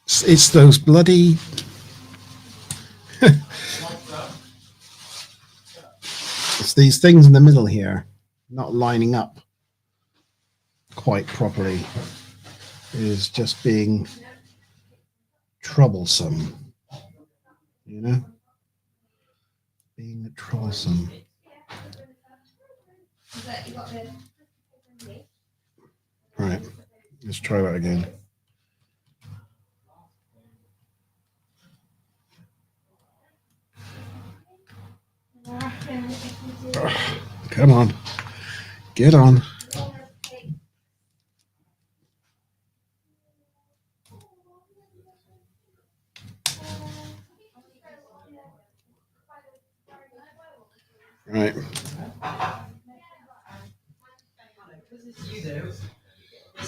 [SPEAKER 1] it's those bloody. It's these things in the middle here, not lining up quite properly, is just being troublesome. You know, being troublesome. Right, let's try that again. Oh, come on, get on. Right.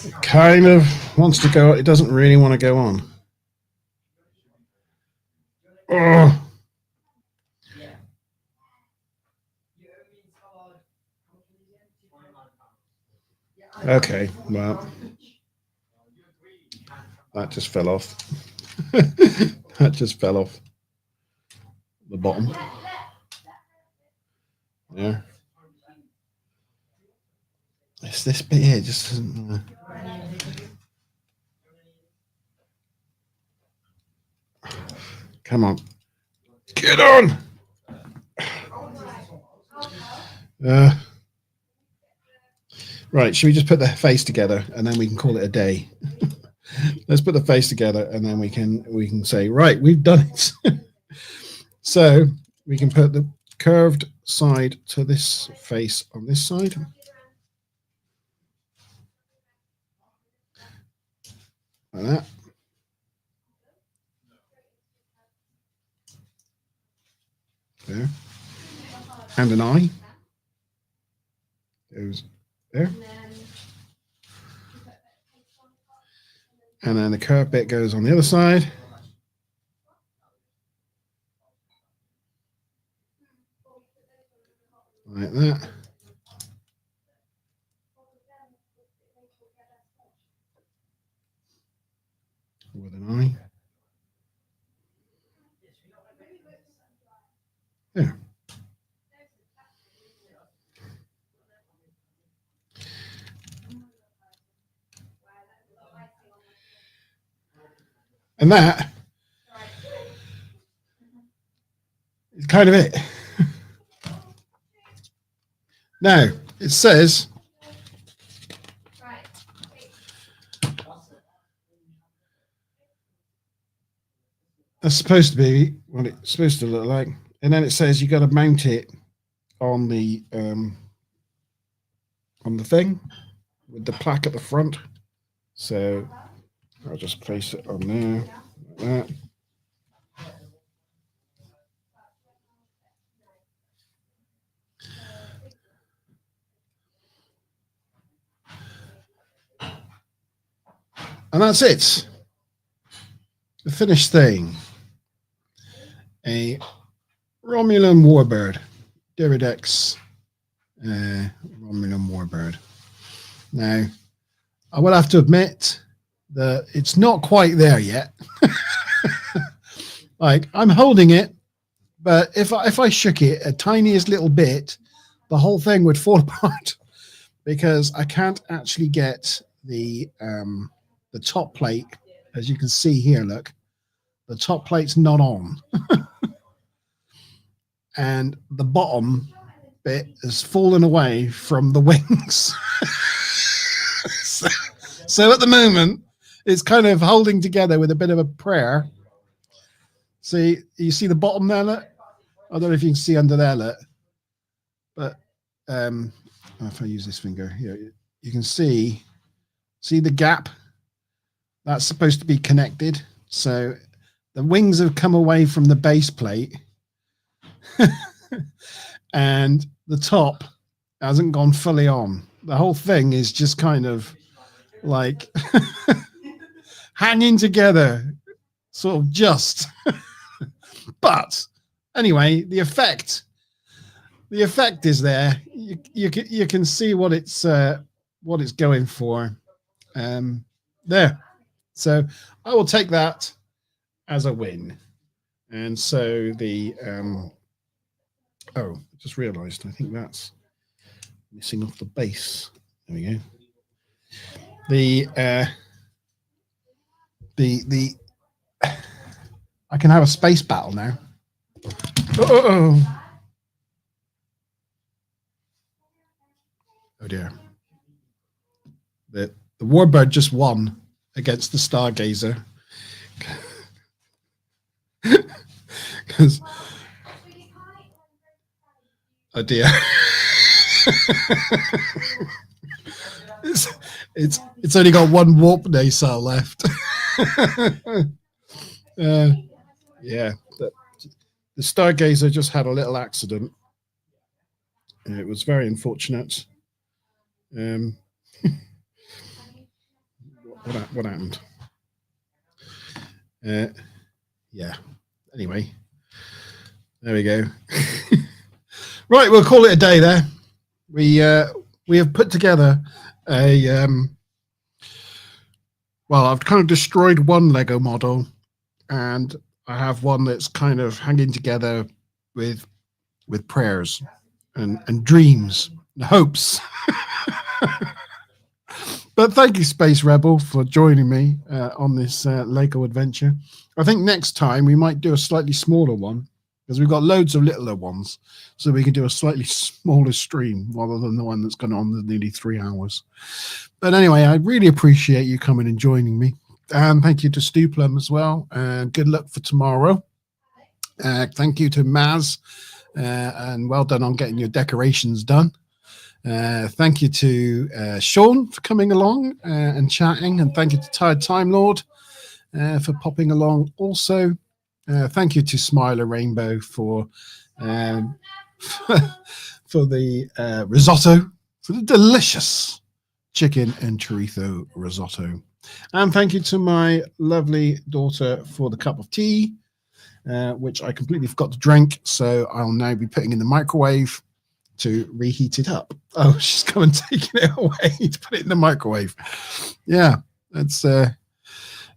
[SPEAKER 1] It kind of wants to go, it doesn't really want to go on. Oh. Okay, well, that just fell off. That just fell off the bottom. Yeah. It's this bit here, just doesn't. Come on. Get on. Right, should we just put the face together and then we can call it a day? Let's put the face together and then we can say, right, we've done it. So we can put the curved side to this face on this side. Like that. There. And an eye. Goes there. And then the curved bit goes on the other side. Like that. With an eye. There. And that is kind of it. Now, it says that's supposed to be what it's supposed to look like. And then it says you got to mount it on the thing with the plaque at the front. So I'll just place it on there like that. And that's it. The finished thing. A Romulan warbird. Diridex Romulan warbird. Now, I will have to admit that it's not quite there yet. Like, I'm holding it, but if I shook it a tiniest little bit, the whole thing would fall apart because I can't actually get the top plate, as you can see here, look, the top plate's not on. And the bottom bit has fallen away from the wings. So at the moment, it's kind of holding together with a bit of a prayer. See, you see the bottom there, look? I don't know if you can see under there, look. But if I use this finger here, you can see the gap? That's supposed to be connected. So the wings have come away from the base plate and the top hasn't gone fully on. The whole thing is just kind of like hanging together, sort of just. But anyway, the effect is there. You can see what it's going for. There. So I will take that as a win. And so the I just realized I think that's missing off the base. There we go. The I can have a space battle now. Oh dear. The warbird just won against the stargazer. Because oh dear. It's only got one warp nacelle left. Yeah, the stargazer just had a little accident. It was very unfortunate. What happened? Yeah. Anyway, there we go. Right, we'll call it a day there. We have put together a well, I've kind of destroyed one Lego model, and I have one that's kind of hanging together with dreams and hopes. But But thank you, Space Rebel, for joining me on this Lego adventure. I think next time we might do a slightly smaller one because we've got loads of littler ones. So we can do a slightly smaller stream rather than the one that's gone on the nearly 3 hours. But anyway, I really appreciate you coming and joining me. And thank you to Stuplum as well. And good luck for tomorrow. Thank you to Maz. And well done on getting your decorations done. Thank you to Sean for coming along and chatting. And thank you to Tired Time Lord for popping along also. Thank you to Smiler Rainbow for for the risotto, for the delicious chicken and chorizo risotto. And thank you to my lovely daughter for the cup of tea, which I completely forgot to drink. So I'll now be putting in the microwave to reheat it up. Oh, she's come and taken it away to put it in the microwave. Yeah, that's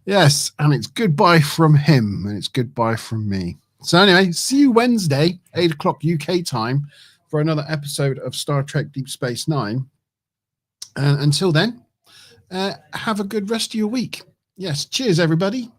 [SPEAKER 1] yes, and it's goodbye from him, and it's goodbye from me. So anyway, see you Wednesday, 8 o'clock UK time, for another episode of Star Trek Deep Space Nine. Until then, have a good rest of your week. Yes, cheers, everybody.